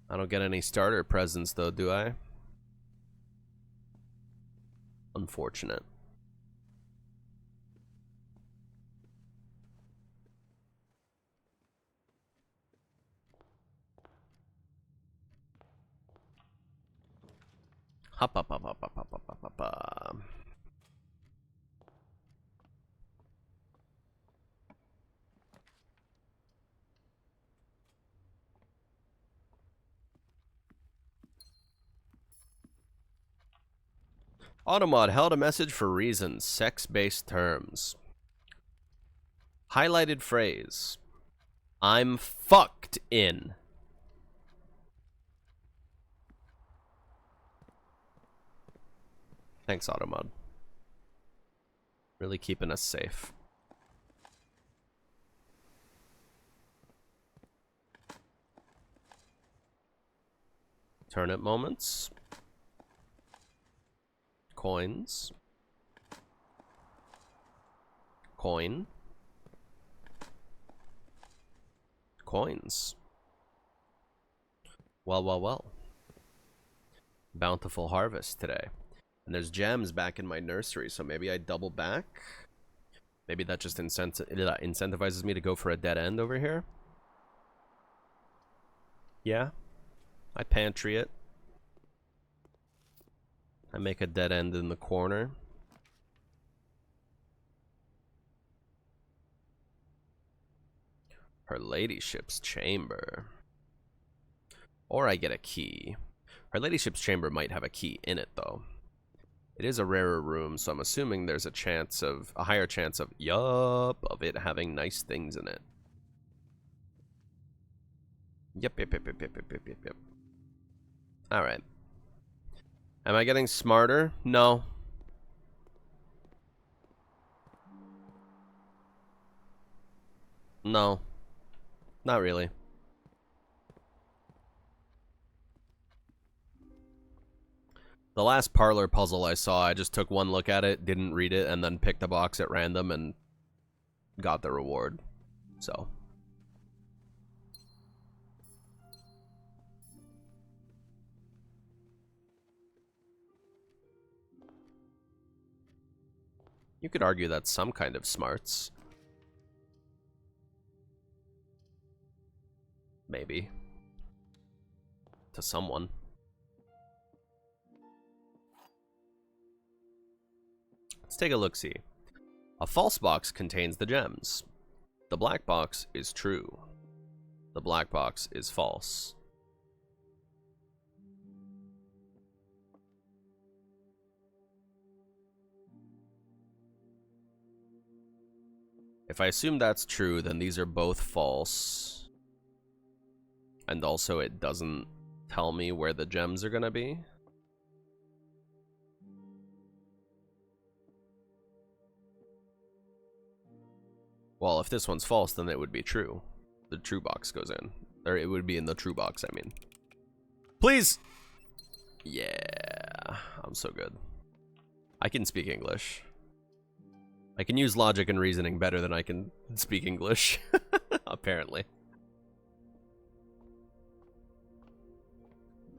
I don't get any starter presents though, do I? Unfortunate. Hop, hop, hop, hop, hop, hop, hop, hop, hop, hop. Automod held a message for reasons. Sex-based terms. Highlighted phrase. I'm fucked in. Thanks, Automod. Really keeping us safe. Turnip moments. Coins. Coin. Coins. Well, well, well. Bountiful harvest today. And there's gems back in my nursery, so maybe I double back. Maybe that just incentivizes me to go for a dead end over here. Yeah. I pantry it. I make a dead end in the corner. Her ladyship's chamber. Or I get a key. Her ladyship's chamber might have a key in it, though. It is a rarer room, so I'm assuming there's a higher chance of, of it having nice things in it. Yep. Alright. Am I getting smarter? No. No. Not really. The last parlor puzzle I saw, I just took one look at it, didn't read it, and then picked a box at random and got the reward. So. You could argue that's some kind of smarts. Maybe. To someone. Let's take a look-see. A false box contains the gems. The black box is true. The black box is false. If I assume that's true, then these are both false. And also it doesn't tell me where the gems are gonna be. Well, if this one's false, then it would be true. The true box goes in. Or it would be in the true box, I mean. Please! Yeah, I'm so good. I can speak English. I can use logic and reasoning better than I can speak English. Apparently.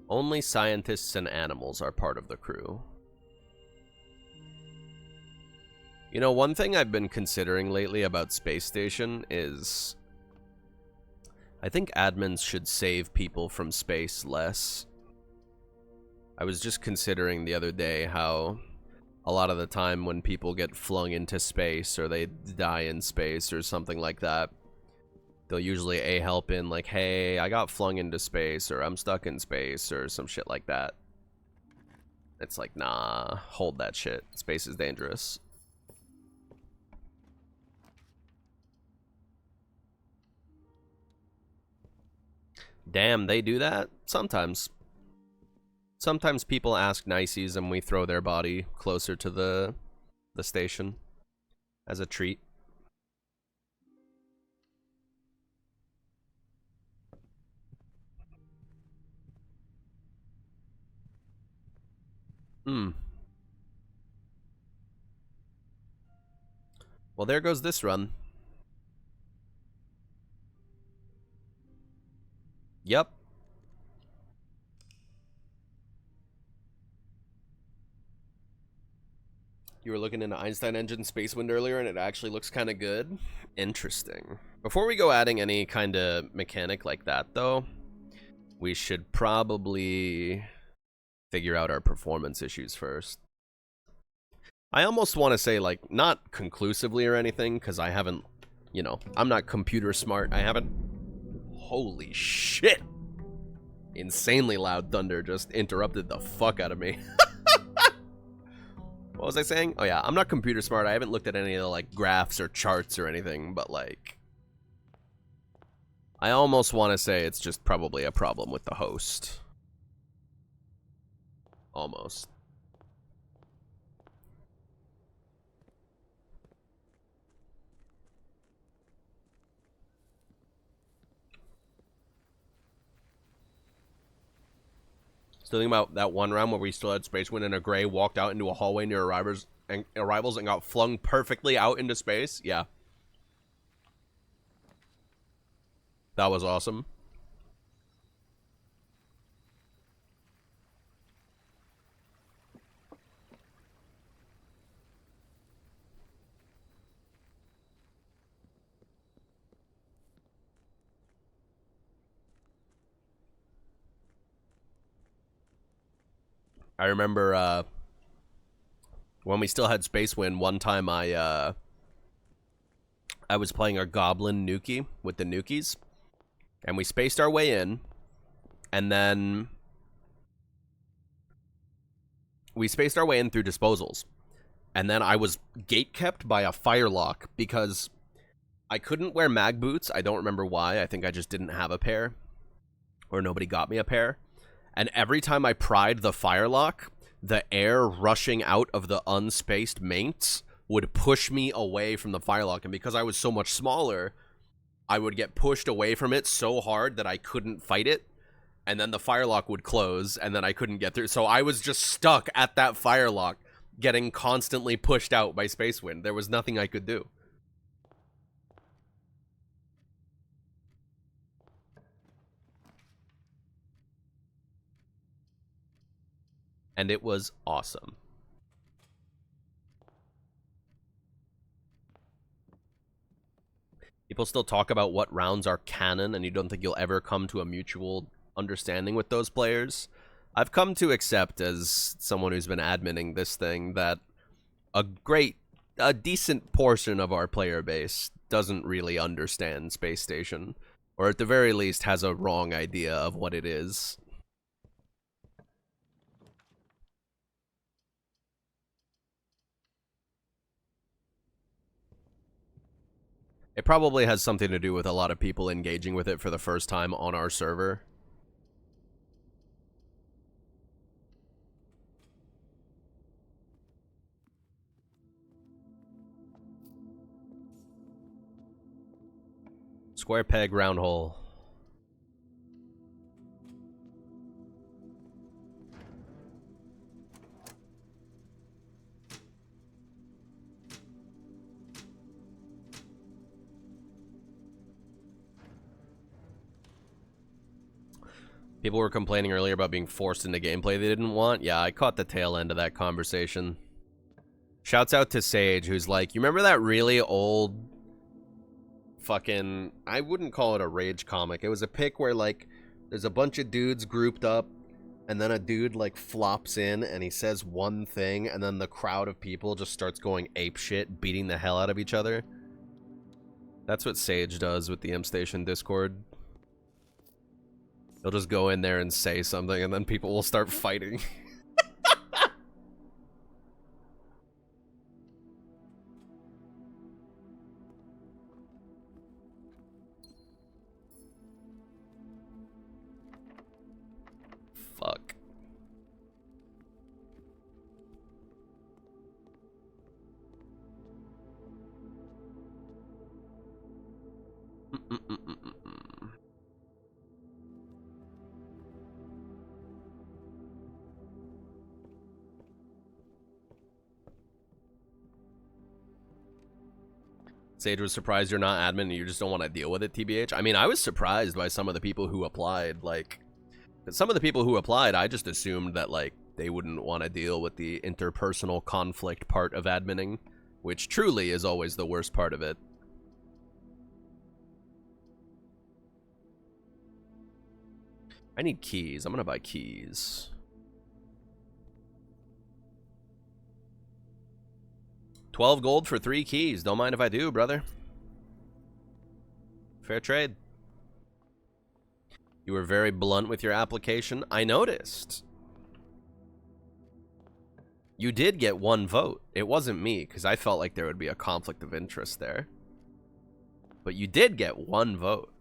Only scientists and animals are part of the crew. You know, one thing I've been considering lately about Space Station is I think admins should save people from space less. I was just considering the other day how a lot of the time when people get flung into space or they die in space or something like that, they'll usually help in like, hey, I got flung into space or I'm stuck in space or some shit like that. It's like, nah, hold that shit. Space is dangerous. Damn, they do that? Sometimes. Sometimes people ask niceys and we throw their body closer to the station as a treat. Well, there goes this run. Yep. You were looking into Einstein Engine Space Wind earlier, and it actually looks kind of good. Interesting. Before we go adding any kind of mechanic like that, though, we should probably figure out our performance issues first. I almost want to say, like, not conclusively or anything, because I haven't, you know, I'm not computer smart. I haven't... Holy shit! Insanely loud thunder just interrupted the fuck out of me. What was I saying? Oh yeah, I'm not computer smart. I haven't looked at any of the, like, graphs or charts or anything, but, like... I almost want to say it's just probably a problem with the host. Almost. Still thinking about that one round where we still had Space Wind and a Gray walked out into a hallway near Arrivals and got flung perfectly out into space? Yeah. That was awesome. I remember when we still had Space Wind, one time I was playing a Goblin Nuki with the Nukies, and we spaced our way in, and then we spaced our way in through disposals, and then I was gatekept by a firelock because I couldn't wear mag boots. I don't remember why. I think I just didn't have a pair, or nobody got me a pair. And every time I pried the firelock, the air rushing out of the unspaced mates would push me away from the firelock. And because I was so much smaller, I would get pushed away from it so hard that I couldn't fight it. And then the firelock would close, and then I couldn't get through. So I was just stuck at that firelock, getting constantly pushed out by Space Wind. There was nothing I could do. And it was awesome. People still talk about what rounds are canon, and you don't think you'll ever come to a mutual understanding with those players. I've come to accept, as someone who's been adminning this thing, that a decent portion of our player base doesn't really understand Space Station, or at the very least has a wrong idea of what it is. It probably has something to do with a lot of people engaging with it for the first time on our server. Square peg, round hole. People were complaining earlier about being forced into gameplay they didn't want. Yeah, I caught the tail end of that conversation. Shouts out to Sage, who's like, you remember that really old fucking... I wouldn't call it a rage comic. It was a pic where, like, there's a bunch of dudes grouped up, and then a dude, like, flops in, and he says one thing, and then the crowd of people just starts going apeshit, beating the hell out of each other. That's what Sage does with the M Station Discord. He'll just go in there and say something, and then people will start fighting. Fuck. Sage was surprised you're not admin and you just don't want to deal with it, TBH. I mean, I was surprised by some of the people who applied. Like, some of the people who applied, I just assumed that, like, they wouldn't want to deal with the interpersonal conflict part of adminning, which truly is always the worst part of it. I need keys. I'm gonna buy keys. 12 gold for 3 keys. Don't mind if I do, brother. Fair trade. You were very blunt with your application. I noticed. You did get 1 vote. It wasn't me, because I felt like there would be a conflict of interest there. But you did get 1 vote.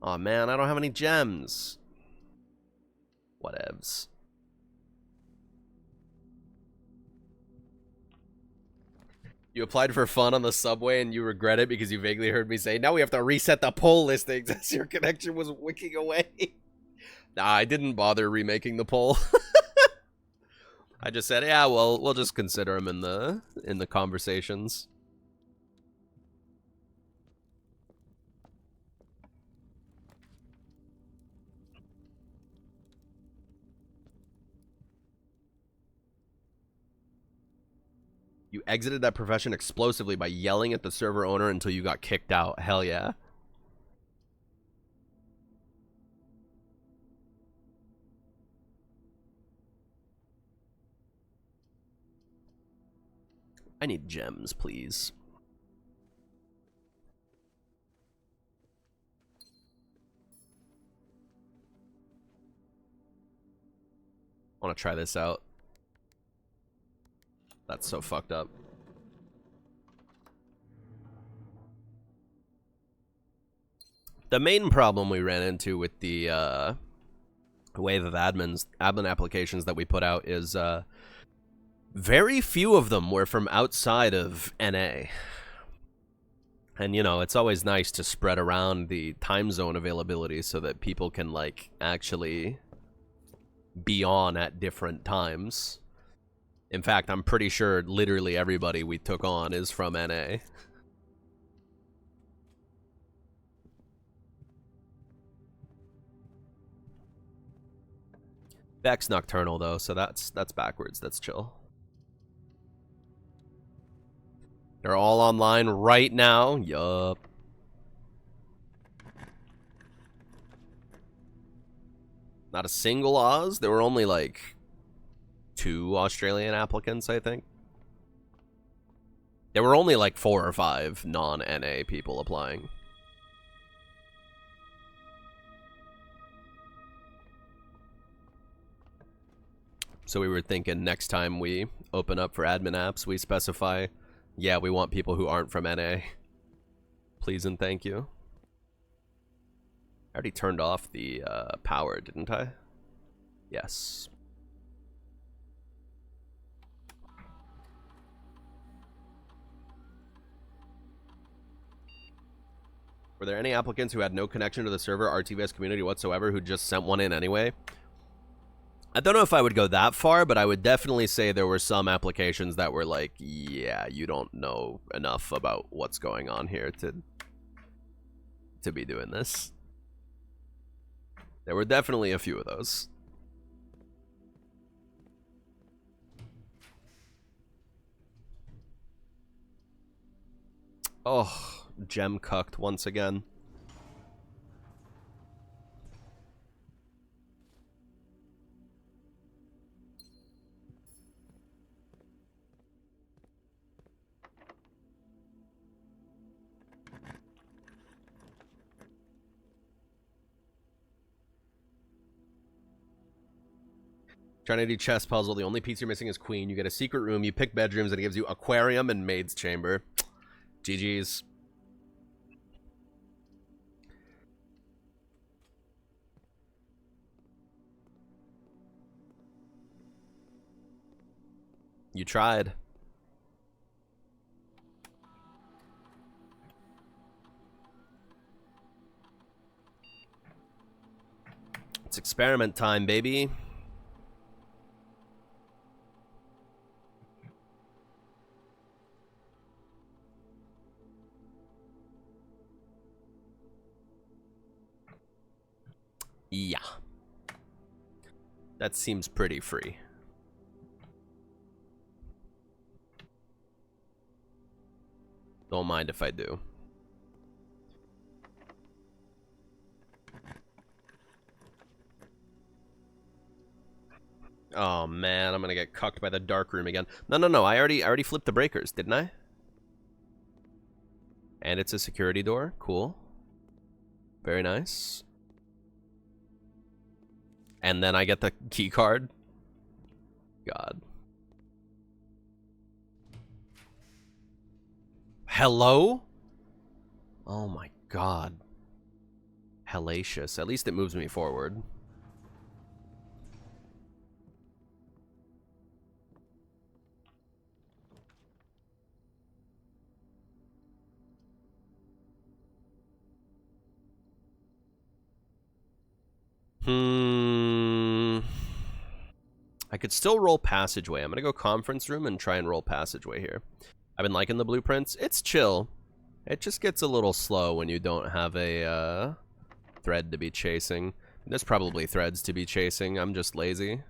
Aw, man, I don't have any gems. Whatevs. You applied for fun on the subway and you regret it because you vaguely heard me say, now we have to reset the poll listings as your connection was wicking away. Nah, I didn't bother remaking the poll. I just said, yeah, well, we'll just consider them in the conversations. You exited that profession explosively by yelling at the server owner until you got kicked out. Hell yeah. I need gems, please. I want to try this out. That's so fucked up. The main problem we ran into with the wave of admin applications that we put out is very few of them were from outside of NA. And, you know, it's always nice to spread around the time zone availability so that people can, like, actually be on at different times. In fact, I'm pretty sure literally everybody we took on is from NA. Beck's nocturnal though, so that's backwards. That's chill. They're all online right now. Yup. Not a single Oz. There were only like 2 Australian applicants, I think. There were only like 4 or 5 non-NA people applying. So we were thinking next time we open up for admin apps, we specify, yeah, we want people who aren't from NA. Please and thank you. I already turned off the power, didn't I? Yes. Were there any applicants who had no connection to the server RTVS community whatsoever who just sent one in anyway? I don't know if I would go that far, but I would definitely say there were some applications that were like, yeah, you don't know enough about what's going on here to be doing this. There were definitely a few of those. Oh, gem cucked once again. Trying to do chess puzzle. The only piece you're missing is queen. You get a secret room. You pick bedrooms, and it gives you aquarium and maid's chamber. GG's. You tried. It's experiment time, baby. Yeah. That seems pretty free. Don't mind if I do. Oh man, I'm gonna get cucked by the dark room again. No. I already flipped the breakers, didn't I? And it's a security door. Cool. Very nice. And then I get the key card. God. Hello? Oh my god. Hellacious. At least it moves me forward. I could still roll passageway. I'm gonna go conference room and try and roll passageway here. I've been liking the blueprints. It's chill. It just gets a little slow when you don't have a thread to be chasing. There's probably threads to be chasing. I'm just lazy.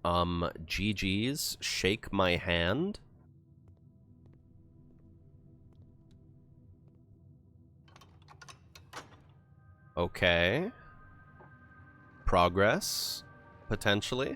GG's. Shake my hand. Okay. Progress, potentially.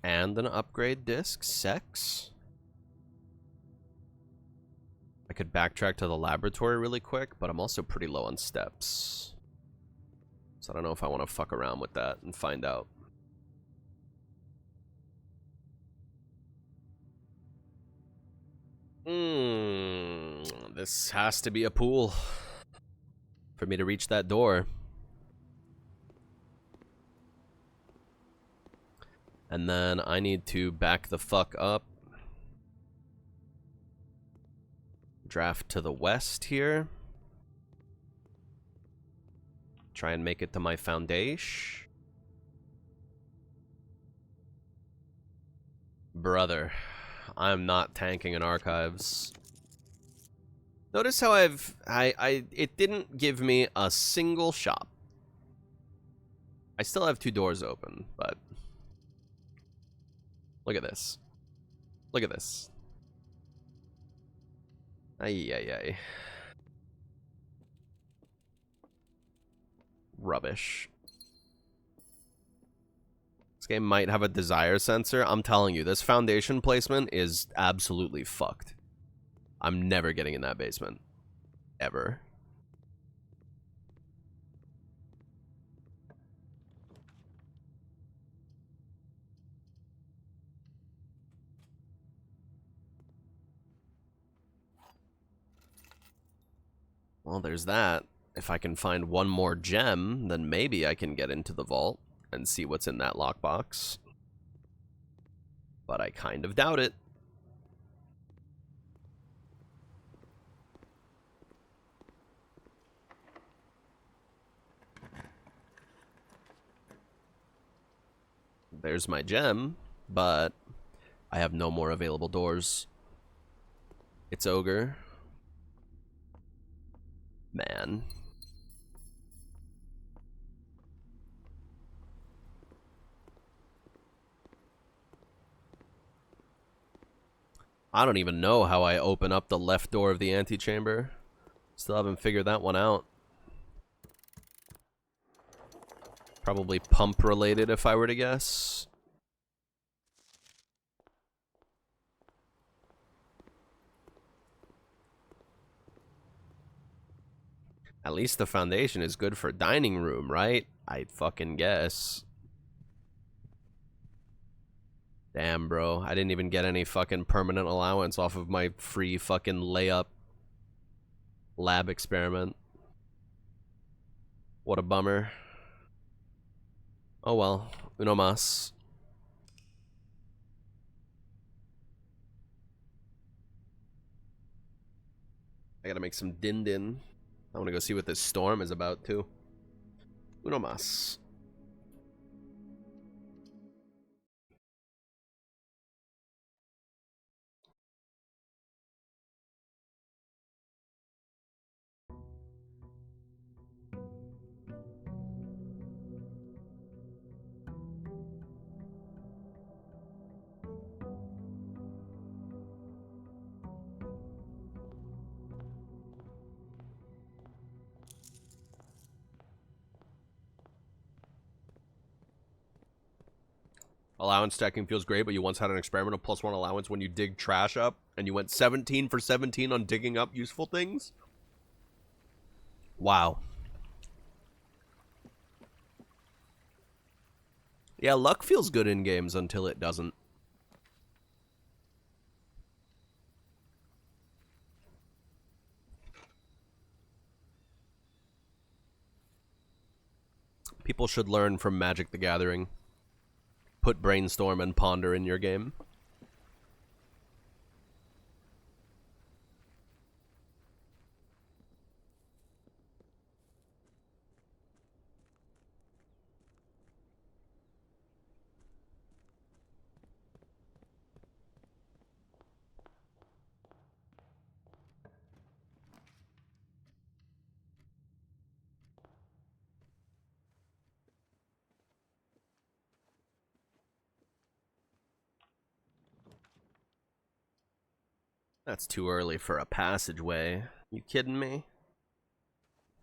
And an upgrade disc. Sex. I could backtrack to the laboratory really quick, but I'm also pretty low on steps. So I don't know if I want to fuck around with that and find out. This has to be a pool for me to reach that door. And then I need to back the fuck up. Draft to the west here. Try and make it to my foundation. Brother, I'm not tanking in archives. Notice how it didn't give me a single shop. I still have 2 doors open, but look at this. Look at this. Ay. Rubbish. This game might have a desire sensor. I'm telling you, this foundation placement is absolutely fucked. I'm never getting in that basement. Ever. Well, there's that. If I can find one more gem, then maybe I can get into the vault and see what's in that lockbox. But I kind of doubt it. There's my gem, but I have no more available doors. It's ogre. Man. I don't even know how I open up the left door of the antechamber. Still haven't figured that one out. Probably pump related if I were to guess. At least the foundation is good for dining room, right? I fucking guess. Damn, bro. I didn't even get any fucking permanent allowance off of my free fucking layup lab experiment. What a bummer. Oh well. Uno mas. I gotta make some din-din. I want to go see what this storm is about, too. Uno mas. Allowance stacking feels great, but you once had an experiment of +1 allowance when you dig trash up, and you went 17 for 17 on digging up useful things? Wow. Yeah, luck feels good in games until it doesn't. People should learn from Magic the Gathering. Put brainstorm and ponder in your game. That's too early for a passageway. You kidding me?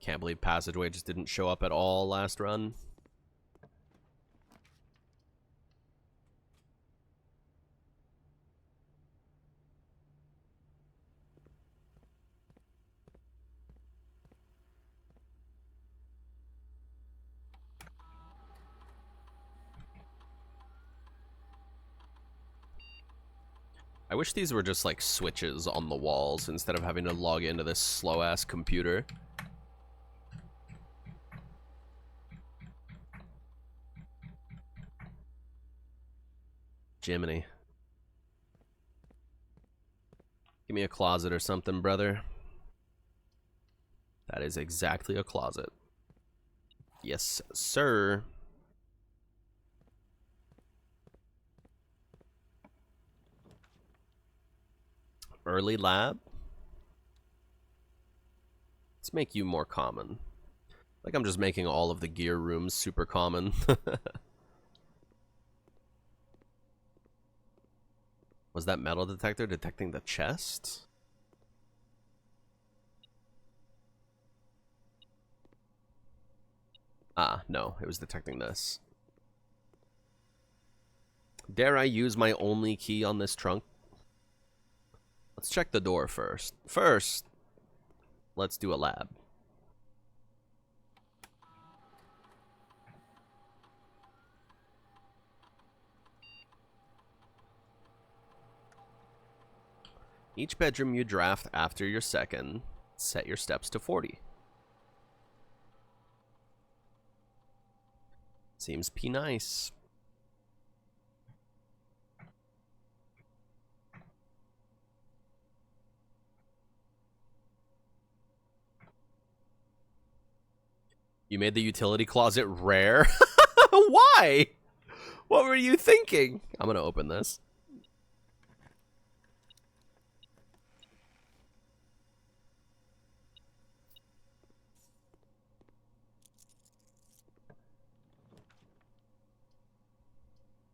Can't believe passageway just didn't show up at all last run. I wish these were just like switches on the walls instead of having to log into this slow-ass computer. Jiminy. Give me a closet or something, brother. That is exactly a closet. Yes, sir. Early lab? Let's make you more common. Like I'm just making all of the gear rooms super common. Was that metal detector detecting the chest? Ah, no, it was detecting this. Dare I use my only key on this trunk? Let's check the door first. First, let's do a lab. Each bedroom you draft after your second, set your steps to 40. Seems nice. You made the utility closet rare? Why? What were you thinking? I'm gonna open this.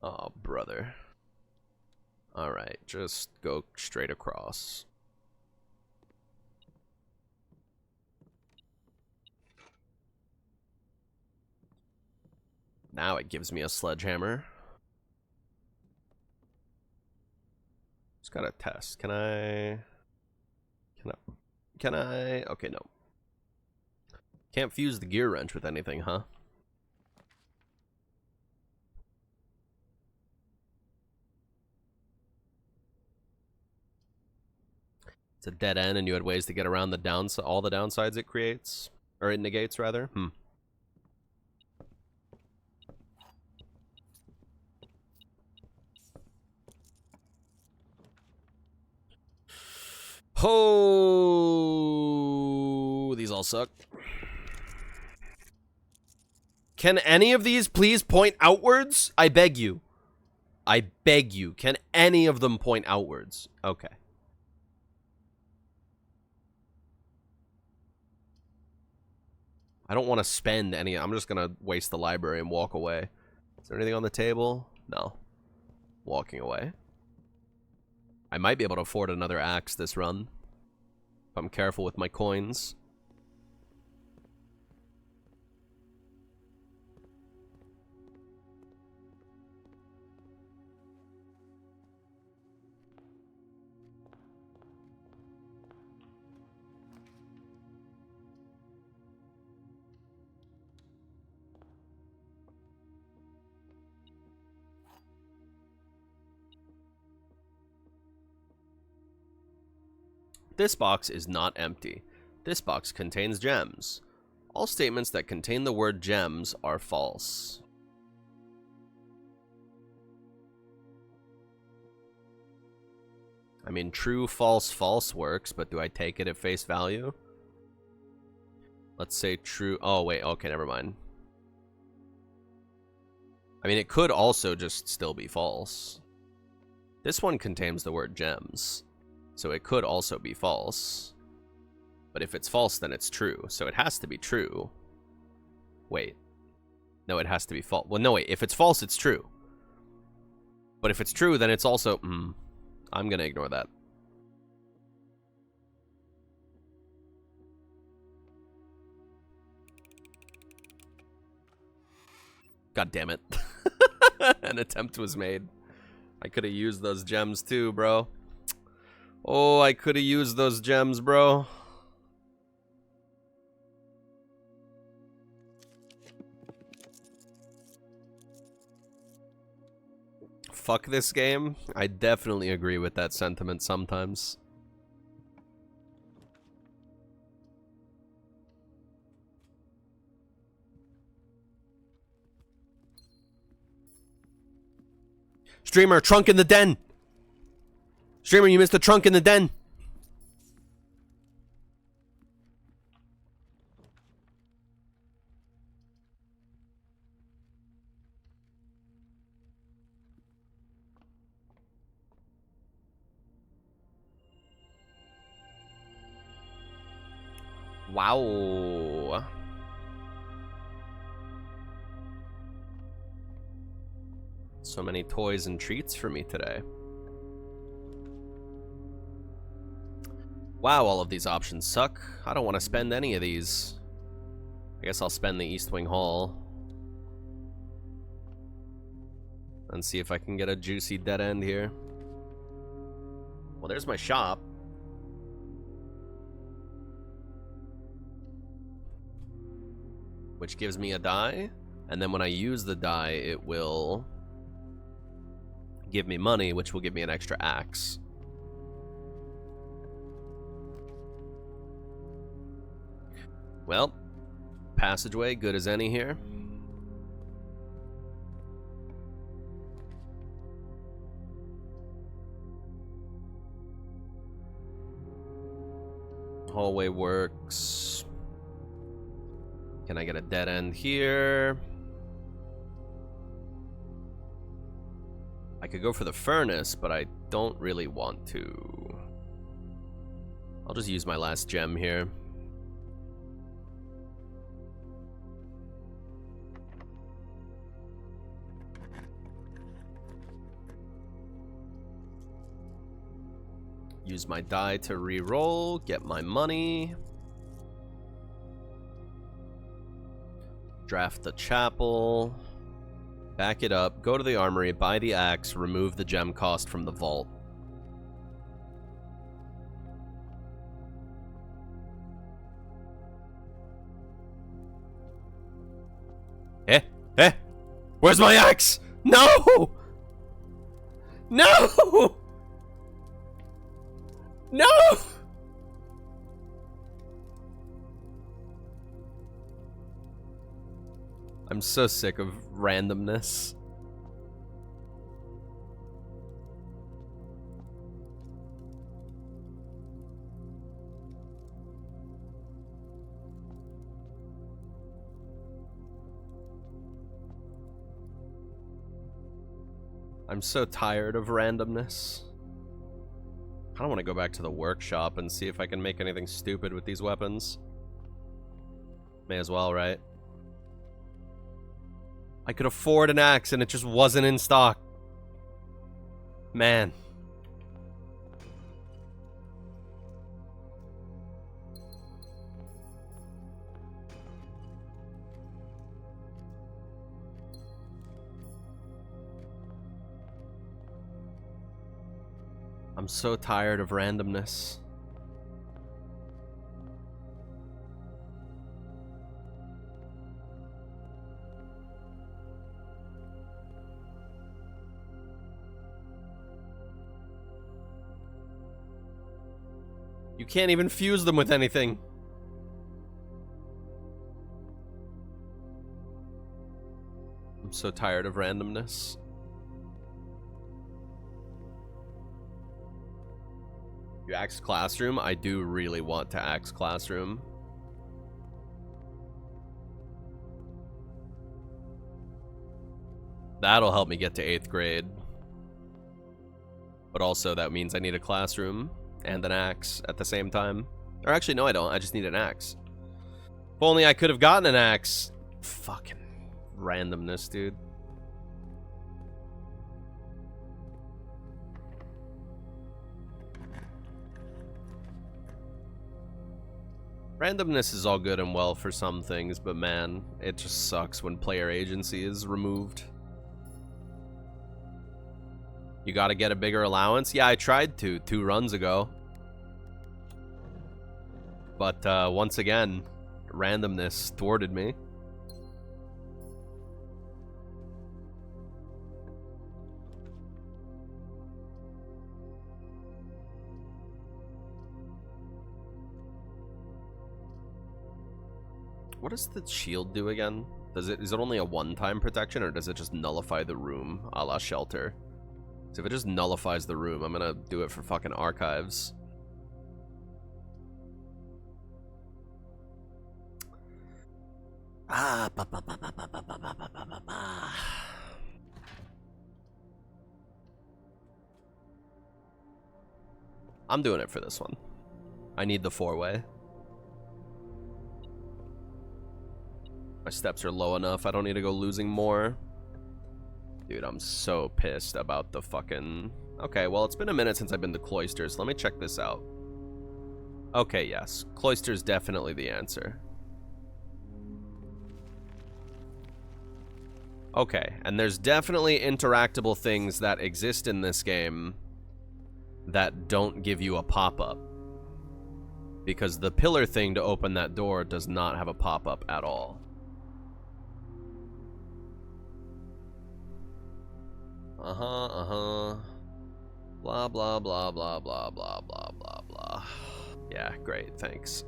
Oh, brother. Alright, just go straight across. Now it gives me a sledgehammer. Just gotta test. Can I... Okay, no. Can't fuse the gear wrench with anything, huh? It's a dead end and you had ways to get around the all the downsides it creates? Or it negates, rather? Oh, all suck. Can any of these please point outwards? I beg you. I beg you. Can any of them point outwards? Okay. I don't want to spend any. I'm just going to waste the library and walk away. Is there anything on the table? No. Walking away. I might be able to afford another axe this run. If I'm careful with my coins. This box is not empty. This box contains gems. All statements that contain the word gems are false. I mean, true, false, false works, but do I take it at face value? Let's say true. Oh, wait. Okay, never mind. I mean, it could also just still be false. This one contains the word gems. So it could also be false. But if it's false, then it's true. So it has to be true. Wait. No, it has to be false. Well, no, wait. If it's false, it's true. But if it's true, then it's also... I'm going to ignore that. God damn it. An attempt was made. I could have used those gems too, bro. Oh, I could have used those gems, bro. Fuck this game. I definitely agree with that sentiment sometimes. Streamer, trunk in the den! Streamer, you missed the trunk in the den! Wow. So many toys and treats for me today. Wow, all of these options suck. I don't want to spend any of these. I guess I'll spend the East Wing Hall. And see if I can get a juicy dead end here. Well, there's my shop. Which gives me a die. And then when I use the die, it will give me money, which will give me an extra axe. Well, passageway, good as any here. Hallway works. Can I get a dead end here? I could go for the furnace, but I don't really want to. I'll just use my last gem here. Use my die to re-roll, get my money. Draft the chapel. Back it up, go to the armory, buy the axe, remove the gem cost from the vault. Where's my axe? No! No! No! I'm so sick of randomness. I'm so tired of randomness. I don't want to go back to the workshop and see if I can make anything stupid with these weapons. May as well, right? I could afford an axe and it just wasn't in stock. Man. I'm so tired of randomness. You can't even fuse them with anything. I'm so tired of randomness. You axe Classroom? I do really want to axe Classroom. That'll help me get to 8th grade. But also that means I need a classroom and an axe at the same time. Or actually, no I don't. I just need an axe. If only I could have gotten an axe. Fucking randomness, dude. Randomness is all good and well for some things, but man, it just sucks when player agency is removed. You gotta get a bigger allowance? Yeah, I tried to 2 runs ago. But once again, randomness thwarted me. What does the shield do again? Is it only a one-time protection, or does it just nullify the room, a la Shelter? So if it just nullifies the room, I'm gonna do it for fucking archives. Ah, I'm doing it for this one. I need the 4-way. My steps are low enough. I don't need to go losing more. Dude, I'm so pissed about the fucking... Okay, well, it's been a minute since I've been to Cloisters. Let me check this out. Okay, yes. Cloisters definitely the answer. Okay, and there's definitely interactable things that exist in this game that don't give you a pop-up. Because the pillar thing to open that door does not have a pop-up at all. Blah, blah, blah, blah, blah, blah, blah, blah, blah. Yeah, great, thanks.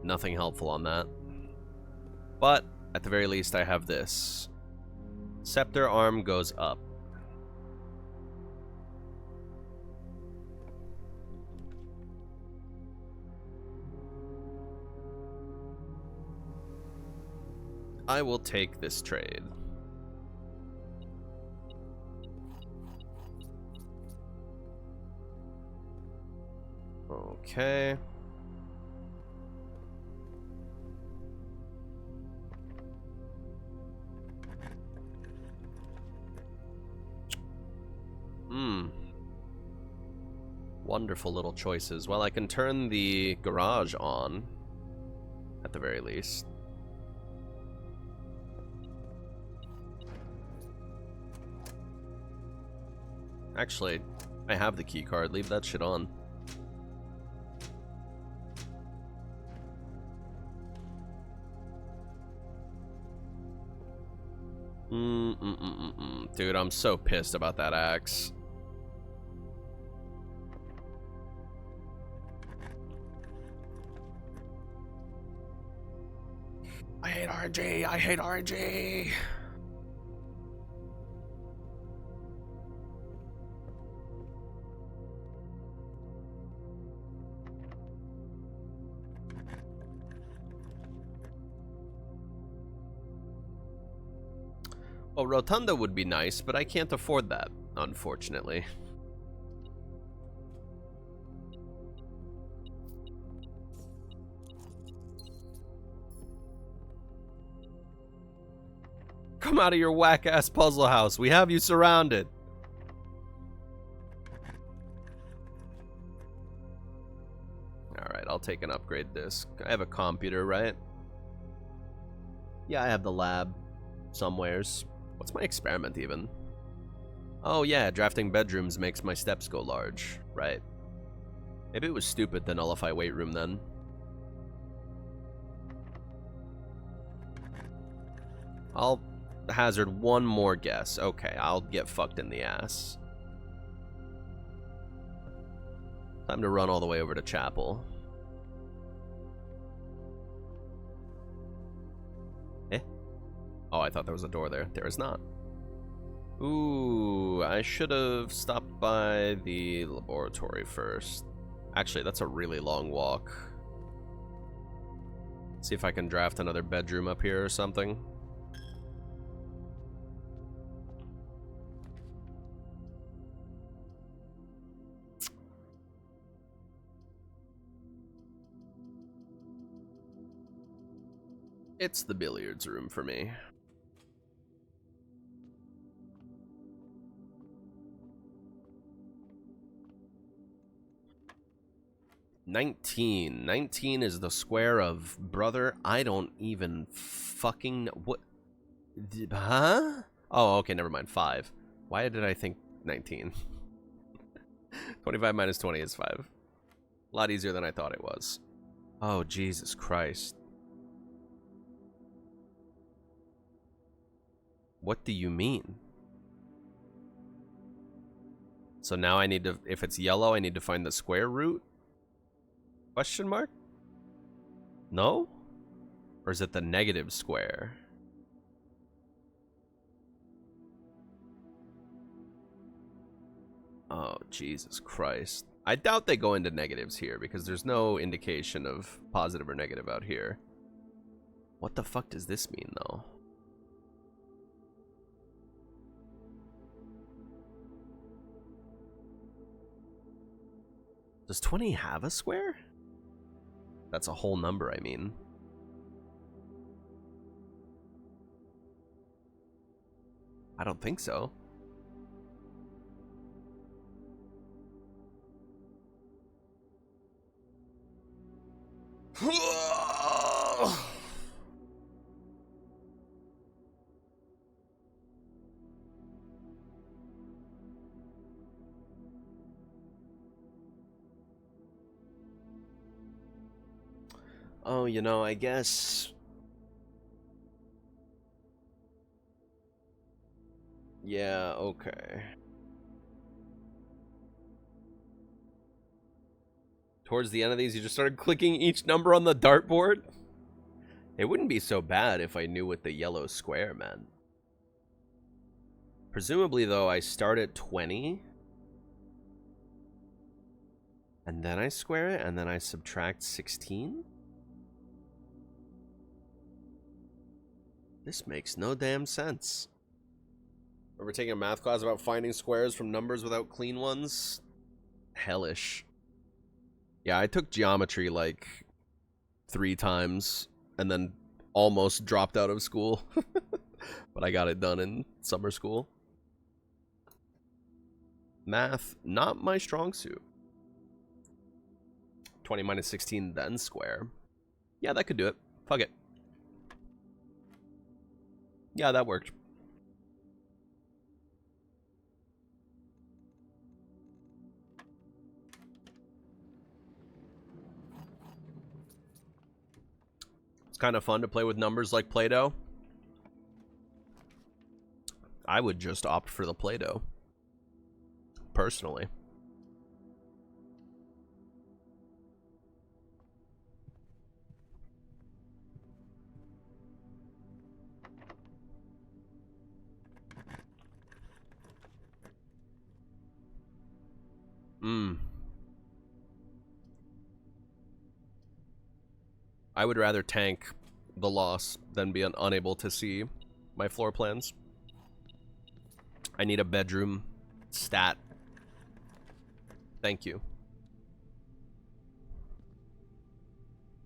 Nothing helpful on that. But, at the very least, I have this. Scepter arm goes up. I will take this trade. Okay. Wonderful little choices. Well, I can turn the garage on, at the very least. Actually, I have the key card. Leave that shit on. Dude, I'm so pissed about that axe. I hate RNG. I hate RNG. Oh, Rotunda would be nice, but I can't afford that, unfortunately. Come out of your whack-ass puzzle house. We have you surrounded. Alright, I'll take an upgrade disc. I have a computer, right? Yeah, I have the lab. Somewheres. What's my experiment, even? Oh, yeah, drafting bedrooms makes my steps go large. Right. Maybe it was stupid to nullify weight room, then. I'll hazard one more guess. Okay, I'll get fucked in the ass. Time to run all the way over to chapel. Eh? Oh, I thought there was a door there. There is not. Ooh, I should have stopped by the laboratory first. Actually, that's a really long walk. See if I can draft another bedroom up here or something. It's the billiards room for me. $19 is the square of brother. I don't even fucking know what. Huh? Oh, okay, never mind. 5. Why did I think 19? 25 minus 20 is 5. A lot easier than I thought it was. Oh, Jesus Christ. What do you mean? So now I need to, if it's yellow, I need to find the square root? Question mark? No? Or is it the negative square? Oh, Jesus Christ. I doubt they go into negatives here because there's no indication of positive or negative out here. What the fuck does this mean, though? Does 20 have a square? That's a whole number, I mean. I don't think so. Oh, you know, I guess... Yeah, okay. Towards the end of these, you just started clicking each number on the dartboard? It wouldn't be so bad if I knew what the yellow square meant. Presumably, though, I start at 20. And then I square it, and then I subtract 16? This makes no damn sense. Remember taking a math class about finding squares from numbers without clean ones? Hellish. Yeah, I took geometry like 3 times and then almost dropped out of school. But I got it done in summer school. Math, not my strong suit. 20 minus 16, then square. Yeah, that could do it. Fuck it. Yeah, that worked. It's kind of fun to play with numbers like Play-Doh. I would just opt for the Play-Doh. Personally. I would rather tank the loss than be unable to see my floor plans. I need a bedroom stat. Thank you.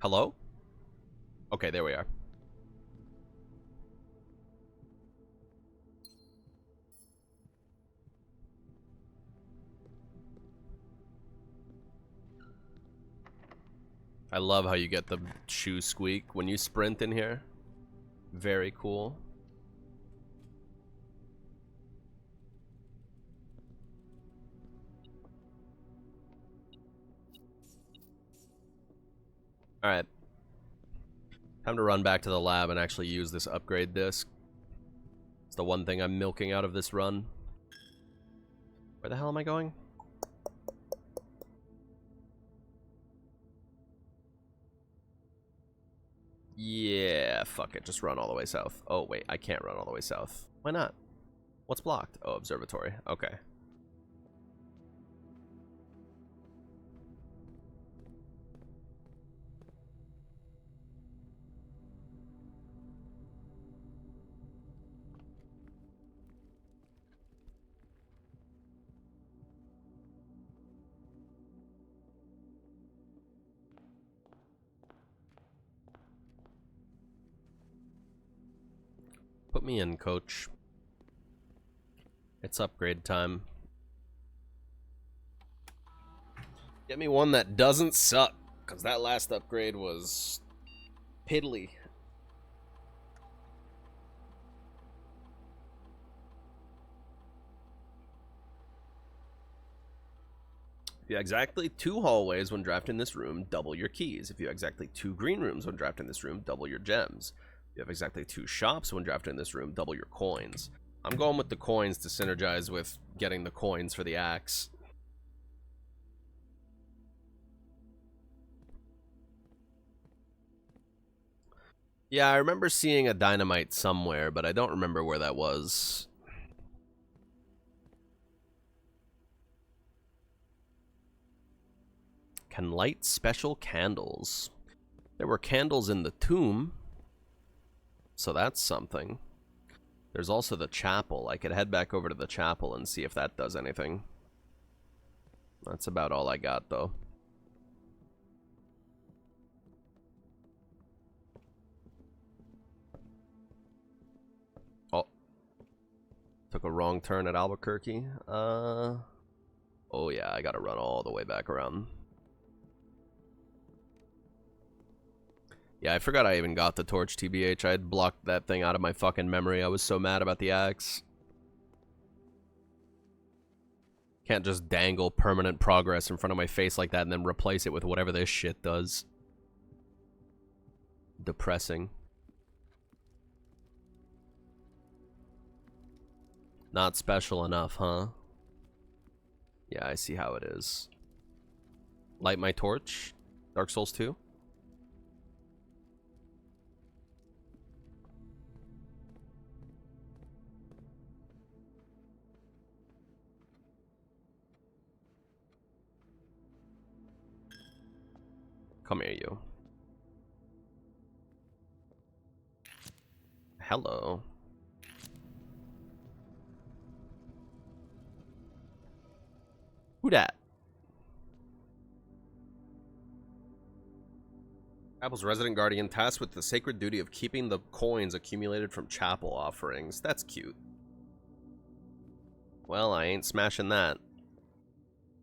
Hello? Okay, there we are. I love how you get the shoe squeak when you sprint in here. Very cool. Alright. Time to run back to the lab and actually use this upgrade disc. It's the one thing I'm milking out of this run. Where the hell am I going? Yeah, fuck it. Just run all the way south. Oh, wait. I can't run all the way south. Why not? What's blocked? Oh, observatory. Okay. Put me in, coach. It's upgrade time. Get me one that doesn't suck, because that last upgrade was piddly. If you have exactly 2 hallways when drafting this room, double your keys. If you have exactly 2 green rooms when drafting this room, double your gems. If you have exactly 2 shops when drafting this room, double your coins. I'm going with the coins to synergize with getting the coins for the axe. Yeah, I remember seeing a dynamite somewhere, but I don't remember where that was. Can light special candles. There were candles in the tomb, so that's something. There's also the chapel. I could head back over to the chapel and see if that does anything. That's about all I got, though. Oh. Took a wrong turn at Albuquerque. Oh yeah, I gotta run all the way back around. Yeah, I forgot I even got the torch, TBH. I had blocked that thing out of my fucking memory. I was so mad about the axe. Can't just dangle permanent progress in front of my face like that and then replace it with whatever this shit does. Depressing. Not special enough, huh? Yeah, I see how it is. Light my torch? Dark Souls 2? Come here, you. Hello. Who dat? Chapel's resident guardian tasked with the sacred duty of keeping the coins accumulated from chapel offerings. That's cute. Well, I ain't smashing that.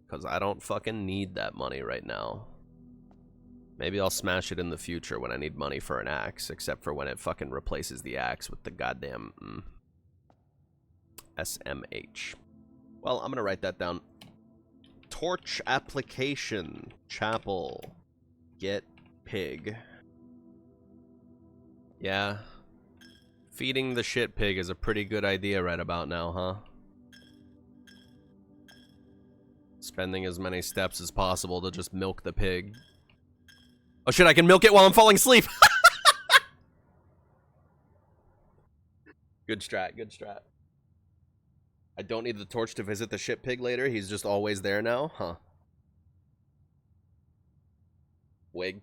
Because I don't fucking need that money right now. Maybe I'll smash it in the future when I need money for an axe, except for when it fucking replaces the axe with the goddamn SMH. Well, I'm gonna write that down. Torch application. Chapel. Get pig. Yeah. Feeding the shit pig is a pretty good idea right about now, huh? Spending as many steps as possible to just milk the pig. Oh shit, I can milk it while I'm falling asleep! Good strat, good strat. I don't need the torch to visit the shit pig later, he's just always there now? Huh. Wig.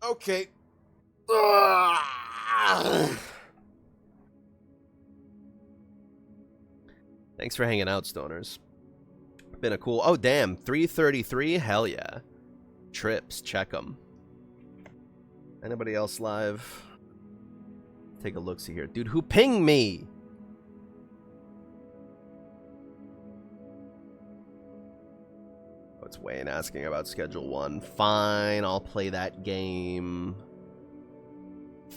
Okay. Thanks for hanging out, stoners. Been a cool... Oh, damn. 333? Hell yeah. Trips. Check them. Anybody else live? Take a look-see here. Dude, who pinged me? Oh, it's Wayne asking about Schedule 1. Fine, I'll play that game.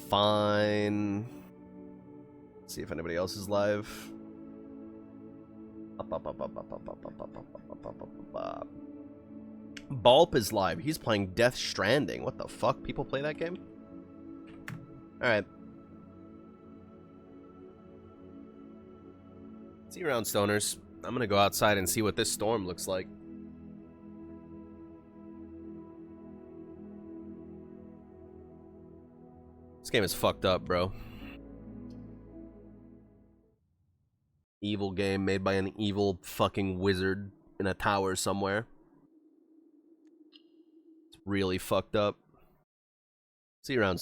Fine. Let's see if anybody else is live. Balp is live. He's playing Death Stranding. What the fuck? People play that game? Alright. See you around, stoners. I'm gonna go outside and see what this storm looks like. This game is fucked up, bro. Evil game made by an evil fucking wizard in a tower somewhere. It's really fucked up. See you around.